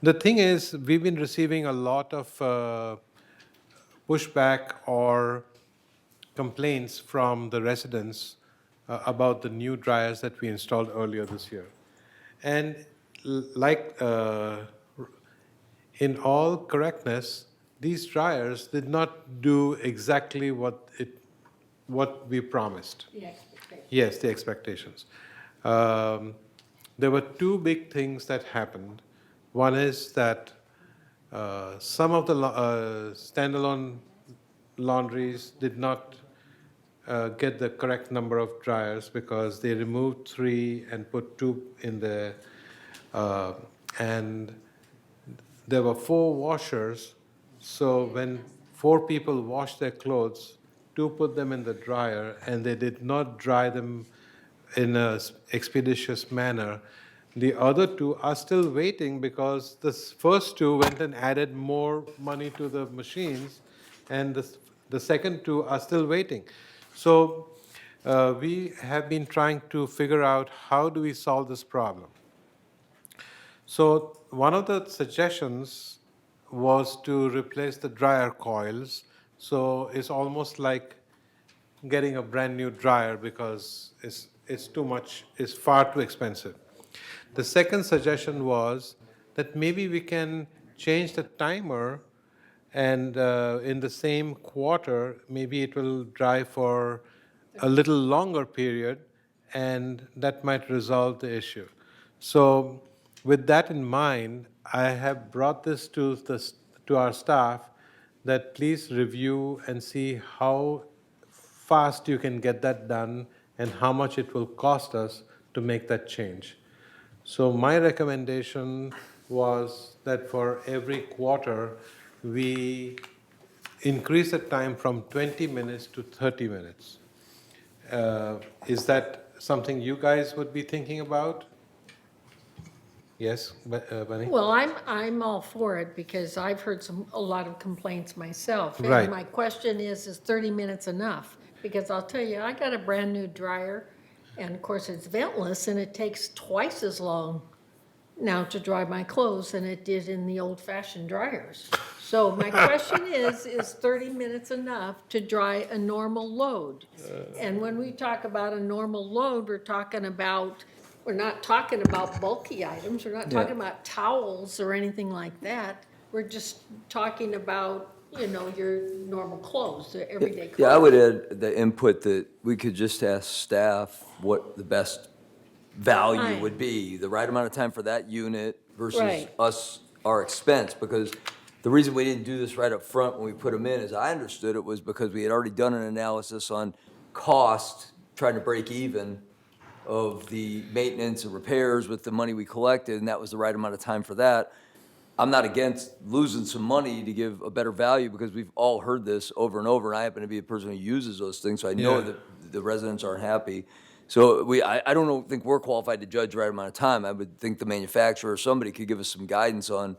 B: The thing is, we've been receiving a lot of pushback or complaints from the residents about the new dryers that we installed earlier this year. And in all correctness, these dryers did not do exactly what we promised.
I: The expectation.
B: Yes, the expectations. There were two big things that happened. One is that some of the standalone laundries did not get the correct number of dryers because they removed 3 and put 2 in there. And there were 4 washers, so when 4 people washed their clothes, to put them in the dryer, and they did not dry them in a expeditious manner. The other two are still waiting because the first two went and added more money to the machines, and the second two are still waiting. So we have been trying to figure out how do we solve this problem. So one of the suggestions was to replace the dryer coils. So it's almost like getting a brand new dryer because it's too much, it's far too expensive. The second suggestion was that maybe we can change the timer, and in the same quarter, maybe it will dry for a little longer period, and that might resolve the issue. So with that in mind, I have brought this to our staff, that please review and see how fast you can get that done and how much it will cost us to make that change. So my recommendation was that for every quarter, we increase the time from 20 minutes to 30 minutes. Is that something you guys would be thinking about? Yes, Bunny?
I: Well, I'm all for it because I've heard a lot of complaints myself.
B: Right.
I: And my question is 30 minutes enough? Because I'll tell you, I got a brand new dryer, and of course it's ventless, and it takes twice as long now to dry my clothes than it did in the old-fashioned dryers. So my question is 30 minutes enough to dry a normal load? And when we talk about a normal load, we're not talking about bulky items, we're not talking about towels or anything like that. We're just talking about, your normal clothes, the everyday clothes.
A: Yeah, I would add the input that we could just ask staff what the best value
I: Time.
A: would be, the right amount of time for that unit versus
I: Right.
A: our expense, because the reason we didn't do this right up front when we put them in, as I understood it, was because we had already done an analysis on cost, trying to break even of the maintenance and repairs with the money we collected, and that was the right amount of time for that. I'm not against losing some money to give a better value, because we've all heard this over and over, and I happen to be a person who uses those things, so I know
B: Yeah.
A: that the residents aren't happy. So I don't think we're qualified to judge the right amount of time. I would think the manufacturer or somebody could give us some guidance on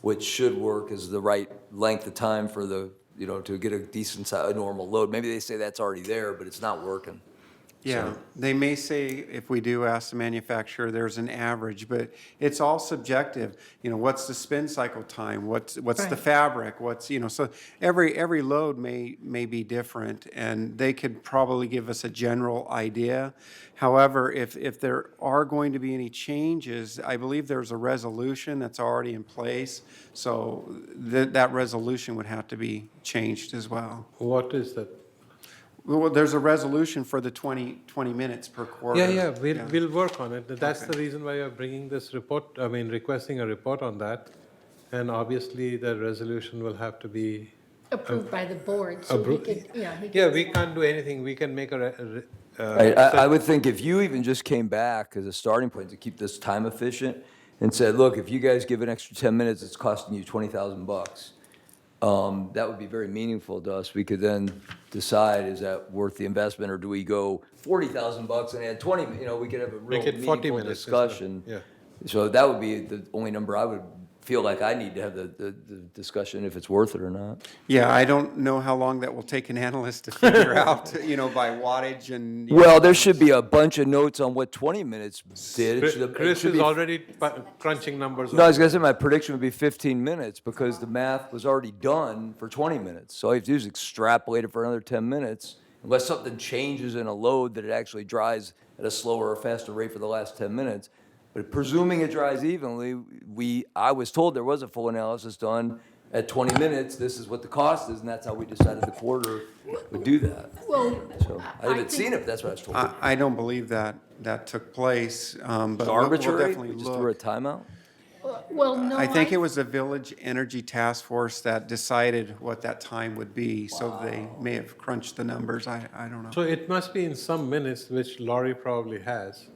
A: what should work as the right length of time for to get a decent, a normal load. Maybe they say that's already there, but it's not working.
H: Yeah, they may say, if we do ask the manufacturer, there's an average, but it's all subjective. What's the spin cycle time? What's the
I: Right.
H: fabric? So every load may be different, and they could probably give us a general idea. However, if there are going to be any changes, I believe there's a resolution that's already in place, so that resolution would have to be changed as well.
B: What is that?
H: Well, there's a resolution for the 20 minutes per quarter.
B: Yeah, we'll work on it. That's the reason why we're bringing this report, requesting a report on that. And obviously, the resolution will have to be
I: Approved by the board, so we could,
B: we can't do anything. We can make
A: I would think if you even just came back as a starting point to keep this time efficient and said, look, if you guys give an extra 10 minutes, it's costing you $20,000. That would be very meaningful to us. We could then decide, is that worth the investment, or do we go $40,000 and add 20, we could have a real
B: Make it 40
A: meaningful
B: minutes.
A: discussion.
B: Yeah.
A: So that would be the only number I would feel like I need to have the discussion, if it's worth it or not.
H: Yeah, I don't know how long that will take an analyst to figure out, by wattage and.
A: Well, there should be a bunch of notes on what 20 minutes did. It
B: Chris
A: should
B: is
A: be-
B: already crunching numbers.
A: No, I was gonna say my prediction would be 15 minutes, because the math was already done for 20 minutes. So all you have to do is extrapolate it for another 10 minutes, unless something changes in a load that it actually dries at a slower or faster rate for the last 10 minutes. But presuming it dries evenly, I was told there was a full analysis done at 20 minutes. This is what the cost is, and that's how we decided the quarter would do that.
I: well,
A: So I haven't seen it, but that's what I was told.
H: I don't believe that took place, but
A: It's
H: we'll
A: arbitrary.
H: definitely
A: We just threw a
H: look.
A: timeout.
I: well, no.
H: I think it was the Village Energy Task Force that decided what that time would be, so they may have crunched the numbers. I don't know.
B: So it must be in some minutes, which Laurie probably has.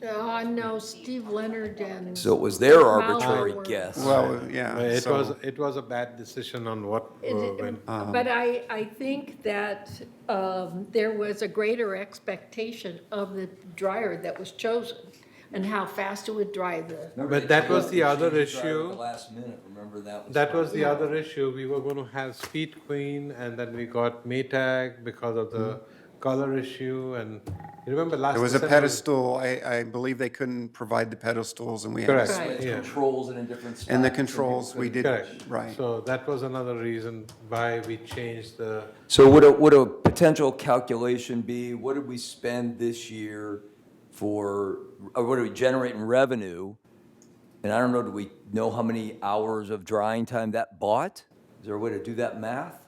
I: No, Steve Leonard and.
A: So it was their
I: Mauer
A: arbitrary
I: were-
A: guess.
H: Well, yeah.
B: It was a bad decision on what went.
I: But I think that there was a greater expectation of the dryer that was chosen and how fast it would dry the.
B: But that was the other
A: Changed the driver at
B: issue.
A: the last minute, remember that was.
B: That was the other issue. We were going to have Speed Queen, and then we got Maytag because of the color issue. And you remember last
H: There was a
B: December-
H: pedestal, I believe they couldn't provide the pedestals, and we had.
B: Correct.
I: Right.
B: Yeah.
A: Controls in a different spot.
H: And the controls, we did,
B: Correct.
H: right.
B: So that was another reason why we changed the.
A: So would a potential calculation be, what did we spend this year for, or what do we generate in revenue? And I don't know, do we know how many hours of drying time that bought? Is there a way to do that math?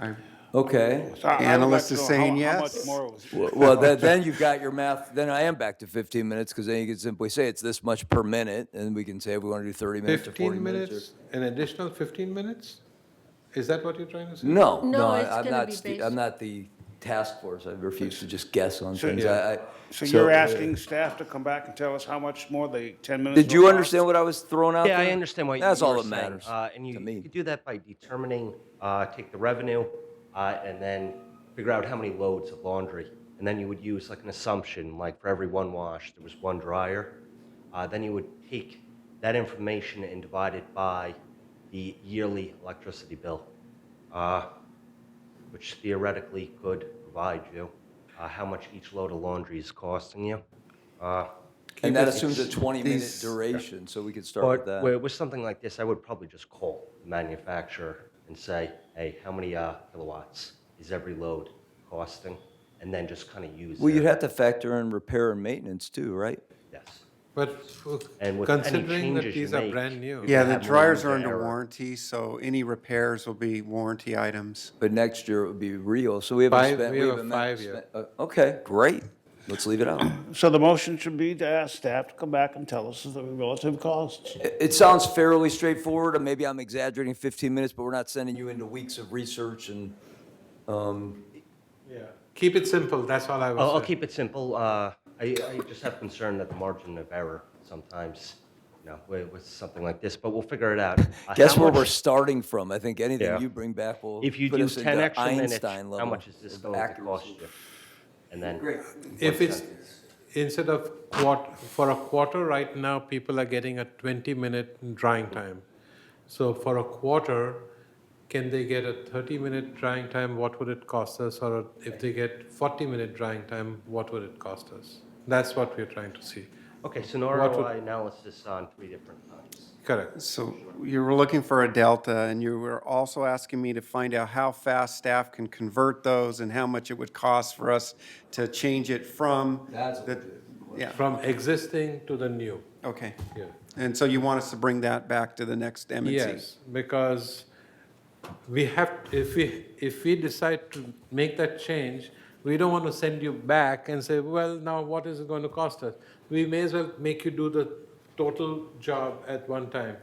H: I-
A: Okay.
O: So I would
H: Analyst
O: like
H: is
O: to know
H: saying
O: how much
H: yes.
O: more it was.
A: Well, then you've got your math, then I am back to 15 minutes, because then you can simply say it's this much per minute, and we can say if we want to do 30 minutes or 40
B: 15
A: minutes.
B: minutes, an additional 15 minutes? Is that what you're trying to say?
A: No,
I: No,
A: no,
I: it's
A: I'm
I: gonna
A: not,
I: be
A: Steve-
I: based-
A: I'm not the task force. I refuse to just guess on
O: So-
A: things.
B: Yeah.
O: So you're asking staff to come back and tell us how much more the 10 minutes?
A: Did you
O: will cost?
A: understand what I was throwing out
N: Yeah,
A: there?
N: I understand what
A: That's
N: you
A: all
N: were
A: that
N: saying.
A: matters
N: And you
A: to me.
N: you do that by determining, take the revenue, and then figure out how many loads of laundry. And then you would use like an assumption, like for every one wash, there was one dryer. Then you would take that information and divide it by the yearly electricity bill, which theoretically could provide you how much each load of laundry is costing you.
A: And that assumes a 20-minute
H: these-
A: duration, so we could start with
N: But
A: that.
N: with something like this, I would probably just call the manufacturer and say, hey, how many kilowatts is every load costing? And then just kind of use
A: Well, you'd
N: their-
A: have to factor in repair and maintenance too, right?
N: Yes.
B: But
N: And with any
B: considering that
N: changes you
B: these are
N: make,
B: brand new.
N: you
H: Yeah,
N: can
H: the
N: have more
H: dryers
N: room
H: are
N: to
H: under
N: error.
H: warranty, so any repairs will be warranty items.
A: But next year it would be real, so we haven't
B: Five-
A: spent.
B: we have a
A: haven't
B: 5-year.
A: spent- Okay, great. Let's leave it out.
O: So the motion should be to ask staff to come back and tell us the relative costs.
A: It sounds fairly straightforward, and maybe I'm exaggerating 15 minutes, but we're not sending you into weeks of research and,
B: Yeah. Keep it simple, that's all I was saying.
N: I'll keep it simple. I just have concern that the margin of error sometimes, with something like this, but we'll figure it out.
A: guess
N: How
A: where we're
N: much-
A: starting from. I think anything
N: Yeah.
A: you bring back will
N: If you
A: put
N: do
A: us
N: 10
A: into
N: extra minutes,
A: Einstein level
N: how much is this
A: of
N: going to cost
A: accuracy.
N: you? And then.
B: If it's, instead of for a quarter right now, people are getting a 20-minute drying time. So for a quarter, can they get a 30-minute drying time? What would it cost us? Or if they get 40-minute drying time, what would it cost us? That's what we're trying to see.
N: Okay, so an
B: What would-
N: ROI analysis on 3 different times.
B: Correct.
H: So you were looking for a delta, and you were also asking me to find out how fast staff can convert those and how much it would cost for us to change it from
A: That's
H: the, yeah,
B: From existing to the new.
H: okay.
B: Yeah.
H: And so you want us to bring that back to the next M&C?
B: Yes, because we have, if we decide to make that change, we don't want to send you back and say, well, now what is it going to cost us? We may as well make you do the total job at one time.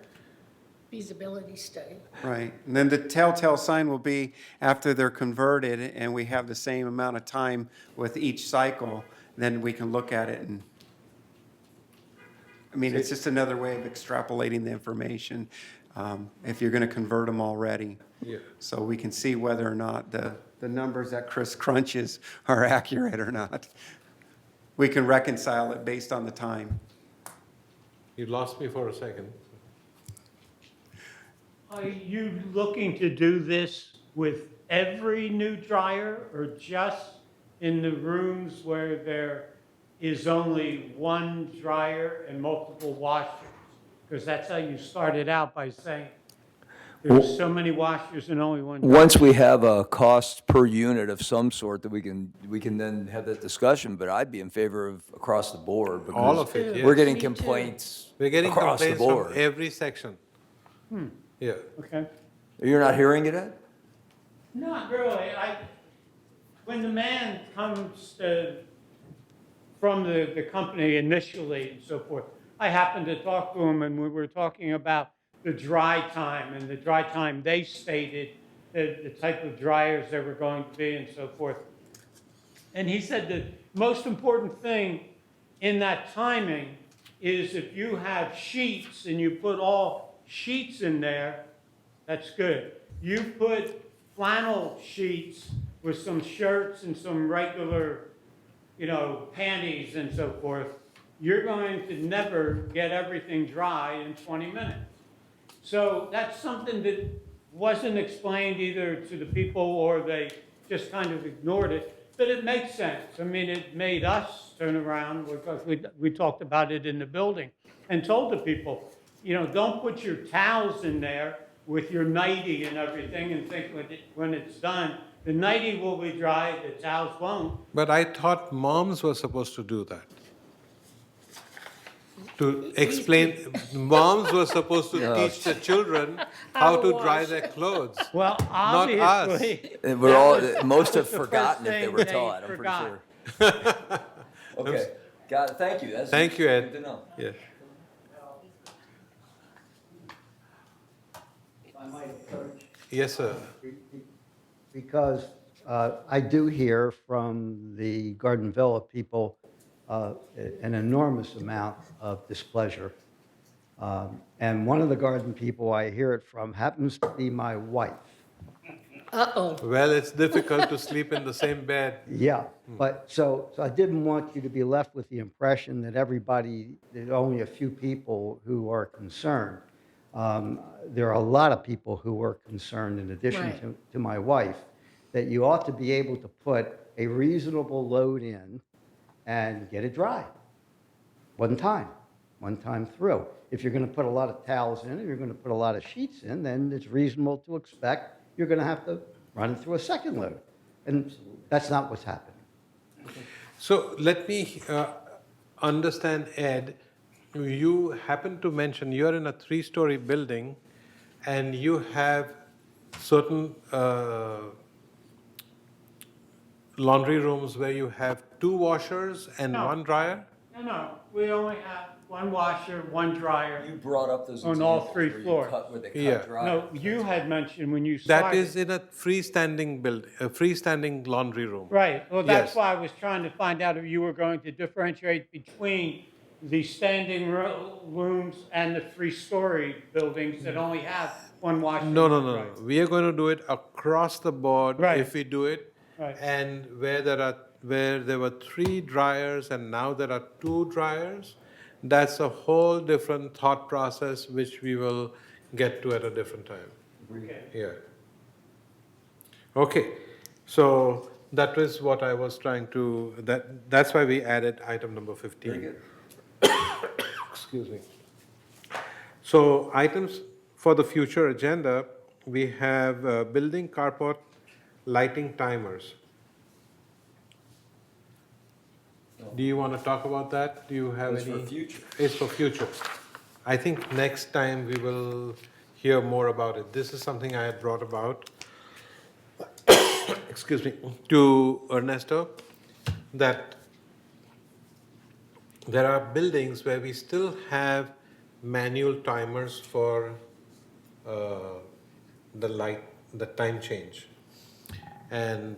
I: Feasibility study.
H: Right. And then the telltale sign will be after they're converted and we have the same amount of time with each cycle, then we can look at it and, I mean, it's just another way of extrapolating the information, if you're going to convert them already.
B: Yeah.
H: So we can see whether or not the numbers that Chris crunches are accurate or not. We can reconcile it based on the time.
B: You lost me for a second.
Q: Are you looking to do this with every new dryer or just in the rooms where there is only one dryer and multiple washers? Because that's how you started out by saying there's so many washers and only one dryer.
A: Once we have a cost per unit of some sort that we can then have that discussion, but I'd be in favor of across the board. because
B: All of it,
A: We're
B: yes.
A: getting
I: Me too.
A: complaints
B: We're getting
A: across the
B: complaints from
A: board.
B: every section. Yeah.
Q: Okay.
A: You're not hearing it, Ed?
Q: Not really. When the man comes from the company initially and so forth, I happened to talk to him and we were talking about the dry time and the dry time they stated, the type of dryers there were going to be and so forth. And he said the most important thing in that timing is if you have sheets and you put all sheets in there, that's good. You put flannel sheets with some shirts and some regular, panties and so forth, you're going to never get everything dry in 20 minutes. So that's something that wasn't explained either to the people or they just kind of ignored it, but it makes sense. I mean, it made us turn around because we talked about it in the building and told the people, don't put your towels in there with your nightie and everything and think when it's done, the nightie will be dry, the towels won't.
B: But I thought moms were supposed to do that. To explain, moms were supposed to teach the children how to dry their clothes.
Q: Well,
B: not us.
Q: obviously.
A: And we're all, most have
Q: the first
A: forgotten if they
Q: thing
A: were
Q: they
A: taught, I'm pretty
Q: forgot.
A: sure. Okay, got it, thank you. That's
B: Thank you, Ed.
A: good to know.
B: Yes. Yes, sir.
M: Because I do hear from the Garden Villa people an enormous amount of displeasure. And one of the garden people I hear it from happens to be my wife.
I: Uh-oh.
B: Well, it's difficult to sleep in the same bed.
M: Yeah, but so I didn't want you to be left with the impression that there's only a few people who are concerned. There are a lot of people who are concerned in addition
I: Right.
M: to my wife, that you ought to be able to put a reasonable load in and get it dry. One time through. If you're going to put a lot of towels in and you're going to put a lot of sheets in, then it's reasonable to expect you're going to have to run it through a second load. And that's not what's happening.
B: So let me understand, Ed. You happen to mention you're in a 3-story building and you have certain laundry rooms where you have 2 washers and
Q: No.
B: 1 dryer?
Q: No, we only have one washer, one dryer.
A: You brought up those
Q: On all
A: examples
Q: 3
A: where you
Q: floors.
A: cut- Where they
B: Yeah.
A: cut dry.
Q: No, you had mentioned when you
B: That
Q: started.
B: is in a freestanding building, a freestanding laundry room.
Q: Right, well, that's
B: Yes.
Q: why I was trying to find out if you were going to differentiate between the standing rooms and the 3-story buildings that only have one washer.
B: No,
Q: and
B: no,
Q: one
B: no,
Q: dryer.
B: no. We are going to do it across the board
Q: Right.
B: if we do it.
Q: Right.
B: And where there were 3 dryers and now there are 2 dryers, that's a whole different thought process which we will get to at a different time.
Q: Okay.
B: Yeah. Okay, so that was what I was trying to, that's why we added item number 15.
A: Very good.
B: Excuse me. So items for the future agenda, we have building carport lighting timers. Do you want to talk about that? Do you have
A: It's
B: any?
A: for future.
B: It's for future. I think next time we will hear more about it. This is something I had brought about, excuse me, to Ernesto, that there are buildings where we still have manual timers for the light, the time change. And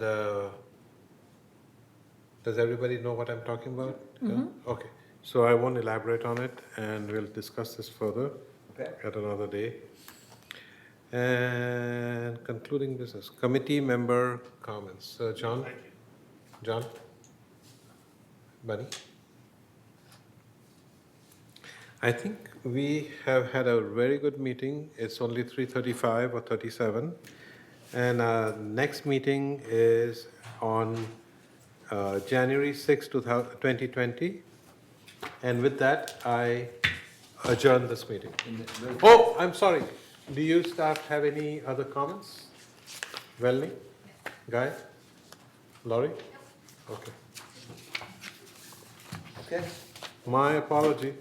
B: does everybody know what I'm talking about? Yeah? Okay, so I won't elaborate on it and we'll discuss this further
A: Okay.
B: at another day. And concluding business, committee member comments. John? John? Bunny? I think we have had a very good meeting. It's only 3:35 or 37. And our next meeting is on January 6, 2020. And with that, I adjourn this meeting. Oh, I'm sorry. Do you staff have any other comments? Velni? Guy? Laurie? Okay.
A: Okay.
B: My apology.